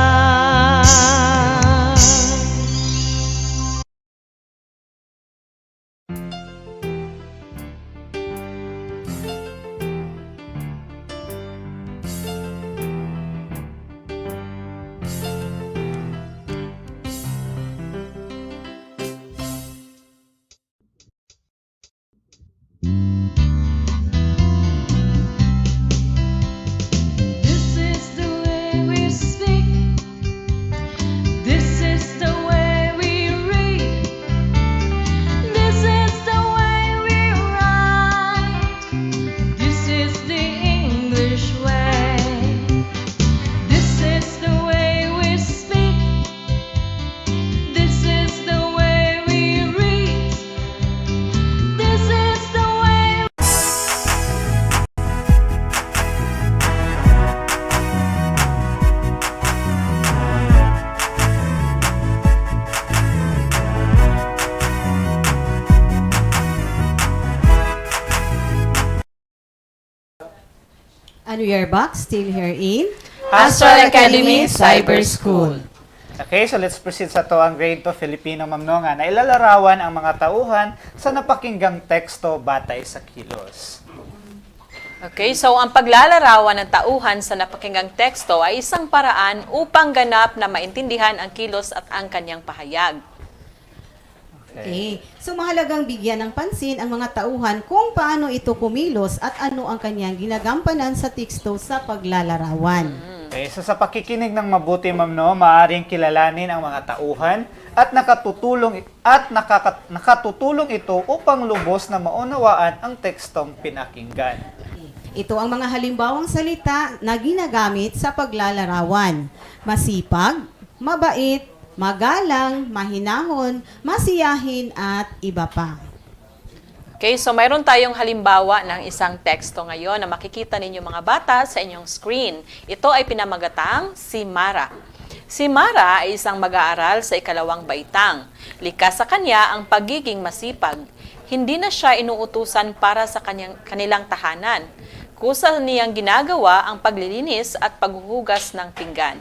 And we are back still here in Astral Academy Cyber School. Okay, so let's proceed sa to ang grade 2 Filipino, Ma'am No, nga na ilalarawan ang mga tauhan sa napakinggang teksto batay sa kilos. Okay, so ang paglalarawan ng tauhan sa napakinggang teksto ay isang paraan upang ganap na maintindihan ang kilos at ang kanyang pahayag. Okay. So mahalagang bigyan ng pansin ang mga tauhan kung paano ito kumilos at ano ang kanyang ginagampanan sa teksto sa paglalarawan. Okay, so sa pakikinig ng mabuti, Ma'am No, maaaring kilalanin ang mga tauhan at nakatutulong ito upang lubos na maunawaan ang tekstong pinakinggan. Ito ang mga halimbawang salita na ginagamit sa paglalarawan. Masipag, mabait, magalang, mahinahon, masiyahin, at iba pa. Okay, so mayroon tayong halimbawa ng isang teksto ngayon na makikita ninyo mga bata sa inyong screen. Ito ay pinamagatang si Mara. Si Mara ay isang mag-aaral sa ikalawang baitang. Likas sa kanya ang pagiging masipag. Hindi na siya inuutusan para sa kanilang tahanan. Kusa niyang ginagawa ang paglilinis at paghuhugas ng pinggan.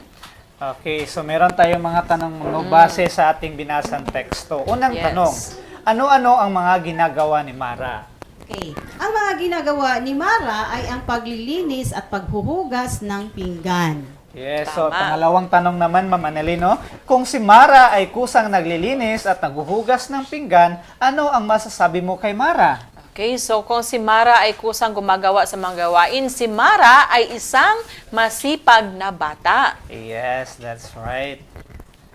Okay, so meron tayong mga tanong base sa ating binasang teksto. Unang tanong, ano-ano ang mga ginagawa ni Mara? Okay. Ang mga ginagawa ni Mara ay ang paglilinis at paghuhugas ng pinggan. Yes, so pangalawang tanong naman, Ma'am Annalyn, kung si Mara ay kusang naglilinis at naghuhugas ng pinggan, ano ang masasabi mo kay Mara? Okay, so kung si Mara ay kusang gumagawa sa mga gawain, si Mara ay isang masipag na bata. Yes, that's right.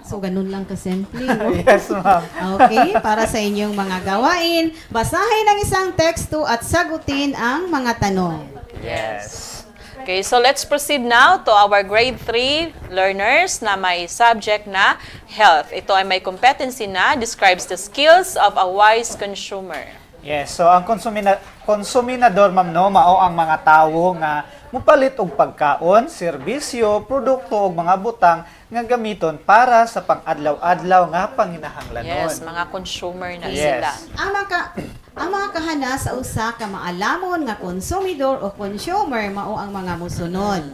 So, ganun lang kasimple, no? Yes, ma'am. Okay, para sa inyong mga gawain, basahin ang isang teksto at sagutin ang mga tanong. Yes. Okay, so let's proceed now to our grade 3 learners na may subject na health. Ito ay may competency na describes the skills of a wise consumer. Yes, so ang konsuminador, Ma'am No, mao ang mga tawo nga mupalit og pagkaon, serbisyo, produkto ug mga butang nga gamiton para sa pang-adlaw-adlaw nga panginahanglanon. Yes, mga consumer na Yes. sila. Ang mga kahanas sa usa ka maalamon nga konsumidor o consumer mao ang mga musunod.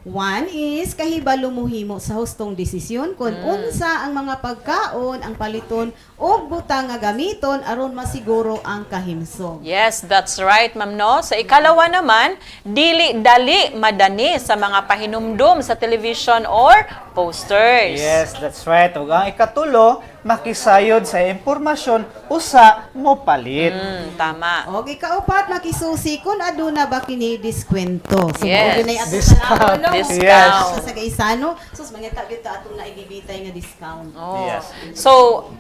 One is kahibalo mohimo sa hustong desisyon kung unsa ang mga pagkaon ang paliton o butang nga gamiton aron masiguro ang kahimsog. Yes, that's right, Ma'am No. Sa ikalawa naman, dili-dali madani sa mga pahinumdum sa television or posters. Yes, that's right. Ug ang ikatulo, makisayod sa impormasyon usa mo palit. Tama. Og ikaapat, makisusi kung aduna ba kini diskwento. So Yes. mao gyud ato Discount. sa Discount. sa gaisano. So mangita dito atong naigibitay nga discount. Oh. Yes. So,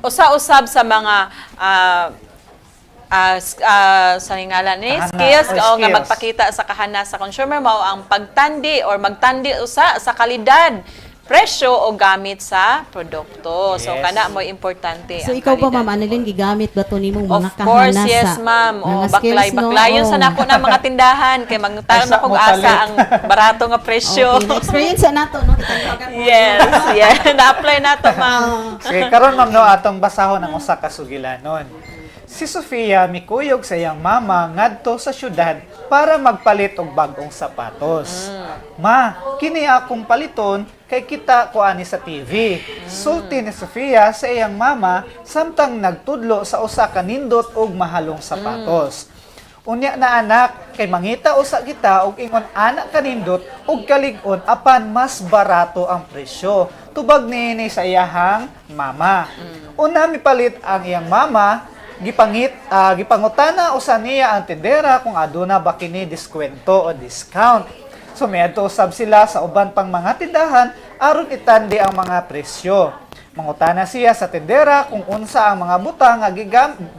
usa-usab sa mga sa ngalan ni Kahanas skills or o nga skills. magpakita sa kahanas sa consumer mao ang pagtandi or magtandi usa sa kalidad, presyo o gamit sa produkto. So Yes. kana mo importante So ang ikaw ba, kalidad. Ma'am Annalyn, gigamit ba to nimong Of mga kahanas? course, yes, ma'am. O, baklayon sa nako ng mga tindahan kay magtaon Asa na kog mo asa palit. ang barato nga presyo. Okay, na-experience na nato, no? Kita niyo Yes, yes. Na-apply na to, ma'am. Sige, karon, Ma'am No, atong basahon ang usa ka sugilanon. Si Sofia mikuyog sa iyang mama ngadto sa syudad para magpalit og bag-ong sapatos. Ma, kini akong paliton kay kita ko ani sa TV. Sulti ni Sofia sa iyang mama samtang nagtudlo sa usa ka nindot og mahalong sapatos. Unya na anak, kay mangita usa kita og ingon anak kanindot og kalig-on apan mas barato ang presyo. Tubag niini sa iyahang mama. Una mipalit ang iyang mama, gipangutana usa niya ang tindera kung aduna ba kini diskwento o discount. So miadto usab sila sa uban pang mga tindahan aron itandi ang mga presyo. Mangutana siya sa tindera kung unsa ang mga butang nga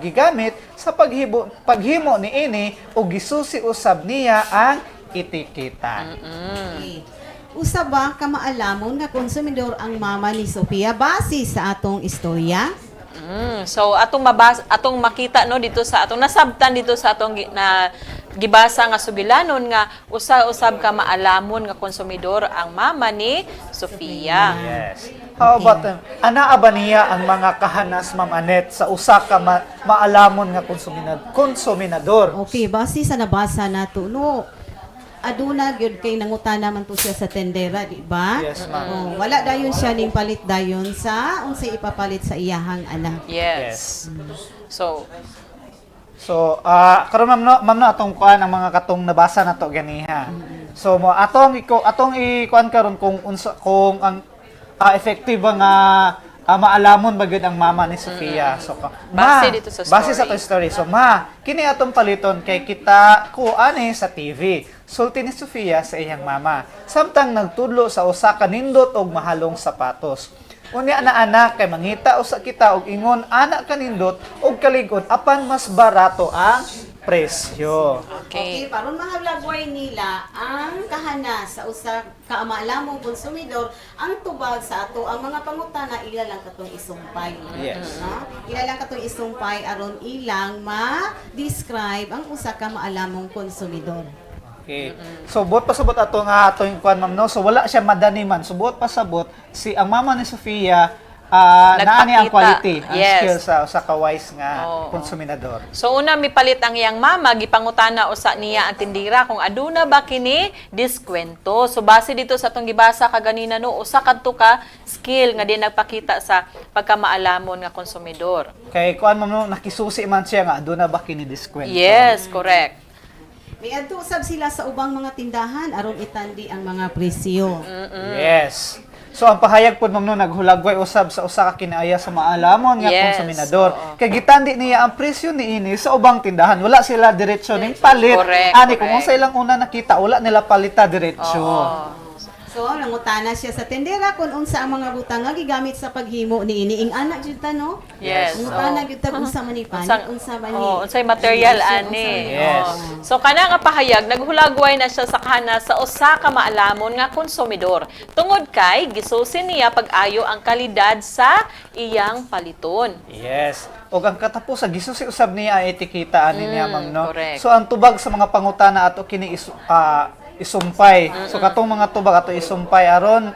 gigamit sa paghimo niini ug gisusi usab niya ang etiketa. Usa ba ka maalamon nga konsumidor ang mama ni Sofia base sa atong istorya? So atong makita no dito sa atong nasabtan dito sa atong na gibasa nga sugilanon nga usa-usab ka maalamon nga konsumidor ang mama ni Sofia. Yes. How about anaa ba niya ang mga kahanas, Ma'am Anet, sa usa ka maalamon nga konsuminador? Okay, base sa nabasa nato, no, aduna gyud kay nangutana man to siya sa tendera, di ba? Yes, ma'am. Wala dayon siya ning palit dayon sa unsay ipapalit sa iyahang anak. Yes. So, karon ma'am no atong kuan ang mga katong nabasa nato ganiha. So mo atong ikuan karon kung ang effective nga maalamon ba gyud ang mama ni Sofia. So Base dito sa base sa story. to story. So kini atong paliton kay kita kuan sa TV. Sulti ni Sofia sa iyang mama. Samtang nagtudlo sa usa ka nindot og mahalong sapatos. Unya na anak kay mangita usa kita og ingon anak kanindot og kalig-on apan mas barato ang presyo. Okay, paron mahalagway nila ang kahanas sa usa ka maalamong konsumidor ang tubag sa ato ang mga pangutana ila lang katong isumpay. Yes. Ila lang katong isumpay aron ilang ma-describe ang usa ka maalamong konsumidor. Okay. So buot pasabot ato nga ato yung kuan ma'am no. So wala siya madaniman. So buot pasabot si ang mama ni Sofia naa ni ang quality, ang skill sa kawise nga konsuminador. So una mipalit ang iyang mama gipangutana usa niya ang tindira kung aduna ba kini diskwento. So base dito sa atong gibasa kaganina no usa kadto ka skill nga di nagpakita sa pagkamaalamon nga konsumidor. Kay kuan ma'am no nakisusi man siya nga aduna ba kini diskwento. Yes, correct. May adto usab sila sa ubang mga tindahan aron itandi ang mga presyo. Yes. So ang pahayag pod ma'am no naghulagway usab sa usa ka kinaaya sa maalamon nga konsuminador. Kay gitandi niya ang presyo niini sa ubang tindahan. Wala sila diretso ning palit. Ani kung unsa ilang una nakita wala nila palita diretso. So, nangutana siya sa tendera kung unsa ang mga butang nga gigamit sa paghimo niini. Ing anak jud ta no? Yes. Nangutana jud ta unsa man ni pani, unsa man ni. Unsay material ani. Yes. So kana nga pahayag naghulagway na siya sa kana sa usa ka maalamon nga konsumidor. Tungod kay gisusin niya pag-ayo ang kalidad sa iyang paliton. Yes. O ang katapos sa gisusi usab niya ang etiketa ani niya ma'am no. Correct. So ang tubag sa mga pangutana ato kini isumpay. So katong mga tubag ato isumpay aron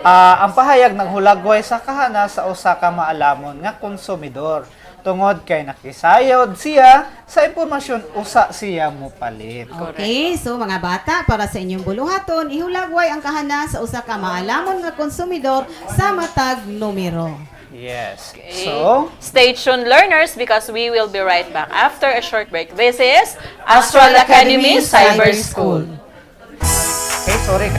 ang pahayag naghulagway sa kahana sa usa ka maalamon nga konsumidor. Tungod kay nakisayod siya sa impormasyon usa siya mopalit. Okay, so mga bata, para sa inyong buluhaton, ihulagway ang kahana sa usa ka maalamon nga konsumidor sa matag numero. Yes. Okay. So, stay tuned learners because we will be right back after a short break. This is Astral Academy Cyber School. Okay, sorry.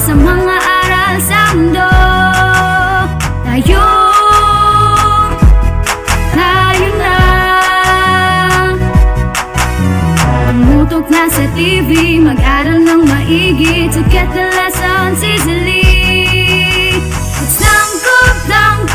sa mga aral sa mundo. Tayo na tumutok na sa TV, mag-aral ng maigi to get the lessons easily. It's tangkop time.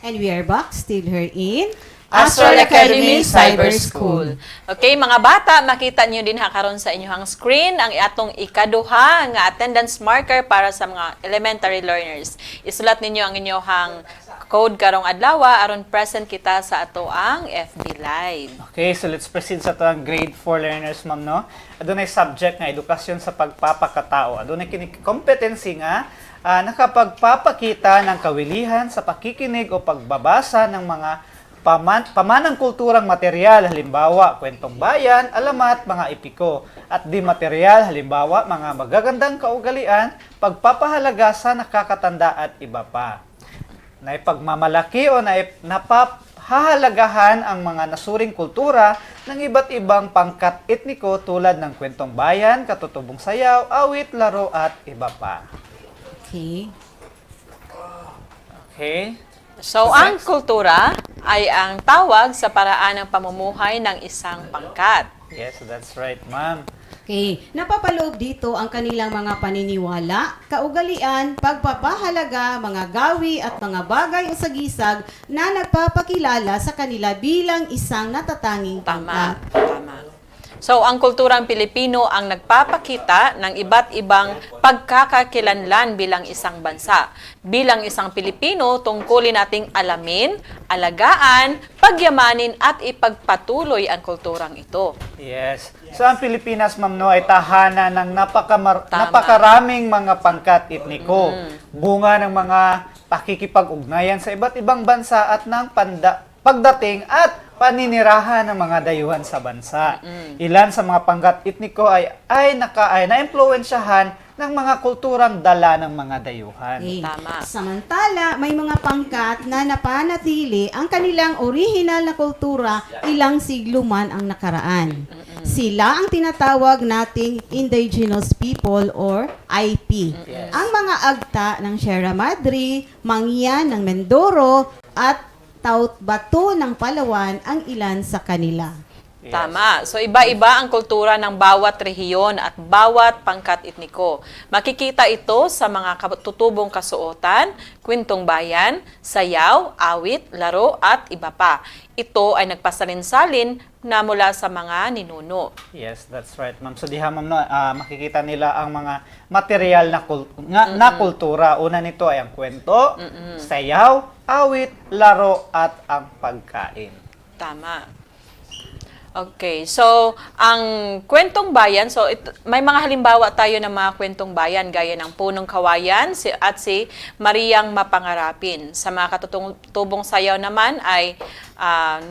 And we are back still here in Astral Academy Cyber School. Okay, mga bata, makita niyo din karon sa inyong screen ang atong ikaduha nga attendance marker para sa mga elementary learners. Isulat ninyo ang inyong code karong adlaw aron present kita sa ato ang FB Live. Okay, so let's proceed sa atong grade 4 learners, ma'am, no? Adunay subject nga edukasyon sa pagpapakatao. Adunay kini competency nga nakapagpapakita ng kawilihan sa pakikinig o pagbabasa ng mga pamanang kulturang material, halimbawa, kwentong bayan, alamat, mga epiko, at di material, halimbawa, mga magagandang kaugalian, pagpapahalaga sa nakakatanda at iba pa. Naipagmamalaki o napahahalagahan ang mga nasuring kultura ng iba't ibang pangkat etniko tulad ng kwentong bayan, katutubong sayaw, awit, laro, at iba pa. Okay. Okay. So, ang kultura ay ang tawag sa paraan ng pamumuhay ng isang pangkat. Yes, that's right, ma'am. Okay, napapaloob dito ang kanilang mga paniniwala, kaugalian, pagpapahalaga, mga gawi at mga bagay o sagisag na nagpapakilala sa kanila bilang isang natatanging pangkat. Tama. So, ang kulturang Pilipino ang nagpapakita ng iba't ibang pagkakakilanlan bilang isang bansa. Bilang isang Pilipino, tungkulin nating alamin, alagaan, pagyamanin at ipagpatuloy ang kulturang ito. Yes. So, ang Pilipinas, ma'am, no, ay tahanan ng napakaraming mga pangkat etniko. Bunga ng mga pakikipag-ugnayan sa iba't ibang bansa at ng pagdating at paninirahan ng mga dayuhan sa bansa. Ilan sa mga pangkat etniko ay na-impluwensyahan ng mga kulturang dala ng mga dayuhan. Okay. Samantala, may mga pangkat na napanatili ang kanilang orihinal na kultura ilang siglo man ang nakaraan. Sila ang tinatawag nating indigenous people or IP. Ang mga agta ng Sierra Madre, Mangyan ng Mindoro at Taut Bato ng Palawan ang ilan sa kanila. Yes. Tama. So, iba-iba ang kultura ng bawat rehiyon at bawat pangkat etniko. Makikita ito sa mga tutubong kasuotan, kwentong bayan, sayaw, awit, laro, at iba pa. Ito ay nagpasalin-salin na mula sa mga ninuno. Yes, that's right, ma'am. So, diha, ma'am, no, makikita nila ang mga material na kultura. Una nito ay ang kwento, sayaw, awit, laro, at ang pagkain. Tama. Okay, so ang kwentong bayan, so may mga halimbawa tayo ng mga kwentong bayan gaya ng Punong Kawayan at si Mariang Mapangarapin. Sa mga katutubong sayaw naman ay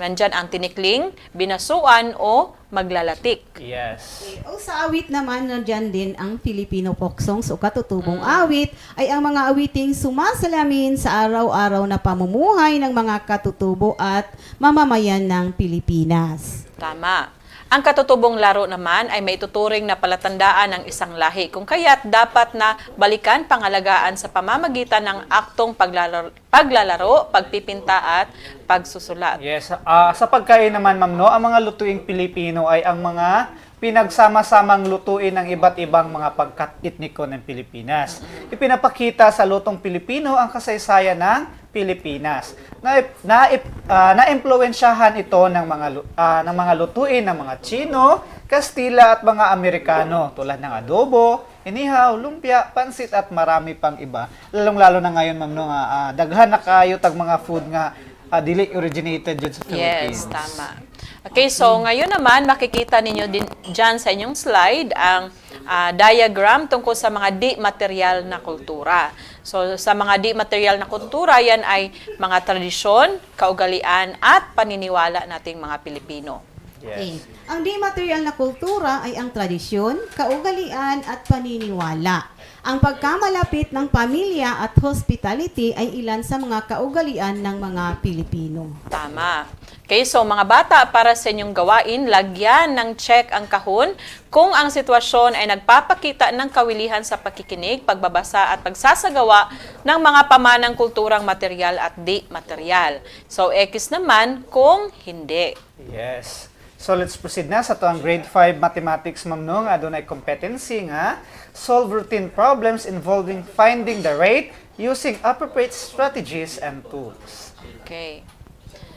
nandyan ang tinikling, binasuan o maglalatik. Yes. Okay. O sa awit naman, nandyan din ang Filipino folk songs o katutubong awit ay ang mga awiting sumasalamin sa araw-araw na pamumuhay ng mga katutubo at mamamayan ng Pilipinas. Tama. Ang katutubong laro naman ay may tuturing na palatandaan ng isang lahi, kung kaya't dapat na balikan pangalagaan sa pamamagitan ng aktong paglalaro, pagpipinta at pagsusulat. Yes. Sa pagkain naman, ma'am, no, ang mga lutuing Pilipino ay ang mga pinagsama-samang lutuin ng iba't ibang mga pangkat etniko ng Pilipinas. Ipinapakita sa lutong Pilipino ang kasaysayan ng Pilipinas. Na-impluwensyahan ito ng mga lutuin ng mga Chino, Kastila at mga Amerikano tulad ng adobo, inihaw, lumpia, pansit at marami pang iba. Lalong-lalo na ngayon, ma'am, no, daghan na kayo tag mga food nga dili originated dyan sa Philippines. Yes, tama. Okay, so ngayon naman makikita ninyo din dyan sa inyong slide ang diagram tungkol sa mga di-material na kultura. So sa mga di-material na kultura, yan ay mga tradisyon, kaugalian at paniniwala nating mga Pilipino. Yes. Ang di-material na kultura ay ang tradisyon, kaugalian at paniniwala. Ang pagkamalapit ng pamilya at hospitality ay ilan sa mga kaugalian ng mga Pilipino. Tama. Okay, so mga bata, para sa inyong gawain, lagyan ng check ang kahon kung ang sitwasyon ay nagpapakita ng kawilihan sa pakikinig, pagbabasa at pagsasagawa ng mga pamanang kulturang material at di-material. So, X naman kung hindi. Yes. So let's proceed na sa to ang grade 5 mathematics ma'am no nga adunay competency nga solve routine problems involving finding the rate using appropriate strategies and tools. Okay.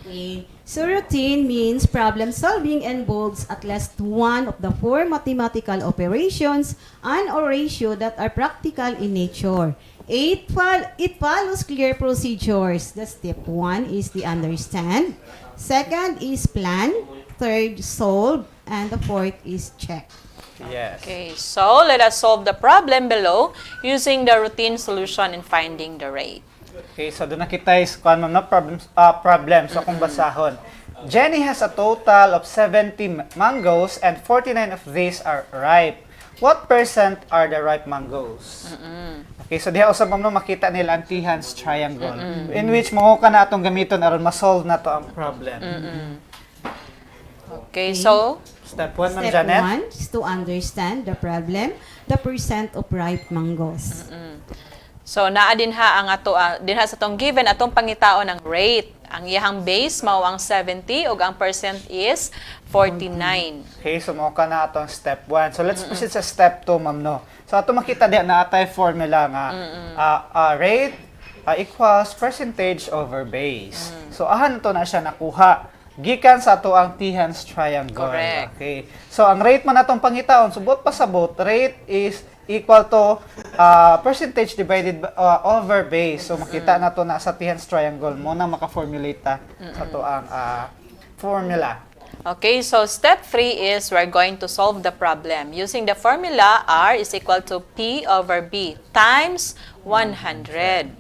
Okay. So routine means problem solving involves at least one of the four mathematical operations and or ratio that are practical in nature. It follows clear procedures. The step 1 is the understand. Second is plan. Third, solve. And the fourth is check. Yes. Okay, so let us solve the problem below using the routine solution in finding the rate. Okay, so doon na kita is kuan ma'am no problem. So akong basahon. Jenny has a total of 70 mangoes and 49 of these are ripe. What percent are the ripe mangoes? Okay, so diha usab ma'am no makita nila ang T-Hans triangle in which mo ka na atong gamiton aron ma-solve na to ang problem. Okay, so step 1 ma'am Step Janet. 1 is to understand the problem, the percent of ripe mangoes. So naa dinha ang ato dinha sa tong given atong pangitaon ng rate. Ang iyang base mao ang 70 ug ang percent is 49. Okay, so mo ka na atong step 1. So let's proceed sa step 2 ma'am no. So ato makita diha na atay formula nga rate equals percentage over base. So ahan to na siya nakuha gikan sa ato ang T-Hans triangle. Correct. Okay. So ang rate man atong pangitaon subot pasabot rate is equal to percentage divided over base. So makita na to na sa T-Hans triangle mo na maka-formulate ta sa to ang formula. Okay, so step 3 is we're going to solve the problem. Using the formula, R is equal to P over B times 100.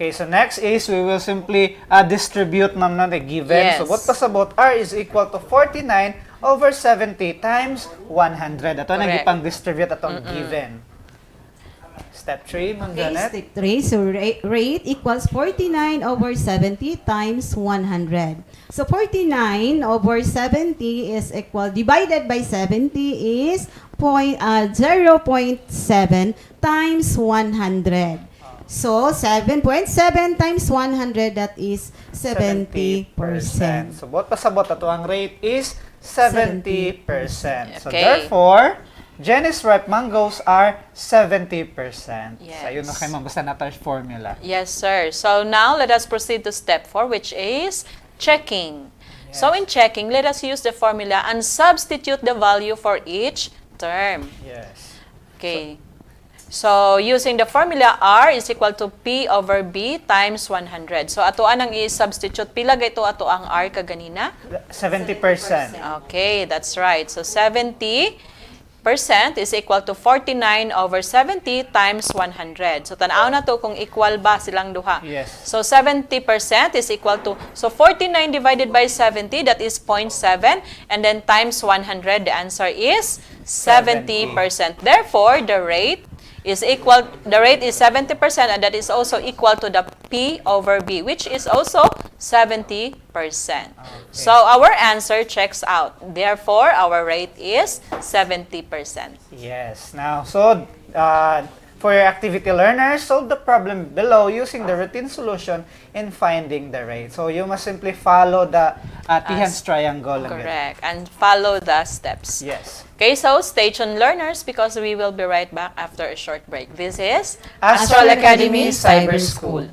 Okay, so next is we will simply distribute ma'am na the given. Yes. So what pasabot R is equal to 49 over 70 times 100. Ato na Correct. gipang distribute atong given. Step 3 ma'am Okay, Janet. step 3, so rate equals 49 over 70 times 100. So 49 over 70 is equal, divided by 70 is 0.7 times 100. So 7.7 times 100, that is 70%. So what pasabot ato ang rate is 70%. So Okay. therefore, Jenny's ripe mangoes are 70%. Yes. So yun na kayo mabasa na tayo formula. Yes, sir. So now let us proceed to step 4, which is checking. So in checking, let us use the formula and substitute the value for each term. Yes. Okay. So using the formula, R is equal to P over B times 100. So ato anang i-substitute. Pila ito ato ang R kaganina? 70%. Okay, that's right. So 70% is equal to 49 over 70 times 100. So tanaw na to kung equal ba silang duha. Yes. So 70% is equal to, so 49 divided by 70, that is 0.7, and then times 100, the answer is 70%. Therefore, the rate is 70%, and that is also equal to the P over B, which is also 70%. So our answer checks out. Therefore, our rate is 70%. Yes. Now, so for your activity learners, solve the problem below using the routine solution in finding the rate. So you must simply follow the T-Hans triangle. Correct. And follow the steps. Yes. Okay, so stay tuned learners because we will be right back after a short break. This is Astral Academy Cyber School.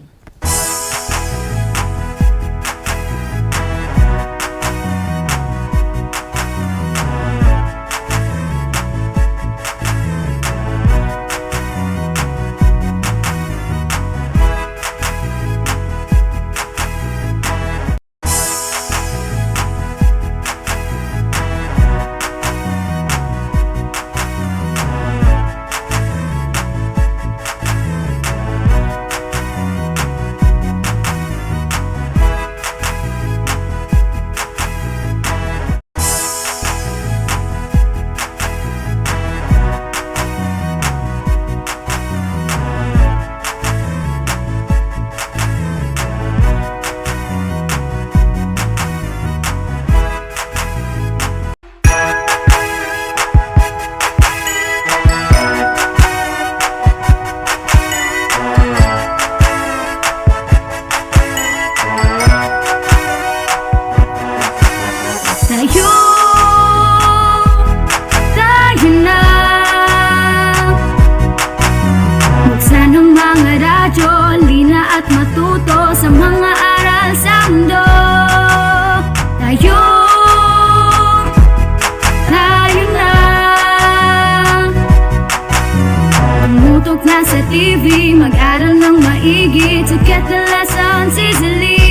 na sa TV, mag-aral ng maigi to get the lessons easily.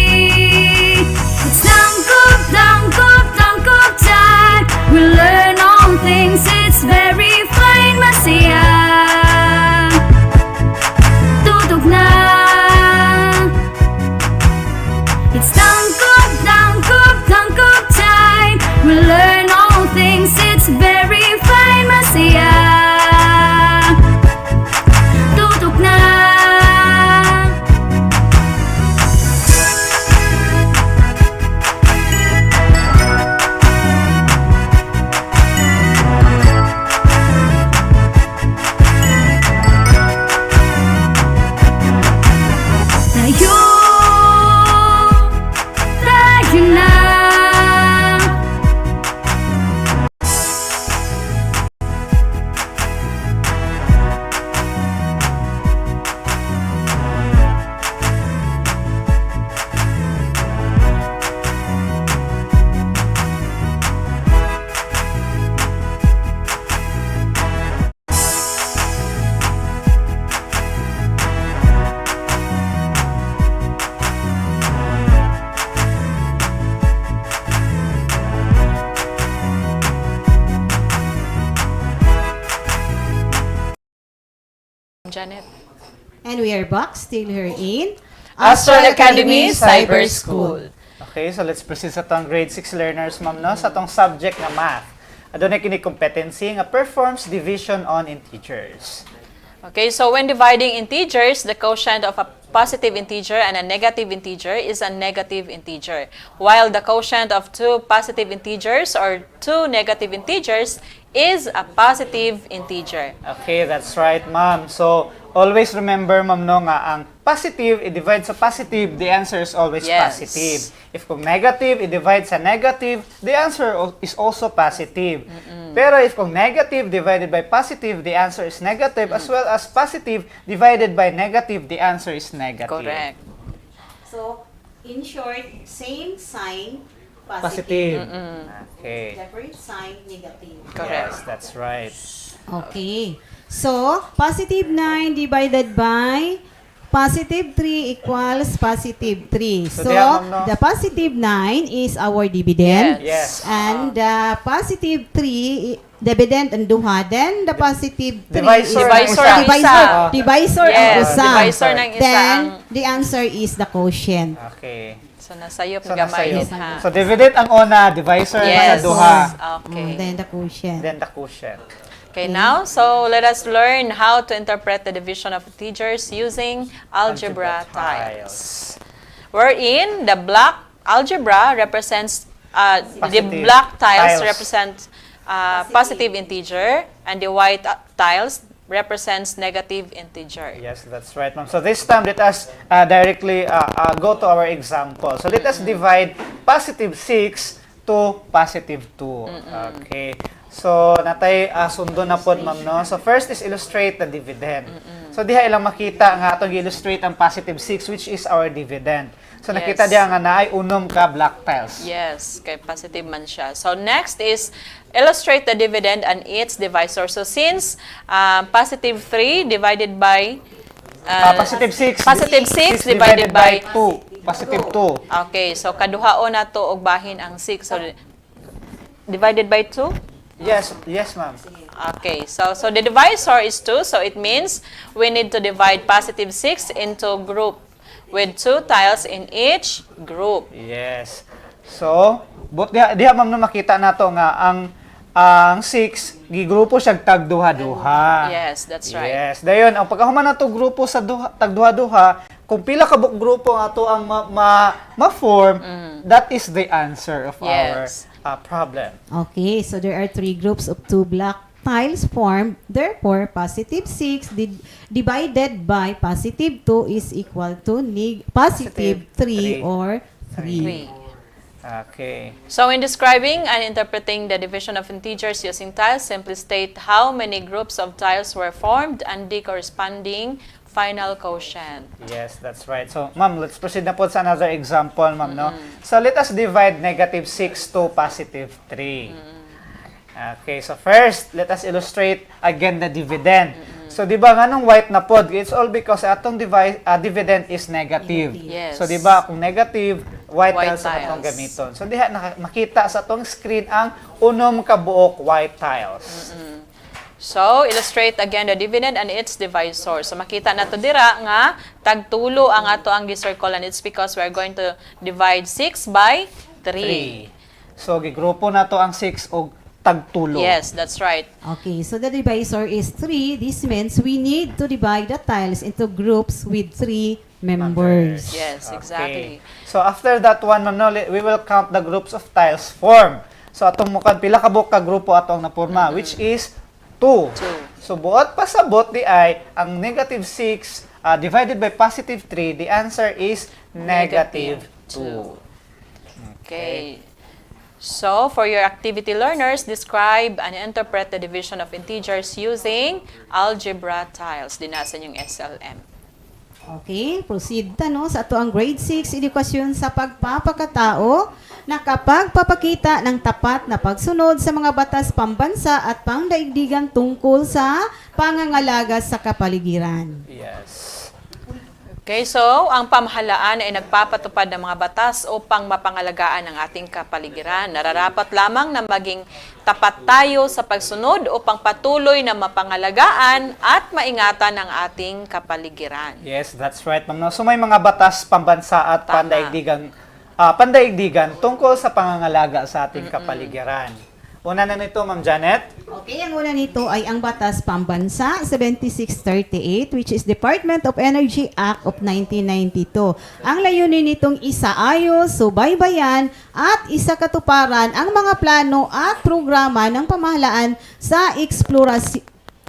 It's tangkop time. We learn all things, it's very fine, masaya. Tutok na. It's tangkop time. We learn all things, it's very fine, masaya. Tutok na. Tayo na. Janet. And we are back, still here in Astral Academy Cyber School. Okay, so let's proceed sa tong grade 6 learners, ma'am, no? Sa tong subject na math. Adunay kini competency nga performs division on integers. Okay, so when dividing integers, the quotient of a positive integer and a negative integer is a negative integer, while the quotient of two positive integers or two negative integers is a positive integer. Okay, that's right, ma'am. So, always remember, ma'am, no, nga ang positive, i-divide sa positive, the answer is always Yes. positive. If kung negative, i-divide sa negative, the answer is also positive. Pero if kung negative divided by positive, the answer is negative, as well as positive divided by negative, the answer is negative. Correct. So, in short, same sign, Positive. Okay. Different sign, negative. Correct. Yes, that's right. Okay. So, positive 9 divided by positive 3 equals positive 3. So, So, there, ma'am, no? the positive 9 is our dividend. Yes. And the positive 3, dividend ang duha. Then, the positive 3 Divisor is ang isa. divisor ang Yes, usa. divisor ng isa Then, ang- the answer is the quotient. Okay. So, nasayop So, gamay nasa'yo. it, ha? So, dividend ang una, divisor Yes. sa duha. Okay. Then, the quotient. Then the quotient. Okay, now, so let us learn how to interpret the division of integers using algebra tiles. Wherein the black algebra represents, the Positive black tiles tiles. represent positive integer, and the white tiles represents negative integer. Yes, that's right, ma'am. So this time, let us directly go to our example. So let us divide positive 6 to positive 2. Okay. So, natay sundo na po, ma'am, no? So first is illustrate the dividend. So diha ilang makita nga atong illustrate ang positive 6, which is our dividend. So nakita Yes. diha nga naay unom ka black tiles. Yes, kay positive man siya. So next is illustrate the dividend and its divisor. So since positive 3 divided by Positive 6. positive 6 divided by 2. Positive 2. Okay, so kaduhaon na to og bahin ang 6. So divided by 2? Yes, yes, ma'am. Okay, so the divisor is 2, so it means we need to divide positive 6 into group with 2 tiles in each group. Yes. So, but diha ma'am na makita nato nga ang 6 gigrupo siya tagduha-duha. Yes, that's right. Yes. Dayon ang pagkahuman nato grupo sa tagduha-duha, kung pila ka grupo ato ang ma-form, that is the answer of Yes. our problem. Okay, so there are 3 groups of 2 black tiles formed. Therefore, positive 6 divided by positive 2 is equal to positive 3 or 3. Okay. So in describing and interpreting the division of integers using tiles, simply state how many groups of tiles were formed and the corresponding final quotient. Yes, that's right. So, ma'am, let's proceed na po sa another example, ma'am, no? So, let us divide negative 6 to positive 3. Okay, so first, let us illustrate again the dividend. So di ba nganong white na pod? It's all because atong dividend is negative. Yes. So di ba kung negative, white White tiles ang atong tiles. gamiton. So diha makita sa atong screen ang unom ka buok white tiles. So, illustrate again the dividend and its divisor. So, makita na to dira nga tagtulo ang ato ang gi-circle and it's because we're going to divide 6 by 3. So gigrupo na to ang 6 og tagtulo. Yes, that's right. Okay, so the divisor is 3. This means we need to divide the tiles into groups with 3 members. Yes, exactly. So after that one, Ma'am Noli, we will count the groups of tiles formed. So atong mukan pila ka buok ka grupo atong napurma, which is 2. So buot pa sa bot di ay ang negative 6 divided by positive 3, the answer is negative 2. Okay. So, for your activity learners, describe and interpret the division of integers using algebra tiles. Dinasan yung SLM. Okay, proceed ta no sa ato ang grade 6 edukasyon sa pagpapakatao na kapag papakita ng tapat na pagsunod sa mga batas pambansa at pangdaigdigan tungkol sa pangangalaga sa kapaligiran. Yes. Okay, so ang pamahalaan ay nagpapatupad ng mga batas upang mapangalagaan ang ating kapaligiran. Nararapat lamang na maging tapat tayo sa pagsunod upang patuloy na mapangalagaan at maingatan ang ating kapaligiran. Yes, that's right, Ma'am. No? So may mga batas pambansa at pandaigdigan tungkol sa pangangalaga sa ating kapaligiran. Una na nito, Ma'am Janet. Okay, ang una nito ay ang Batas Pambansa 7638, which is Department of Energy Act of 1992. Ang layunin nitong isaayos, subaybayan at isakatuparan ang mga plano at programa ng pamahalaan sa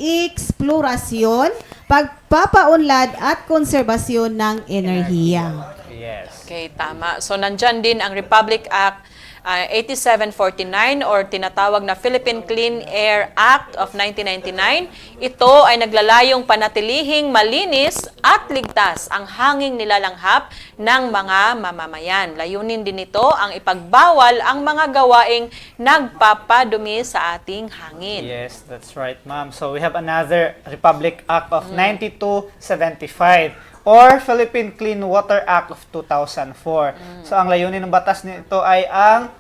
eksplorasyon, pagpapaunlad at konserbasyon ng enerhiya. Yes. Okay, tama. So, nandyan din ang Republic Act 8749 or tinatawag na Philippine Clean Air Act of 1999. Ito ay naglalayong panatilihing malinis at ligtas ang hanging nilalanghap ng mga mamamayan. Layunin din nito ang ipagbawal ang mga gawaing nagpapadumi sa ating hangin. Yes, that's right, Ma'am. So we have another Republic Act of 9275 or Philippine Clean Water Act of 2004. So ang layunin ng batas nito ay ang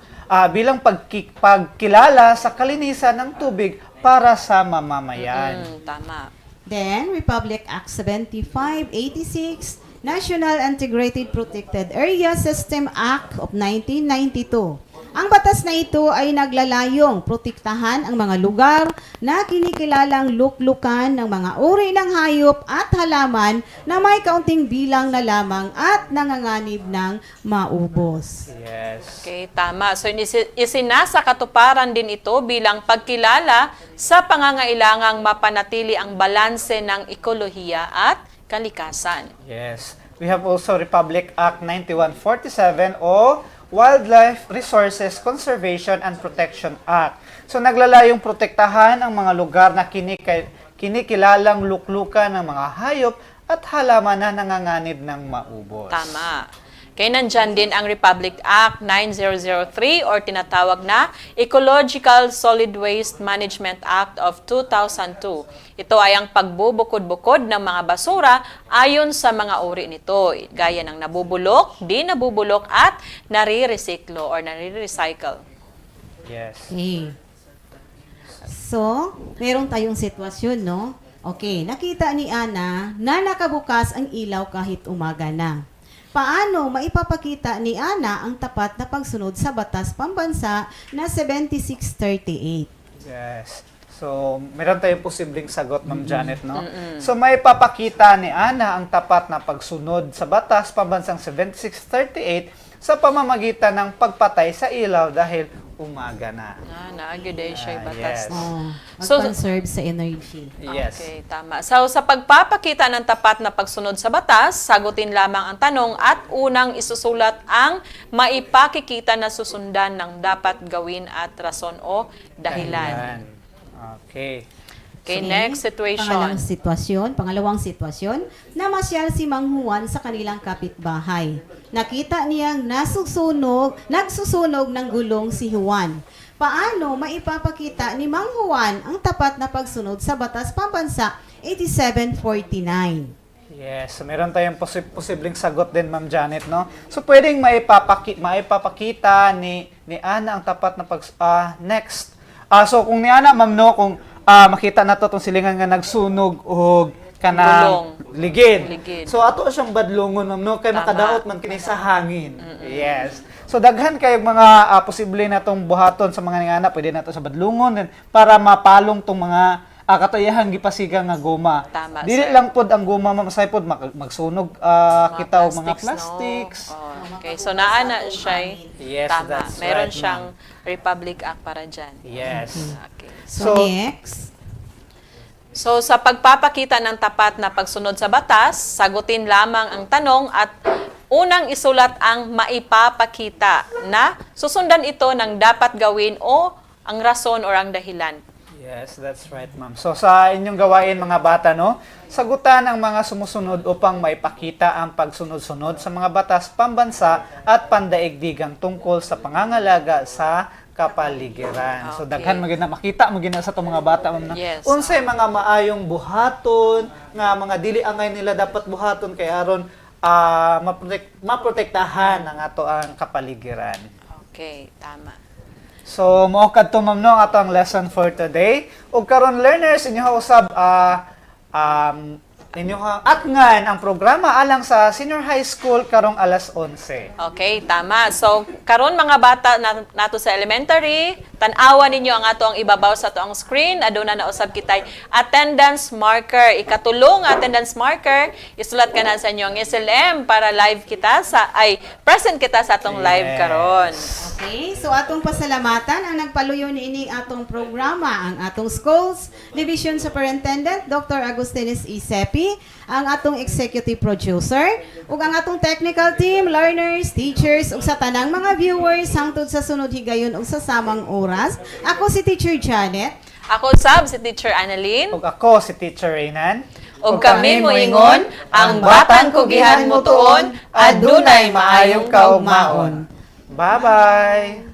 bilang pagkilala sa kalinisan ng tubig para sa mamamayan. Tama. Then, Republic Act 7586, National Integrated Protected Area System Act of 1992. Ang batas na ito ay naglalayong protektahan ang mga lugar na kinikilalang luklukan ng mga uri ng hayop at halaman na may kaunting bilang na lamang at nanganganib ng maubos. Yes. Okay, tama. So, isinasa katuparan din ito bilang pagkilala sa pangangailangang mapanatili ang balanse ng ekolohiya at kalikasan. Yes. We have also Republic Act 9147 o Wildlife Resources Conservation and Protection Act. So naglalayong protektahan ang mga lugar na kinikilalang luklukan ng mga hayop at halaman na nanganganib ng maubos. Tama. Kaya nandyan din ang Republic Act 9003 or tinatawag na Ecological Solid Waste Management Act of 2002. Ito ay ang pagbubukod-bukod ng mga basura ayon sa mga uri nito, gaya ng nabubulok, di nabubulok at nare-recycle or nare-recycle. Yes. Okay. So, meron tayong sitwasyon, no? Okay, nakita ni Ana na nakabukas ang ilaw kahit umaga na. Paano maipapakita ni Ana ang tapat na pagsunod sa batas pambansa na 7638? Yes. So, meron tayong posibleng sagot, Ma'am Janet, no? So, maipapakita ni Ana ang tapat na pagsunod sa batas pambansang 7638 sa pamamagitan ng pagpatay sa ilaw dahil umaga na. Naagyoday siya batas. Yes. Mag-conserve sa energy. Yes. Okay, tama. So, sa pagpapakita ng tapat na pagsunod sa batas, sagutin lamang ang tanong at unang isusulat ang maipakikita na susundan ng dapat gawin at rason o dahilan. Okay. Okay, next situation. Pangalawang sitwasyon, namasyal si Mang Juan sa kanilang kapitbahay. Nakita niyang nagsusunog ng gulong si Juan. Paano maipapakita ni Mang Juan ang tapat na pagsunod sa batas pambansa 8749. Yes, so meron tayong posibleng sagot din, Ma'am Janet, no? So pwedeng maipapakita ni Ana ang tapat na next. So kung ni Ana, Ma'am, no, kung makita na to tong silingan nga nagsunog og kanang ligid. So ato siyang badlongon, Ma'am, no, kay makadaot man kini sa hangin. Yes. So daghan kay mga posible na tong buhaton sa mga ningana, pwede na to sa badlongon din para mapalong tong mga katayahan gipasiga nga goma. Tama, Dili sir. lang pod ang goma, Ma'am, asay pod magsunog kita og mga plastics. No? Okay, so naana siya. Yes, Tama. that's Meron right, siyang Republic Act para dyan. Yes. Okay. So, next. So sa pagpapakita ng tapat na pagsunod sa batas, sagutin lamang ang tanong at unang isulat ang maipapakita na susundan ito ng dapat gawin o ang rason o ang dahilan. Yes, that's right, Ma'am. So sa inyong gawain, mga bata, no, sagutan ang mga sumusunod upang maipakita ang pagsunod-sunod sa mga batas pambansa at pandaigdigang tungkol sa pangangalaga sa kapaligiran. So daghan magina makita magina sa itong mga bata, Ma'am, na Yes. unsay mga maayong buhaton nga mga dili angay nila dapat buhaton kay aron maprotektahan ang ato ang kapaligiran. Okay, tama. So, mao kadto, Ma'am, no, ato ang lesson for today. Ug karon, learners, inyo usab inyong atngan ang programa alang sa senior high school karong alas 11. Okay, tama. So, karon mga bata nato sa elementary, tan-awan ninyo ang ato ang ibabaw sa ato ang screen. Aduna na usab kitay attendance marker. Ikatulong attendance marker, isulat ka na sa inyong SLM para live kita present kita sa atong live karon. Okay, so atong pasalamatan ang nagpaluyo niini atong programa, ang atong schools division superintendent Dr. Agustines Isepi, ang atong executive producer, ug ang atong technical team, learners, teachers, ug sa tanang mga viewers hangtod sa sunod higayon ug sa samang oras. Ako si Teacher Janet. Ako sab si Teacher Annalyn. Ug ako si Teacher Reynan. Ug kami moingon, ang batang kugihan mo tuon, adunay maayong kaugmaon. Bye-bye!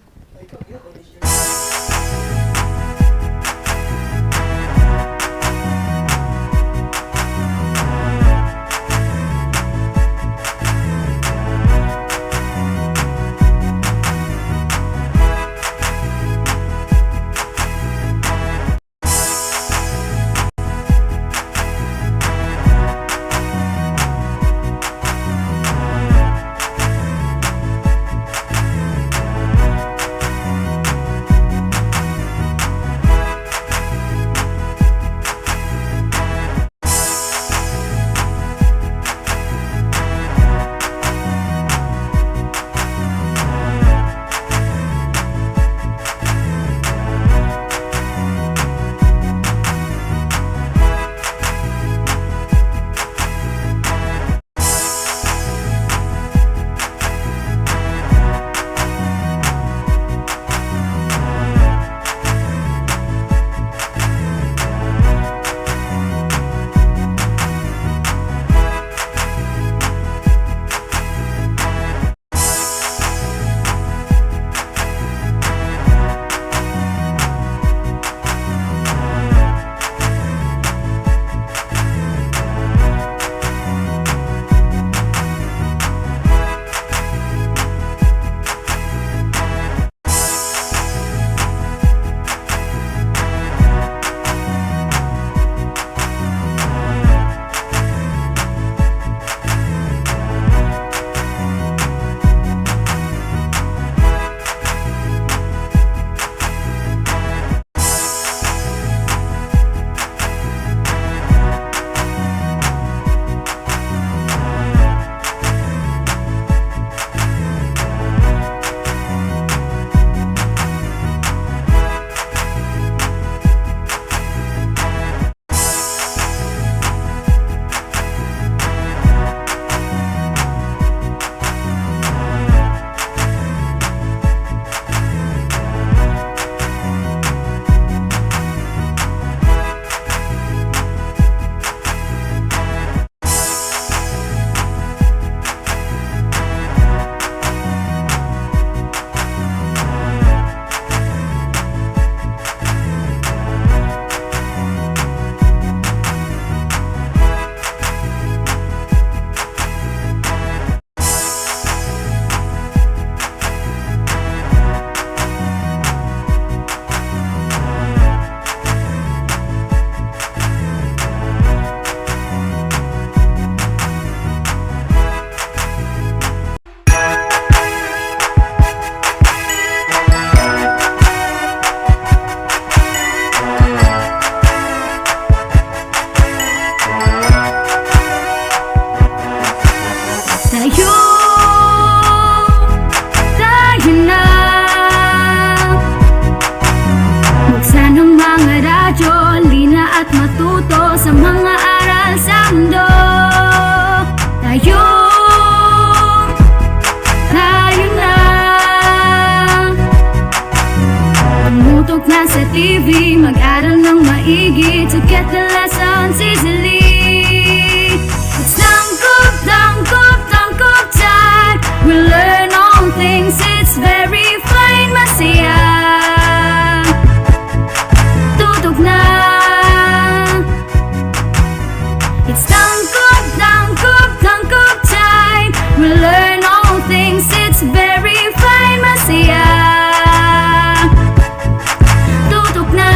mga aral sa mundo. Tayo na. Tumutok na sa TV, mag-aral ng maigi to get the lessons easily. It's tangkop, tangkop, tangkop time. We learn all things, it's very fine, masaya. Tutok na. It's tangkop, tangkop, tangkop time. We learn all things, it's very fine, masaya. Tutok na.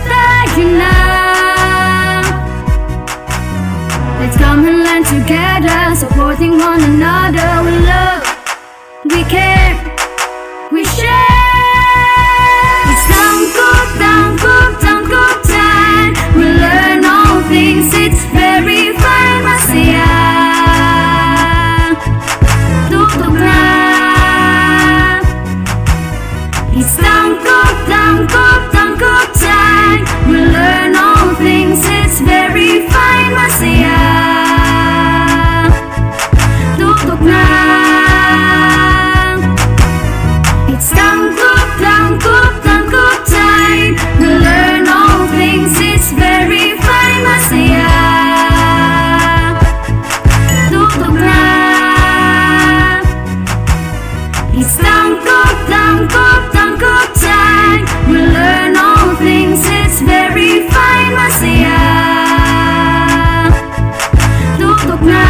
Tayo na. Let's come and learn together, supporting one another. We love, we care, we share. It's tangkop, tangkop, tangkop time. We learn all things, it's very fine, masaya. Tutok na. It's tangkop, tangkop, tangkop time. We learn all things, it's very fine, masaya. Tutok na. It's tangkop, tangkop, tangkop time. We learn all things, it's very fine, masaya. Tutok na. It's tangkop, tangkop, tangkop time. We learn all things, it's very fine, masaya. Tutok na.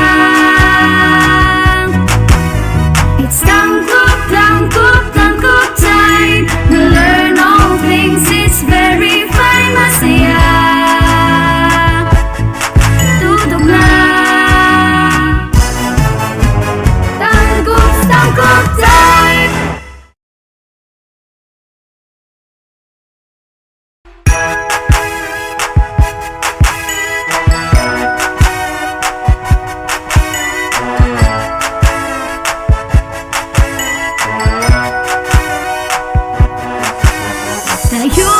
It's tangkop, tangkop, tangkop time. We learn all things, it's very fine, masaya. Tutok na. Tangkop, tangkop time. Tayo.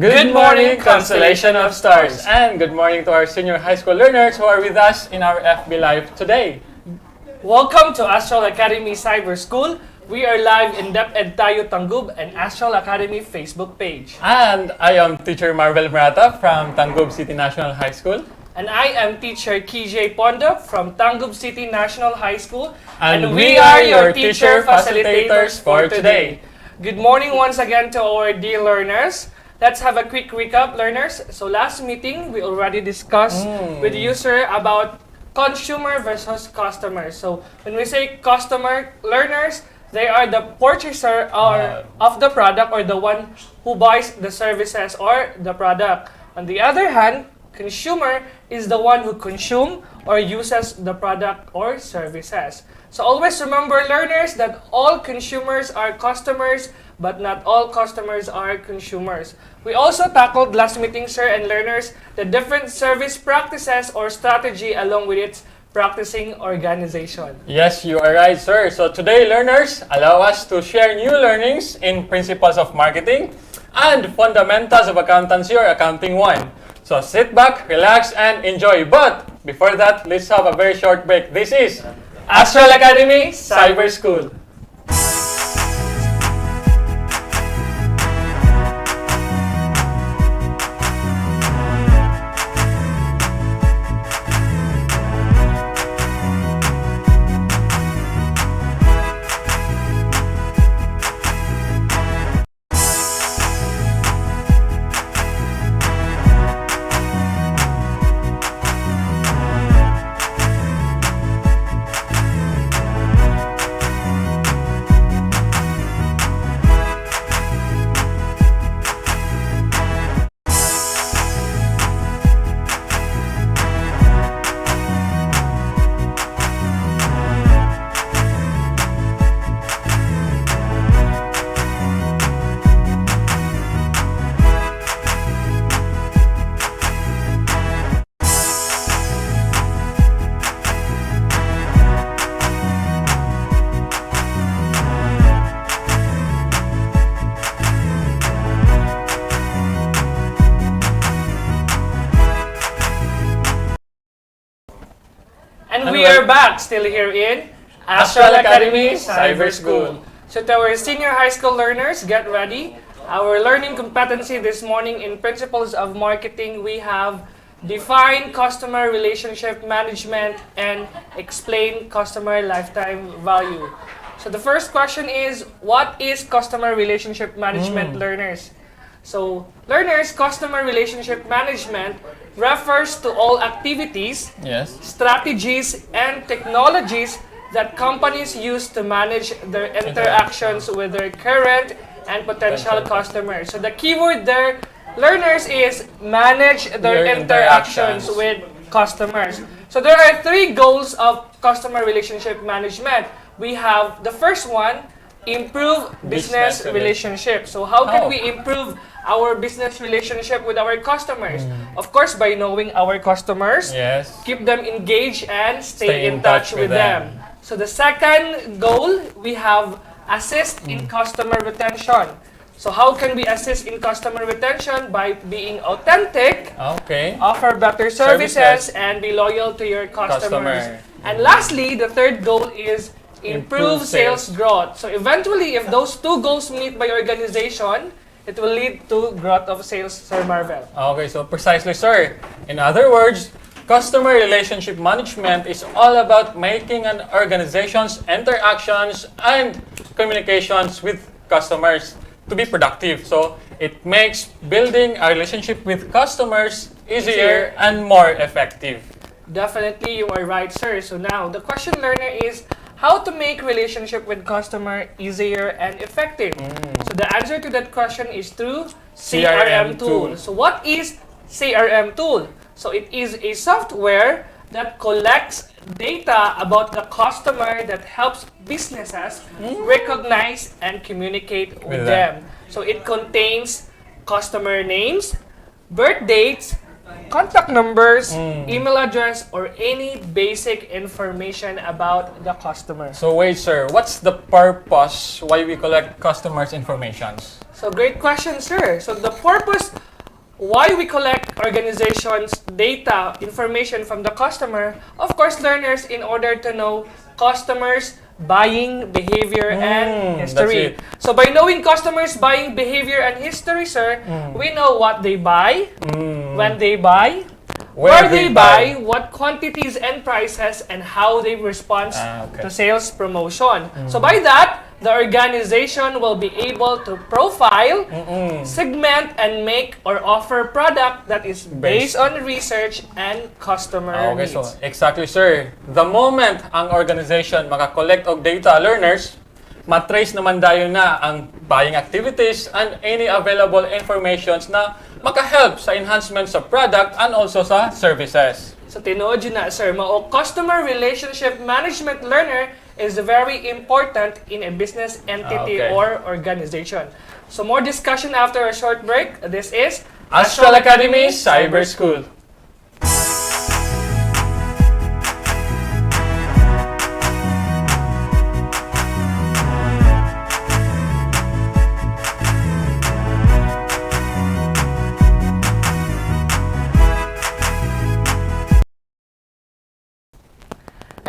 Good morning, constellation of stars, and good morning to our senior high school learners who are with us in our FB Live today. Welcome to Astral Academy Cyber School. We are live in DepEd Tayo Tangub and Astral Academy Facebook page. And I am teacher Marvel Murata from Tangub City National High School. And I am teacher KJ Pondo from Tangub City National High School. And we are your teacher facilitators for today. Good morning once again to our dear learners. Let's have a quick recap, learners. So last meeting, we already discussed with you, sir, about consumer versus customer. So when we say customer, learners, they are the purchaser of the product or the one who buys the services or the product. On the other hand, consumer is the one who consumes or uses the product or services. So always remember, learners, that all consumers are customers, but not all customers are consumers. We also tackled last meeting, sir, and learners, the different service practices or strategy along with its practicing organization. Yes, you are right, sir. So today, learners, allow us to share new learnings in principles of marketing and fundamentals of accountancy or accounting 1. So sit back, relax, and enjoy. But before that, let's have a very short break. This is Astral Academy Cyber School. And we are back, still here in Astral Academy Cyber School. So to our senior high school learners, get ready. Our learning competency this morning in Principles of Marketing, we have define customer relationship management and explain customer lifetime value. So the first question is, what is customer relationship management, learners? So, learners, customer relationship management refers to all activities, strategies, and technologies that companies use to manage their interactions with their current and potential customers. So, the keyword there, learners, is manage their interactions with customers. So, there are 3 goals of customer relationship management. We have the first one, improve business relationship. So how can we improve our business relationship with our customers? Of course, by knowing our customers, keep them engaged and stay in touch with them. So the second goal, we have assist in customer retention. So how can we assist in customer retention? By being authentic, offer better services, and be loyal to your customers. And lastly, the third goal is improve sales growth. So eventually, if those 2 goals meet by organization, it will lead to growth of sales, Sir Marvel. Okay, so precisely, sir. In other words, customer relationship management is all about making an organization's interactions and communications with customers to be productive. So it makes building a relationship with customers easier and more effective. Definitely, you are right, sir. So now, the question, learner, is how to make relationship with customer easier and effective. So the answer to that question is through CRM tool. So what is CRM tool? So it is a software that collects data about the customer that helps businesses recognize and communicate with them. So it contains customer names, birth dates, contact numbers, email address, or any basic information about the customer. So wait, sir, what's the purpose why we collect customers' informations? So great question, sir. So the purpose why we collect organizations' data, information from the customer, of course, learners, in order to know customers' buying behavior and history. So by knowing customers' buying behavior and history, sir, we know what they buy, when they buy, Where where they they buy, buy. what quantities and prices, and how they respond Okay. to sales promotion. So by that, the organization will be able to profile, segment, and make or offer product that is based on research and customer Okay, needs. so exactly, sir. The moment ang organization makakollect og data learners, matrace naman dayon na ang buying activities and any available informations na makahelp sa enhancement sa product and also sa services. So tinuod yun na, sir, mao customer relationship management learner is very important in a business entity Okay. or organization. So more discussion after a short break. This is Astral Academy Cyber School.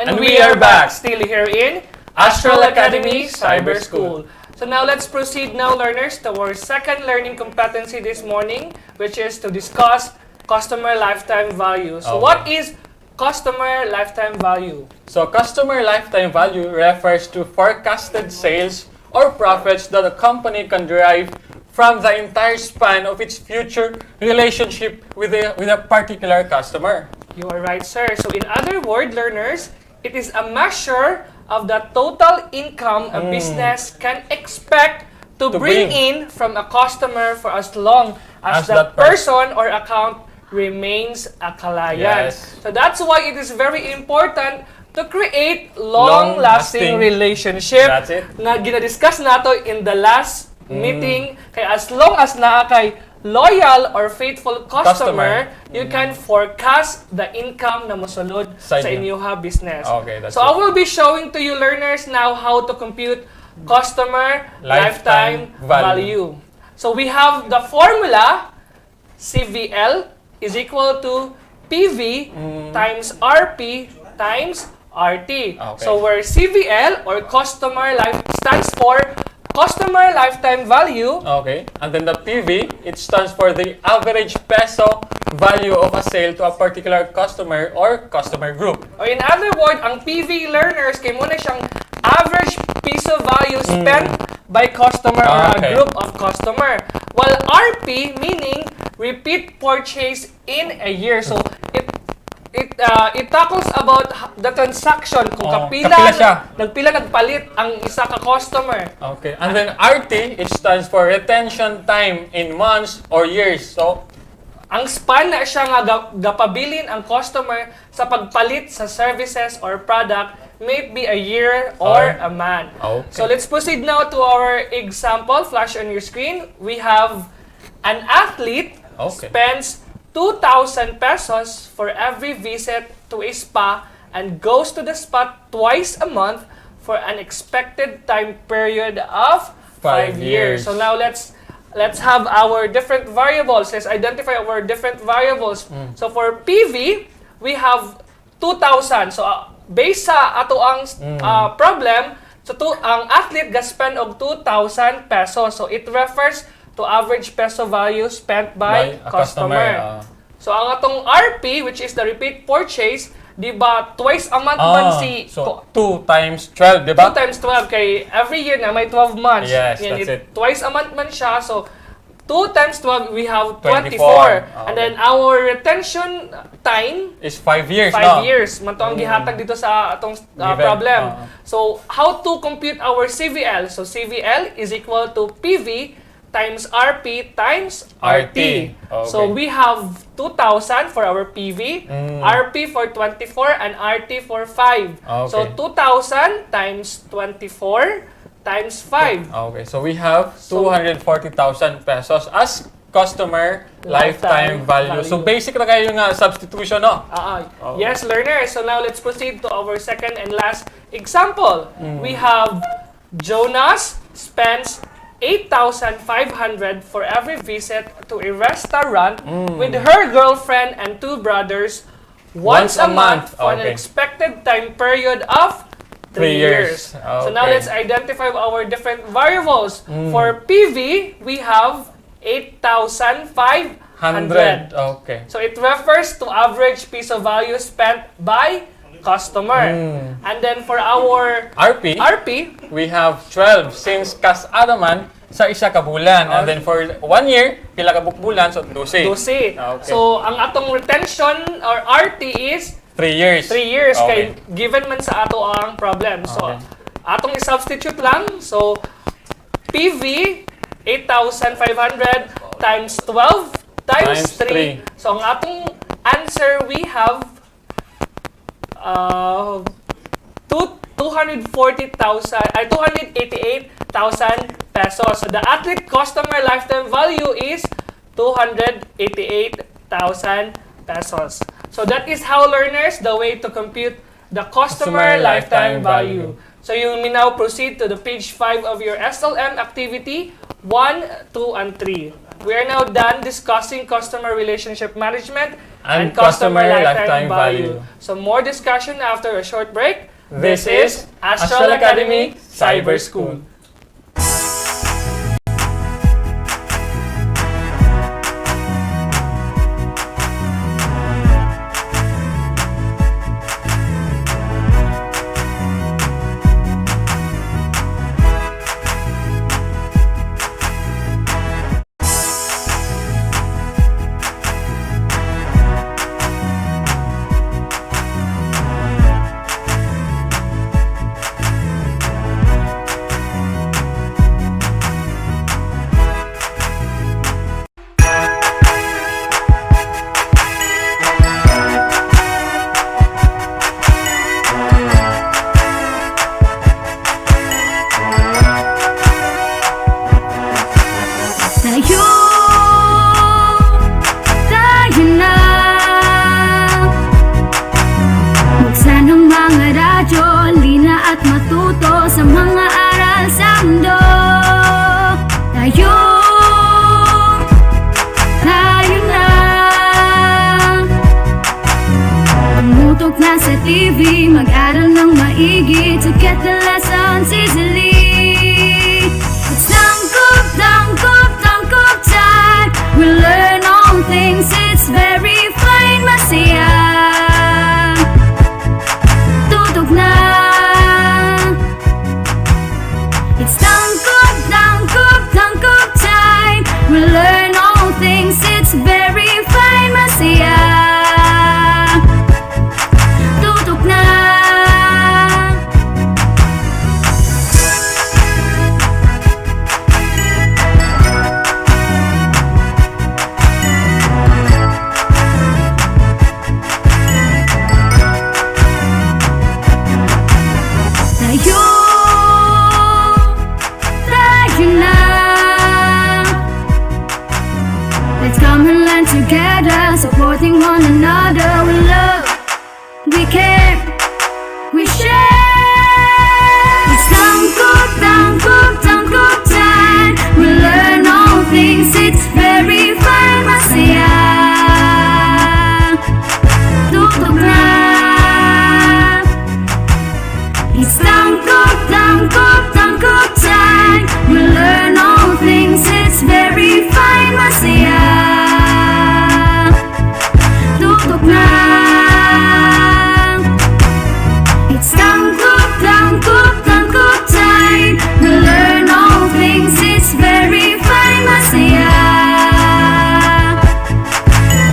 And we are back, still here in Astral Academy Cyber School. So now let's proceed now, learners, to our second learning competency this morning, which is to discuss customer lifetime value. So Okay. what is customer lifetime value? So customer lifetime value refers to forecasted sales or profits that a company can derive from the entire span of its future relationship with a particular customer. You are right, sir. So in other words, learners, it is a measure of the total income a business can expect to bring in from a customer for as long as that person or account remains a client. Yes. So that's why it is very important to create long-lasting relationship. That's it. Na ginadiscuss nato in the last meeting. Kaya as long as naa kay loyal or faithful customer, you can forecast the income na mosulod sa inyong business. Okay, that's so I will be showing to you learners now how to compute customer lifetime value. So we have the formula CVL is equal to PV times RP times RT. Okay. So where CVL or customer life stands for customer lifetime value. Okay. And then the PV, it stands for the average peso value of a sale to a particular customer or customer group. Or in other words, ang PV learners kay muna siyang average piso value spent by customer or a group of customer. While RP meaning repeat purchase in a year. So it tackles about the transaction kung kapila nagpalit ang isa ka customer. Okay. And then RT, it stands for retention time in months or years. So ang span na siya nga gapabilin ang customer sa pagpalit sa services or product may be a year or a month. Okay. So let's proceed now to our example. Flash on your screen. We have an athlete spends 2,000 pesos for every visit to a spa and goes to the spa twice a month for an expected time period of 5 years. So now let's have our different variables. Let's identify our different variables. So for PV, we have 2,000. So based sa ato ang problem, so ang athlete ga-spend og 2,000 pesos. So it refers to average peso value spent by customer. So ang atong RP, which is the repeat purchase, di ba twice a month man si... So 2 times 12, di ba? 2 times 12 kay every year na may 12 months. Yes, that's it. Twice a month man siya. So 2 times 12, we have 24. 24. And then our retention time is 5 years. 5 years. Man to ang gihatag dito sa atong problem. So how to compute our CVL? So CVL is equal to PV times RP times RT. Okay. So we have 2,000 for our PV, RP for 24, and RT for 5. So 2,000 times 24 times 5. Okay, so we have 240,000 pesos as customer lifetime value. So basic na kayo nga substitution, no? Yes, learners. So now let's proceed to our second and last example. We have Jonas spends 8,500 for every visit to a restaurant with her girlfriend and 2 brothers once a month for an expected time period of 3 years. So now let's identify our different variables. For PV, we have 8,500. 100. Okay. So it refers to average piso value spent by customer. And then for our RP, we have 12 since kas adaman sa isa ka bulan. And then for 1 year, pila ka bulan, so 12. 12. Okay. So ang atong retention or RT is 3 years. 3 years Okay. kay given man sa ato ang problem. So atong i-substitute lang. So PV 8,500 times 12 times 3. So ang atong answer we have 288,000 pesos. So the athlete customer lifetime value is 288,000 pesos. So that is how, learners, the way to compute the customer lifetime value. So you may now proceed to the page 5 of your SLM activity 1, 2, and 3. We are now done discussing customer relationship management and customer lifetime value. So more discussion after a short break. This is Astral Academy Cyber School. Tayo na. Buksan ang mga radyo, lina at matuto sa mga aral sa mundo. Tayo na. Tumutok na sa TV, mag-aral ng maigi to get the lessons easily. It's tangkop, tangkop, tangkop time. We learn all things, it's very fine, masaya. Tutok na. It's tangkop, tangkop, tangkop time. We learn all things, it's very fine, masaya. Tutok na. Tayo na. Let's come and learn together, supporting one another. We love, we care, we share. It's tangkop, tangkop, tangkop time. We learn all things, it's very fine, masaya. Tutok na. It's tangkop, tangkop, tangkop time. We learn all things, it's very fine, masaya. Tutok na. It's tangkop, tangkop, tangkop time. We learn all things, it's very fine, masaya.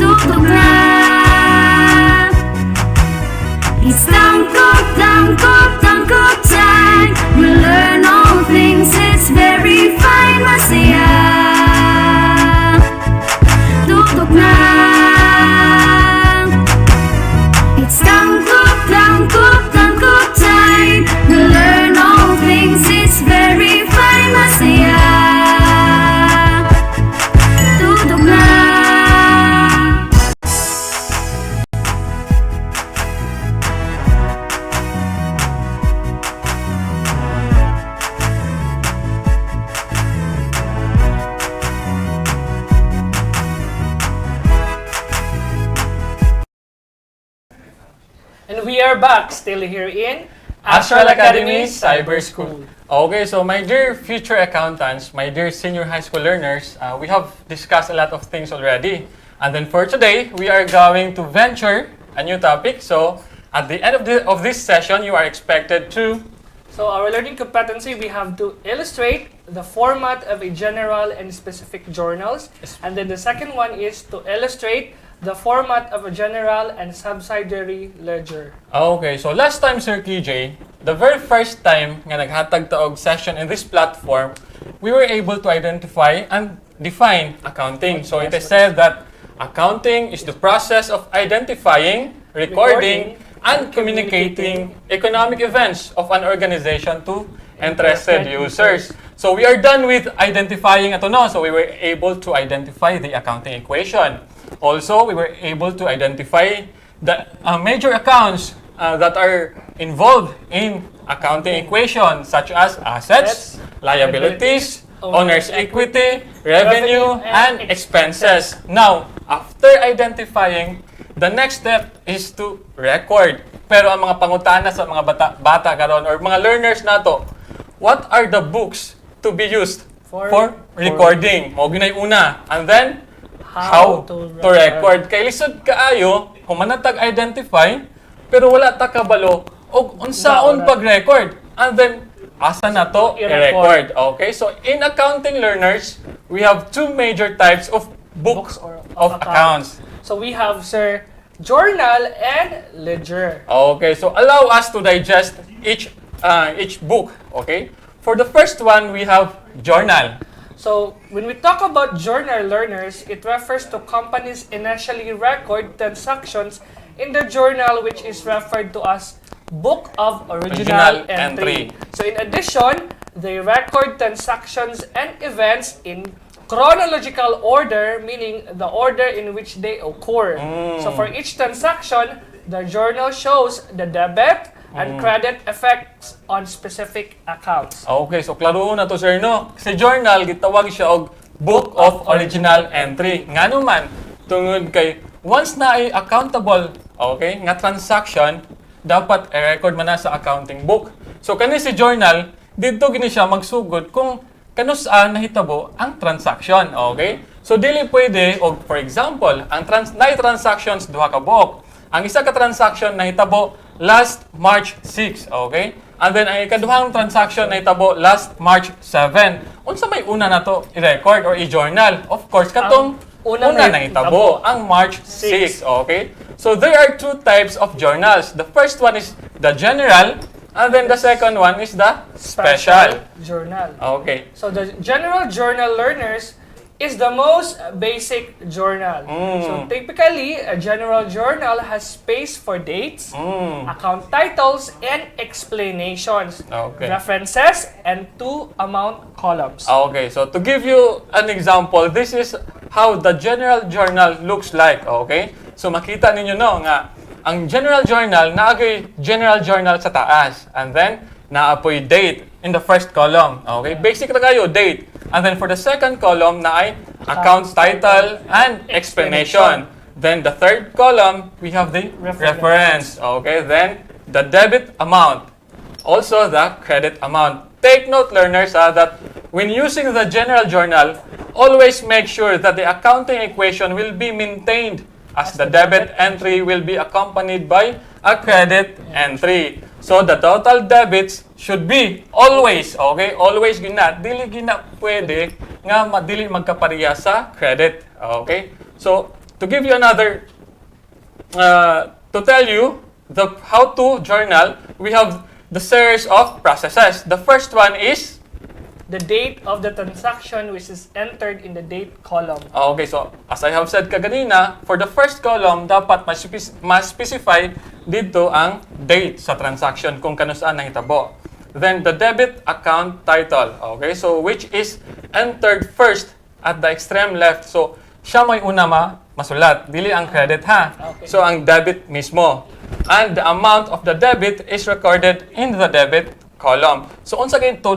Tutok na. It's tangkop, tangkop, tangkop time. We learn all things, it's very fine, masaya. Tutok na. It's tangkop, tangkop, tangkop time. We learn all things, it's very fine, masaya. Tutok na. And we are back, still here in Astral Academy Cyber School. Okay, so my dear future accountants, my dear senior high school learners, we have discussed a lot of things already. And then for today, we are going to venture a new topic. So at the end of this session, you are expected to... So our learning competency, we have to illustrate the format of a general and specific journals. And then the second one is to illustrate the format of a general and subsidiary ledger. Okay, so last time, Sir KJ, the very first time nga naghatag taog session in this platform, we were able to identify and define accounting. So it is said that accounting is the process of identifying, recording, and communicating economic events of an organization to interested users. So we are done with identifying ito, no? So we were able to identify the accounting equation. Also, we were able to identify the major accounts that are involved in accounting equation, such as assets, liabilities, owner's equity, revenue, and expenses. Now, after identifying, the next step is to record. Pero ang mga pangutana sa mga bata karon or mga learners nato, what are the books to be used for recording? Mo ginay una. And then, how to record. Kay lisod kaayo, kung manatag identify, pero wala ta kabalo, og unsaon pag-record. And then, asa na to i-record. Okay, so in accounting learners, we have two major types of books of accounts. So we have, sir, journal and ledger. Okay, so allow us to digest each book. Okay, for the first one, we have journal. So when we talk about journal learners, it refers to companies initially record transactions in the journal, which is referred to as book of original entry. So in addition, they record transactions and events in chronological order, meaning the order in which they occur. So for each transaction, the journal shows the debit and credit effects on specific accounts. Okay, so klaro na to, sir, no? Sa journal, gitawag siya og book of original entry. Ngano man, tungod kay once na ay accountable, okay, nga transaction, dapat i-record man na sa accounting book. So kani si journal, dito gini siya magsugod kung kanus-an nahitabo ang transaction, okay? So dili pwede og for example, ang transactions duha ka buok. Ang isa ka transaction nahitabo last March 6, okay? And then ang ikaduhang transaction nahitabo last March 7. Unsa may una na to i-record or i-journal? Of course, katong una nahitabo ang March 6, okay? So there are two types of journals. The first one is the general, and then the second one is the special journal. Okay. So the general journal learners is the most basic journal. So typically, a general journal has space for dates, account titles, and explanations, references, and two amount columns. Okay, so to give you an example, this is how the general journal looks like, okay? So makita ninyo no nga ang general journal naagay general journal sa taas, and then naapoy date in the first column, okay? Basic na kayo, date. And then for the second column na ay account title and explanation. Then the third column, we have the reference, okay? Then the debit amount, also the credit amount. Take note, learners, that when using the general journal, always make sure that the accounting equation will be maintained as the debit entry will be accompanied by a credit entry. So the total debits should be always, okay? Always gina. Dili gina pwede nga dili magkapareha sa credit, okay? So to give you another, to tell you how to journal, we have the series of processes. The first one is the date of the transaction, which is entered in the date column. Okay, so as I have said kaganina, for the first column, dapat ma-specify dito ang date sa transaction kung kanusaan nahitabo. Then the debit account title, okay, so which is entered first at the extreme left. So siya may una masulat, dili ang credit ha. Okay. So ang debit mismo. And the amount of the debit is recorded in the debit column. So unsa kay to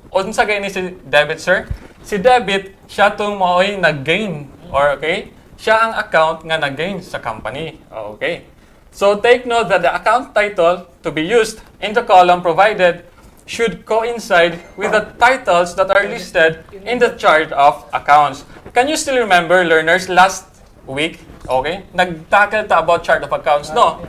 unsa kay ni si debit, sir? Si debit siya tong maoy nag-gain or okay? Siya ang account nga nag-gain sa company. Okay. So take note that the account title to be used in the column provided should coincide with the titles that are listed in the chart of accounts. Can you still remember, learners, last week, okay, nag-tackle ta about chart of accounts, no?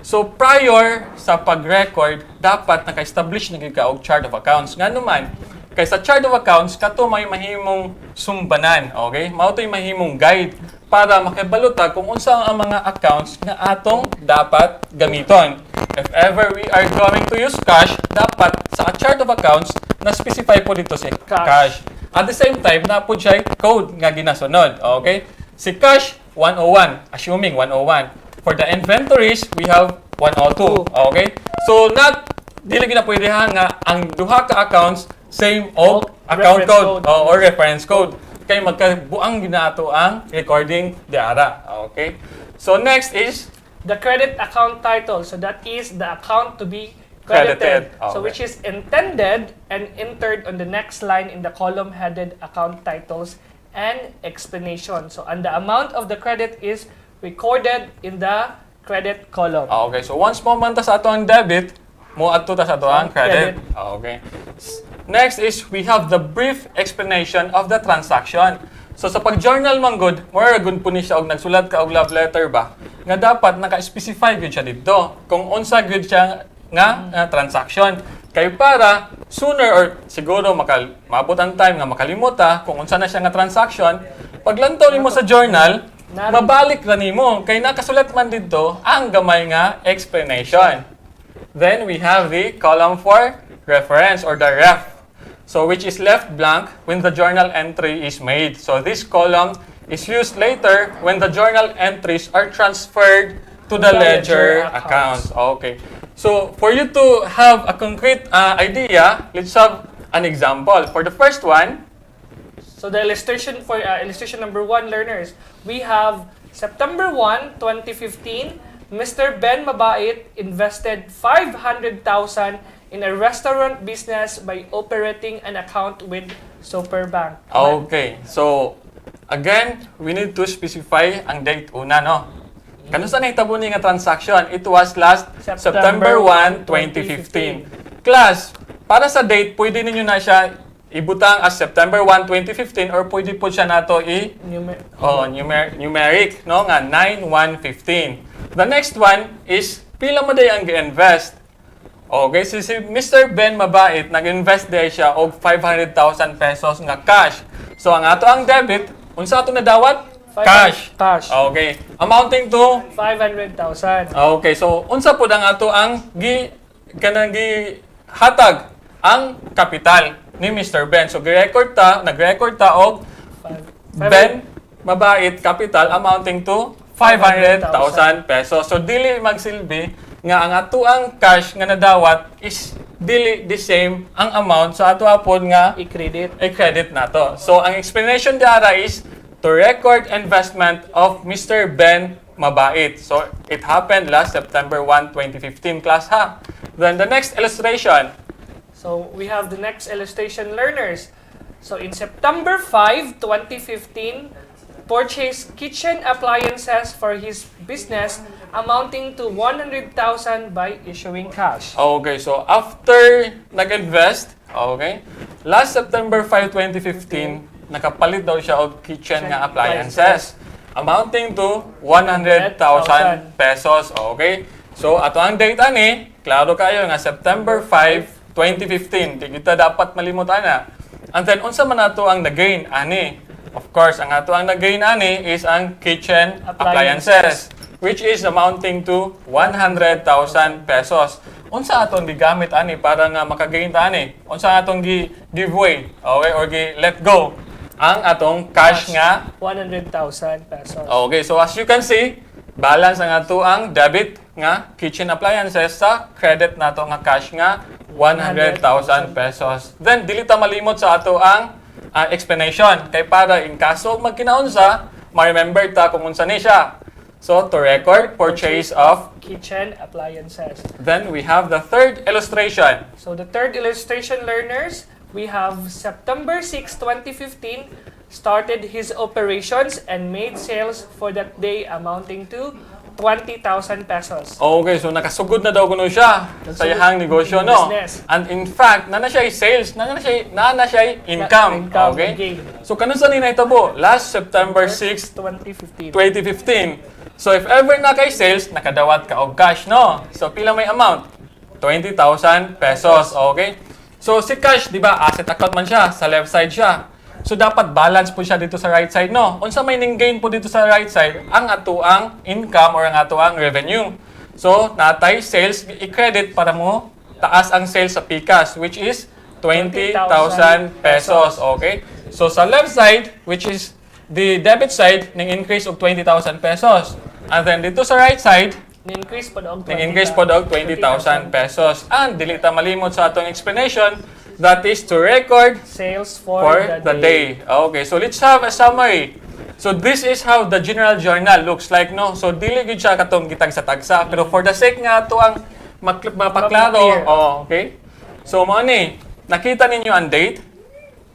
So prior sa pag-record, dapat naka-establish na ka og chart of accounts. Nga naman, kay sa chart of accounts, kato may mahimong sumbanan, okay? Mao to'y mahimong guide para makibaluta kung unsa ang mga accounts na atong dapat gamiton. If ever we are going to use cash, dapat sa chart of accounts na specify po dito si cash. At the same time, na po siya code nga ginasunod, okay? Si cash 101, assuming 101. For the inventories, we have 102, okay? So not dili na pwede nga ang duha ka accounts same og account code or reference code. Kay magkabuang ginato ang recording diara. Okay? So next is the credit account title. So that is the account to be credited. Okay. So which is intended and entered on the next line in the column headed account titles and explanation. So and the amount of the credit is recorded in the credit column. Okay. So once mo man ta sa ato ang debit, mo adto ta sa ato ang credit. Okay. Next is we have the brief explanation of the transaction. So sa pag-journal man gud, more good po ni siya og nagsulat ka og love letter ba, nga dapat naka-specify gud siya dito kung unsa gud siya nga transaction. Kay para sooner or siguro maabot ang time nga makalimuta kung unsa na siya nga transaction, paglantaw nimo sa journal, mabalik ra nimo kay nakasulat man dito ang gamay nga explanation. Then we have the column for reference or the ref. So which is left blank when the journal entry is made. So this column is used later when the journal entries are transferred to the ledger accounts. Okay. So for you to have a concrete idea, let's have an example. For the first one, so the illustration for illustration number 1, learners, we have September 1, 2015, Mr. Ben Mabait invested 500,000 in a restaurant business by operating an account with Superbank. Okay. So, again, we need to specify ang date una, no? Kano sa nahitabo ni nga transaction? It was last September 1, 2015. Class, para sa date, pwede ninyo na siya ibutang as September 1, 2015 or pwede po siya nato numeric, no? Nga 9-1-15. The next one is pila mo day ang gi-invest. Okay, si Mr. Ben Mabait, nag-invest day siya og 500,000 pesos nga cash. So ang ato ang debit, unsa ato nadawat? Cash. Okay. Amounting to 500,000. Okay, so unsa pud ang ato ang hatag ang kapital ni Mr. Ben. So nag-record ta og Ben Mabait capital amounting to 500,000 pesos. So dili magsilbi nga ang atuang cash nga nadawat is dili the same ang amount sa ato apod nga i-credit nato. So ang explanation diara is to record investment of Mr. Ben Mabait. So it happened last September 1, 2015 class ha. Then the next illustration. So we have the next illustration, learners. So in September 5, 2015, purchased kitchen appliances for his business amounting to 100,000 by issuing cash. Okay, so after nag-invest, okay, last September 5, 2015, nakapalit daw siya og kitchen nga appliances amounting to 100,000 pesos. Okay? So ato ang date ani, klaro kayo nga September 5, 2015. Di kita dapat malimutan na. And then unsa man ato ang na-gain ani? Of course, ang ato ang na-gain ani is ang kitchen appliances, which is amounting to 100,000 pesos. Unsa atong gigamit ani para nga makagain ta ani? Unsa atong giveaway, okay, or let go ang atong cash nga 100,000 pesos. Okay, so as you can see, balance ang ato ang debit nga kitchen appliances sa credit nato nga cash nga 100,000 pesos. Then dili ta malimot sa ato ang explanation kay para in kaso magkinaunsa, ma-remember ta kung unsa ni siya. So, to record purchase of kitchen appliances. Then we have the third illustration. So, the third illustration, learners, we have September 6, 2015, started his operations and made sales for that day amounting to 20,000 pesos. Okay, so nakasugod na daw kuno siya sa iyang negosyo, no? Business. And in fact, nana siya sales, nana siya income. Okay? Gain. So kanusa ni nahitabo? Last September 6, 2015. 2015. So if ever na kay sales, nakadawat ka og cash, no? So pila may amount? 20,000 pesos. Okay? So si cash, di ba, asset account man siya, sa left side siya. So dapat balance po siya dito sa right side, no? Unsa may ning-gain po dito sa right side, ang atuang income or ang atuang revenue. So natay sales i-credit para mo taas ang sales sa Pikas, which is 20,000 pesos. Okay? So sa left side, which is the debit side, ning increase og 20,000 pesos. And then dito sa right side, Ning-increase po daw og 20,000 pesos. And dili ta malimot sa atong explanation, that is to record sales for the day. Okay, so let's have a summary. So this is how the general journal looks like, no? So dili gyud siya katong gitag sa tagsa, pero for the sake nga ato ang mapaklaro, okay? So mo ni, nakita ninyo ang date.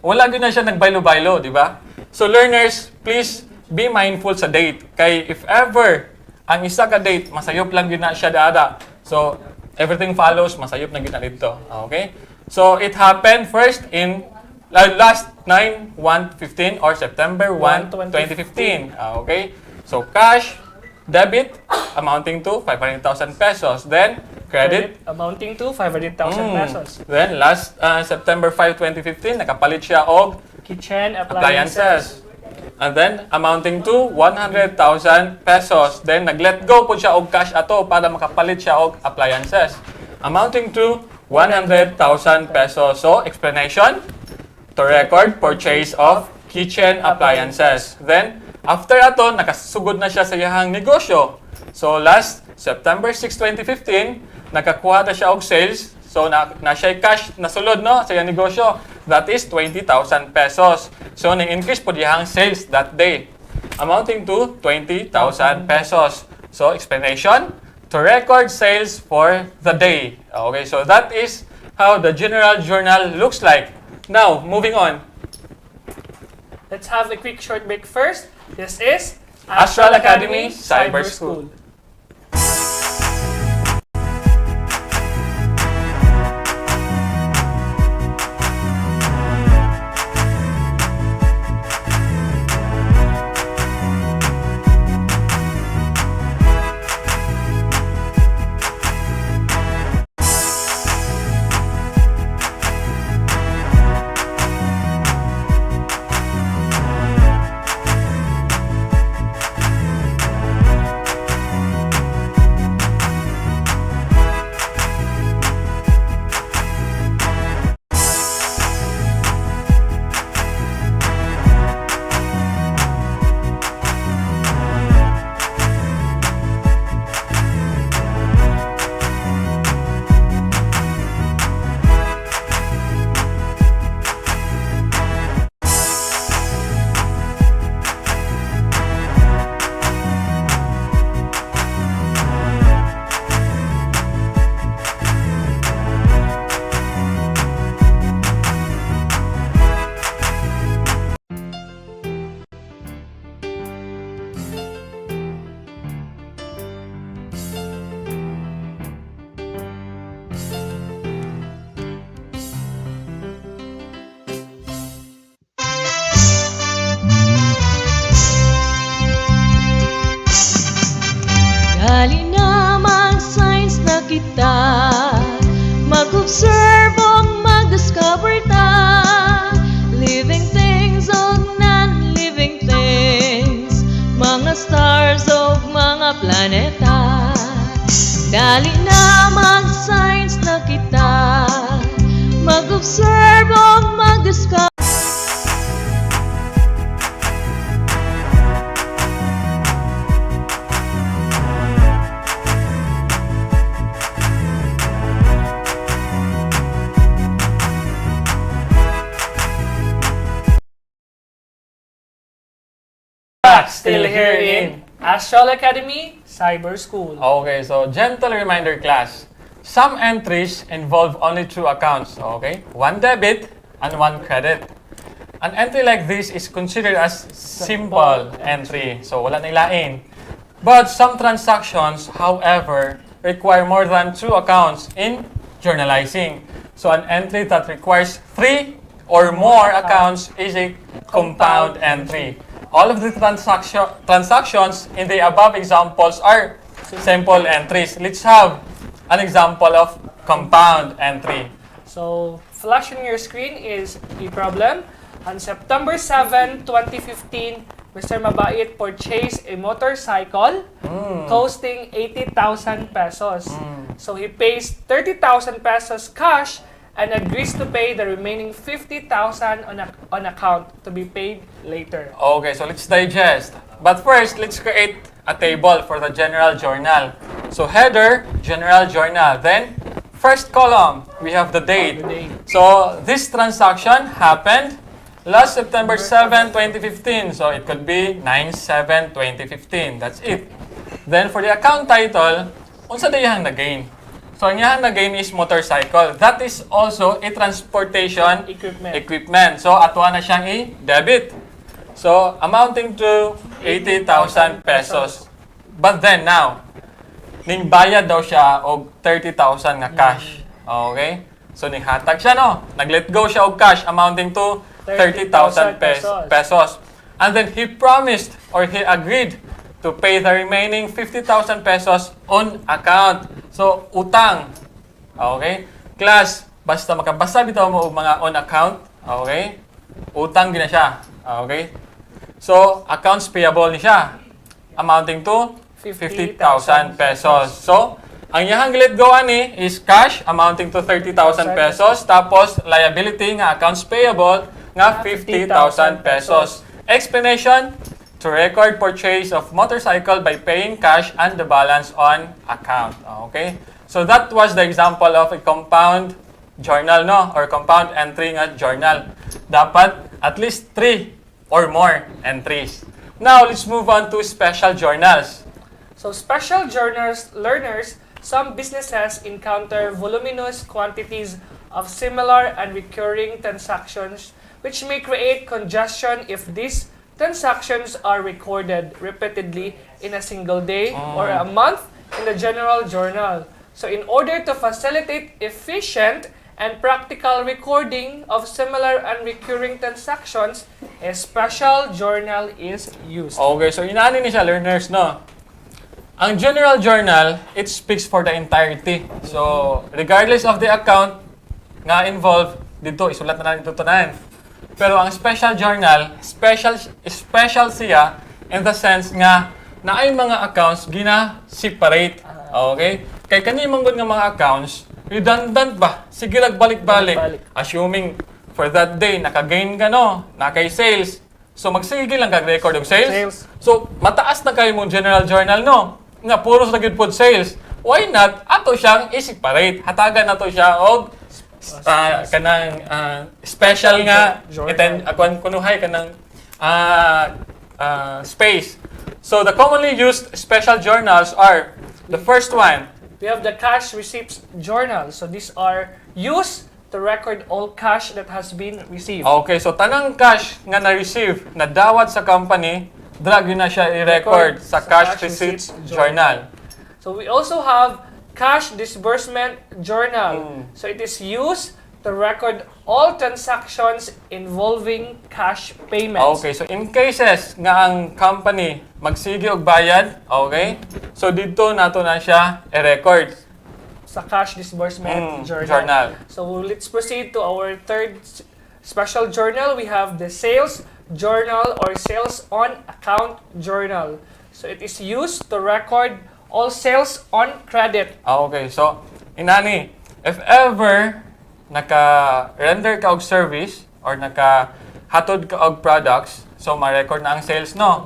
Wala gyud na siya nagbaylo-baylo, di ba? So learners, please be mindful sa date. Kay if ever ang isa ka date masayop lang gyud na siya dada. So everything follows, masayop na gyud na dito. Okay? So it happened first in last 9/1/15 or September 1, 2015. Okay? So cash, debit amounting to 500,000 pesos. Then credit amounting to 500,000 pesos. Then last September 5, 2015 nakapalit siya og kitchen appliances. And then amounting to 100,000 pesos. Then nag-let go po siya og cash ato para makapalit siya og appliances. Amounting to 100,000 pesos. So, explanation, to record purchase of kitchen appliances. Then, after ato, nakasugod na siya sa iyang negosyo. So, last September 6, 2015, nakakuha na siya og sales. So, na siya cash na sulod, no, sa iyang negosyo. That is 20,000 pesos. So, ning-increase po diyang sales that day. Amounting to 20,000 pesos. So, explanation, to record sales for the day. Okay, so that is how the general journal looks like. Now, moving on. Let's have a quick short break first. This is Astral Academy Cyber School. Dali na mag-science na kita, mag-observe o mag-discover ta, living things o non-living things, mga stars o mga planeta. Dali na mag-science na kita, mag-observe o mag-discover. Still here in Astral Academy Cyber School. Okay, so gentle reminder class. Some entries involve only two accounts, okay? One debit and one credit. An entry like this is considered as simple entry. So wala na ilain. But some transactions, however, require more than 2 accounts in journalizing. So an entry that requires 3 or more accounts is a compound entry. All of the transactions in the above examples are simple entries. Let's have an example of compound entry. So, flashing your screen is the problem. On September 7, 2015, Mr. Mabait purchased a motorcycle costing 80,000 pesos. So, he pays 30,000 pesos cash and agrees to pay the remaining 50,000 on account to be paid later. Okay, so let's digest. But first, let's create a table for the general journal. So header, general journal. Then, first column, we have the date. So this transaction happened last September 7, 2015. So it could be 9/7/2015. That's it. Then for the account title, unsa dayang na-gain? So, ang yahan na gain is motorcycle. That is also a transportation equipment. So, atwa na siyang i-debit. So, amounting to 80,000 pesos. But then, now, ning bayad daw siya og 30,000 nga cash. Okay? So, ning hatag siya, no? Nag-let go siya og cash amounting to 30,000 pesos. And then, he promised or he agreed to pay the remaining 50,000 pesos on account. So, utang. Okay? Class, basta makabasa bitaw mo og mga on account. Okay? Utang gina siya. Okay? So, accounts payable ni siya. Amounting to 50,000 pesos. So, ang iyahang let go ani is cash amounting to 30,000 pesos. Tapos, liability nga accounts payable nga 50,000 pesos. Explanation, to record purchase of motorcycle by paying cash and the balance on account. Okay? So that was the example of a compound journal, no? Or compound entry nga journal. Dapat at least 3 or more entries. Now, let's move on to special journals. So special journals, learners, some businesses encounter voluminous quantities of similar and recurring transactions which may create congestion if these transactions are recorded repeatedly in a single day or a month in the general journal. So in order to facilitate efficient and practical recording of similar and recurring transactions, a special journal is used. Okay, so inani ni siya, learners, no? Ang general journal, it speaks for the entirety. So, regardless of the account nga involved, dito, isulat na natin ito tanan. Pero ang special journal, special siya in the sense nga na ay mga accounts gina-separate. Okay? Kay kani manggod nga mga accounts, redundant ba? Sige lang balik-balik. Assuming for that day, naka-gain ka, no? Nakay sales. So, magsige lang kag-record og sales. So, mataas na kayo mong general journal, no? Nga, puros na gid pod sales. Why not? Ato siyang i-separate. Hatagan na to siya og kanang special nga kunuhay kanang space. So the commonly used special journals are the first one. We have the cash receipts journal. So these are used to record all cash that has been received. Okay, so tanang cash nga na-receive na dawat sa company, drag yun na siya i-record sa cash receipts journal. So we also have cash disbursement journal. So it is used to record all transactions involving cash payments. Okay, so in cases nga ang company magsige og bayad, okay? So dito nato na siya i-record sa cash disbursement journal. So let's proceed to our third special journal. We have the sales journal or sales on account journal. So it is used to record all sales on credit. Okay, so inani, if ever naka-render ka og service or naka-hatod ka og products, so ma-record na ang sales, no?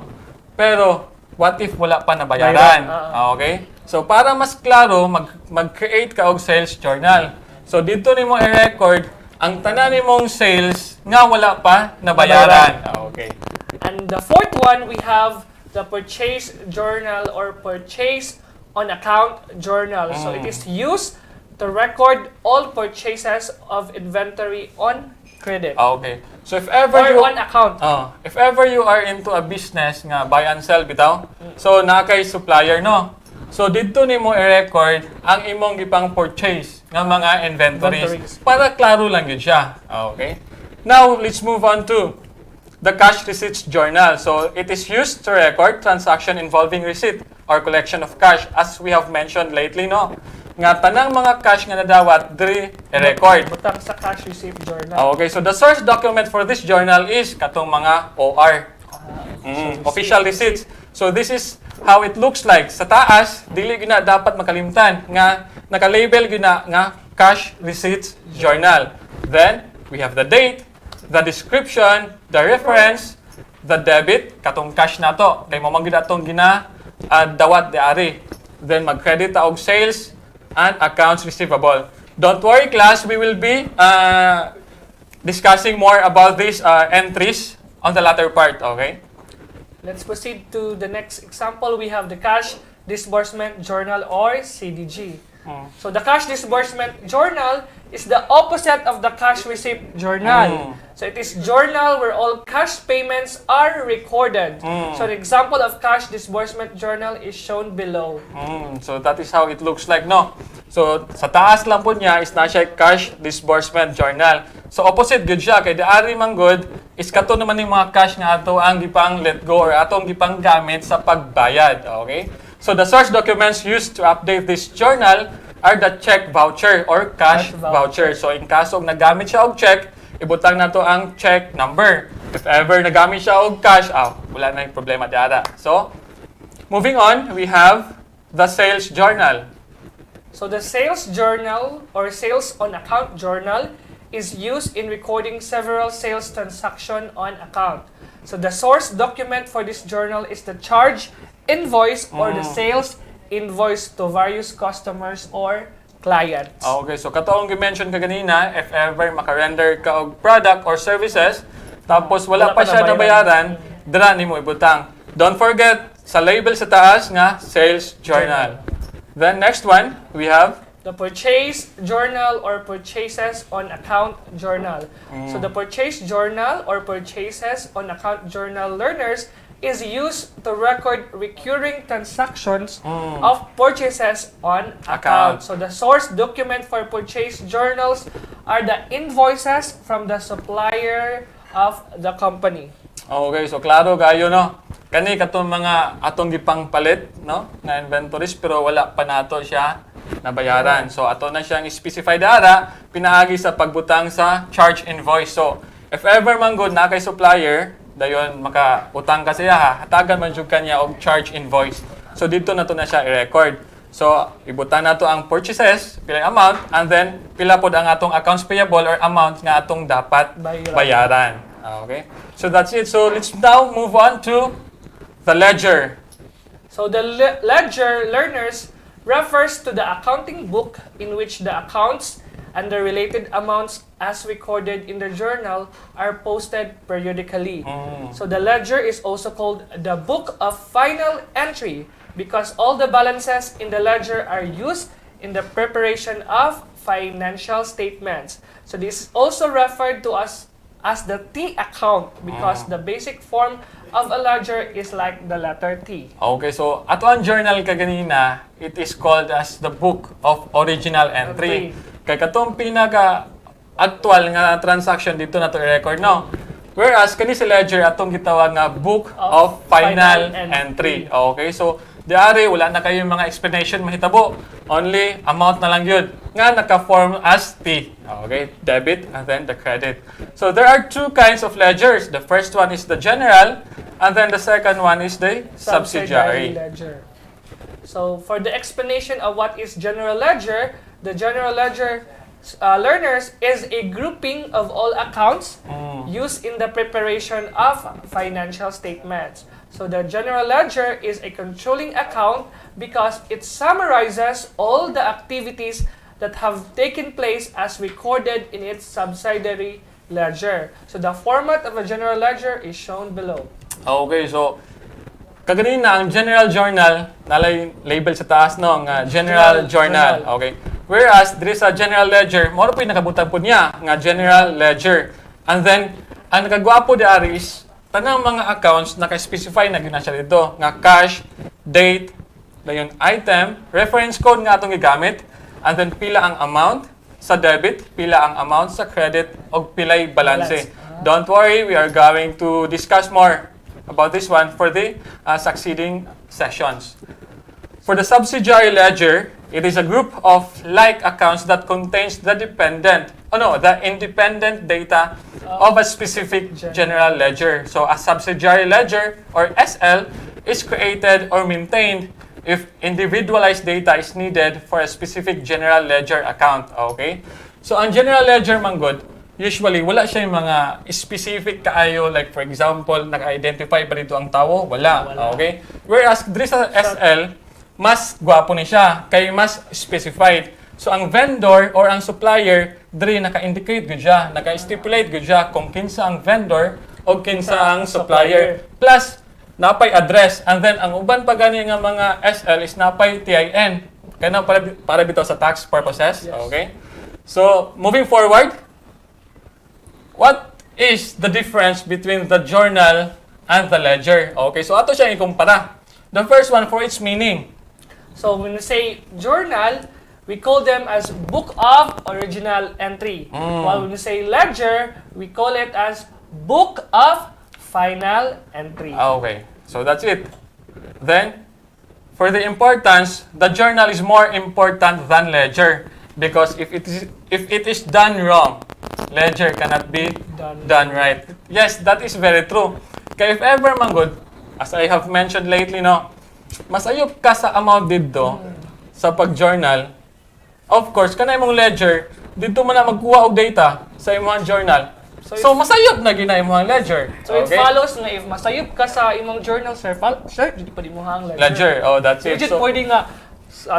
Pero what if wala pa nabayaran? Okay? So para mas klaro, mag-create ka og sales journal. So dito nimo i-record ang tanan nimong sales nga wala pa nabayaran. Okay. And the fourth one, we have the purchase journal or purchase on account journal. So it is used to record all purchases of inventory on credit. Okay. So if ever Or you one account. if ever you are into a business nga buy and sell bitaw, so na kay supplier no. So dito nimo i-record ang imong gipang purchase nga mga inventories para klaro lang yun siya. Okay? Now, let's move on to the cash receipts journal. So it is used to record transaction involving receipt or collection of cash as we have mentioned lately no. Nga tanang mga cash nga nadawat diri i-record. Butang sa cash receipt journal. Okay, so the source document for this journal is katong mga OR. Official receipts. So this is how it looks like. Sa taas, dili gyud na dapat makalimtan nga naka-label gyud na nga cash receipts journal. Then we have the date, the description, the reference, the debit katong cash nato. Kay mo man gyud atong dawat di ari. Then mag-credit ta og sales and accounts receivable. Don't worry class, we will be discussing more about these entries on the latter part, okay? Let's proceed to the next example. We have the cash disbursement journal or CDG. So the cash disbursement journal is the opposite of the cash receipt journal. So it is journal where all cash payments are recorded. So the example of cash disbursement journal is shown below. So that is how it looks like, no? So sa taas lang po niya is na siya cash disbursement journal. So opposite good siya kay diari man good is kato naman yung mga cash nga ato ang gipang let go or atong gipang gamit sa pagbayad, okay? So the source documents used to update this journal are the check voucher or cash voucher. So in kaso nagamit siya og check, ibutang nato ang check number. If ever nagamit siya og cash, wala na yung problema diara. So moving on, we have the sales journal. So the sales journal or sales on account journal is used in recording several sales transaction on account. So the source document for this journal is the charge invoice or the sales invoice to various customers or clients. Okay, so katong gi-mention ka ganina, if ever maka-render ka og product or services, tapos wala pa siya nabayaran, dira nimo ibutang. Don't forget sa label sa taas nga sales journal. Then next one, we have the purchase journal or purchases on account journal. So the purchase journal or purchases on account journal learners is used to record recurring transactions of purchases on account. So the source document for purchase journals are the invoices from the supplier of the company. Okay, so klaro gayo no. Kani katong mga atong gipang palit no na inventories pero wala pa nato siya nabayaran. So ato na siyang specify dara pinaagi sa pagbutang sa charge invoice. So if ever man good na kay supplier dayon maka-utang ka siya hatagan man jud kanya og charge invoice. So dito na to na siya i-record. So ibutang nato ang purchases, pila amount, and then pila pod ang atong accounts payable or amount nga atong dapat bayaran. Okay? So that's it. So let's now move on to the ledger. So the ledger learners refers to the accounting book in which the accounts and the related amounts as recorded in the journal are posted periodically. So the ledger is also called the book of final entry because all the balances in the ledger are used in the preparation of financial statements. So this is also referred to as the T account because the basic form of a ledger is like the letter T. Okay, so ato ang journal kaganina, it is called as the book of original entry. Kay katong pinaka actual nga transaction dito na to i-record no. Whereas kani sa ledger atong gitawag nga book of final entry. Okay, so diari wala na kayo mga explanation mahitabo. Only amount na lang yun nga naka-form as T. Okay, debit and then the credit. So there are two kinds of ledgers. The first one is the general and then the second one is the subsidiary ledger. So for the explanation of what is general ledger, the general ledger learners is a grouping of all accounts used in the preparation of financial statements. So the general ledger is a controlling account because it summarizes all the activities that have taken place as recorded in its subsidiary ledger. So the format of a general ledger is shown below. Okay, so kaganina ang general journal nalay label sa taas no nga general journal. Okay. Whereas diri sa general ledger, mo po nakabutang po niya nga general ledger. And then ang nakagwapo di ari is tanang mga accounts naka-specify na gina siya dito nga cash, date, dayon item, reference code nga atong gigamit, and then pila ang amount sa debit, pila ang amount sa credit, og pilay balance. Don't worry, we are going to discuss more about this one for the succeeding sessions. For the subsidiary ledger, it is a group of like accounts that contains the independent data of a specific general ledger. So a subsidiary ledger, or SL, is created or maintained if individualized data is needed for a specific general ledger account. Okay? So ang general ledger manggod, usually wala siya yung mga specific kaayo, like for example, naka-identify ba dito ang tao? Wala. Okay? Whereas dito sa SL, mas gwapo ni siya, kay mas specified. So ang vendor or ang supplier, diri naka-indicate gud siya, naka-stipulate gud siya kung kinsa ang vendor o kinsa ang supplier. Plus, napay address. And then, ang uban pa gani nga mga SL is napay TIN. Kaya na para bitaw sa tax purposes. Okay? So, moving forward, what is the difference between the journal and the ledger? Okay, so ato siya ikumpara. The first one, for its meaning. So when we say journal, we call them as book of original entry. While when we say ledger, we call it as book of final entry. Okay, so that's it. Then, for the importance, the journal is more important than ledger because if it is done wrong, ledger cannot be done right. Yes, that is very true. Kaya if ever manggod, as I have mentioned lately, no, mas ayop ka sa amount dito sa pag-journal. Of course, kanay mong ledger, dito mo na magkuha og data sa imong journal. So masayop na ginay imong ledger. So it follows na if masayop ka sa imong journal, sir, di pa di mo hang ledger. Ledger, oh that's it. So pwede nga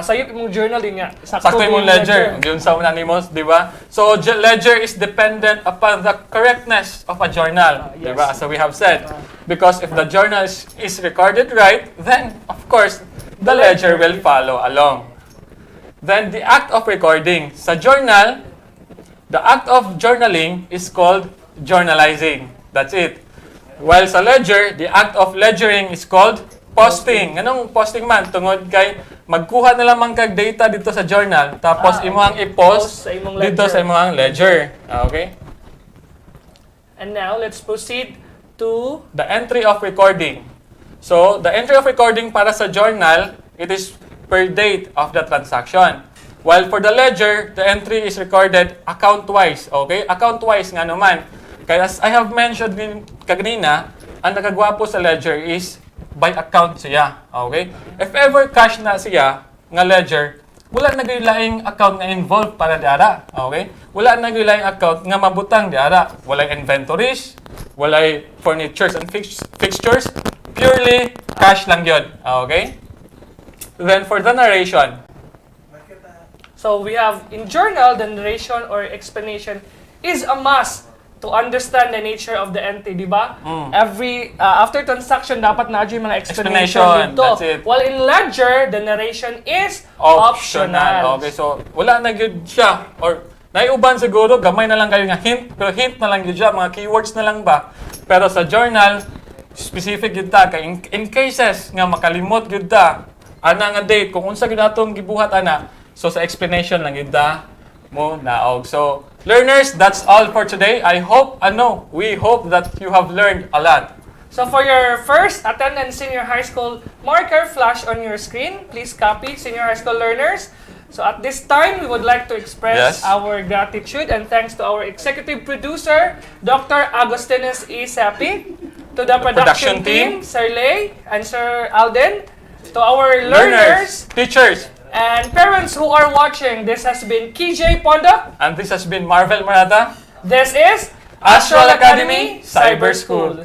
sayop imong journal din nga. Sakto imong ledger. Yun sa unanimous, di ba? So ledger is dependent upon the correctness of a journal, di ba? So we have said, because if the journal is recorded right, then of course the ledger will follow along. Then the act of recording. Sa journal, the act of journaling is called journalizing. That's it. While sa ledger, the act of ledgering is called posting. Anong posting man? Tungod kay magkuha na lamang kag data dito sa journal, tapos imuhang i-post dito sa imuhang ledger. Okay? And now, let's proceed to the entry of recording. So, the entry of recording para sa journal, it is per date of the transaction. While for the ledger, the entry is recorded account-wise. Okay? Account-wise nga naman. Kaya as I have mentioned kanina, ang nakagwapo sa ledger is by account siya. Okay? If ever cash na siya, nga ledger, wala na laing account nga involved para diara. Okay? Wala na laing account nga mabutang diara. Walay inventories, walay furnitures and fixtures, purely cash lang yun. Okay? Then for the narration. So we have in journal, the narration or explanation is a must to understand the nature of the entry, di ba? Every after transaction dapat na yung mga explanation dito. That's it. While in ledger, the narration is optional. Okay, so wala na gyud siya or naiuban siguro gamay na lang kayo nga hint, pero hint na lang gyud siya, mga keywords na lang ba. Pero sa journal, specific gyud ta kay in cases nga makalimot gyud ta ana nga date kung unsa gyud atong gibuhat ana. So sa explanation lang gyud ta mo naog. So learners, that's all for today. We hope that you have learned a lot. So for your first attendance senior high school marker flash on your screen, please copy senior high school learners. So at this time, we would like to express our gratitude and thanks to our executive producer, Dr. Agustinus E. Sapi, to the production team, Sir Lay and Sir Alden, to our learners, teachers, and parents who are watching. This has been KJ Pondok. And this has been Marvel Marata. This is Astral Academy Cyber School.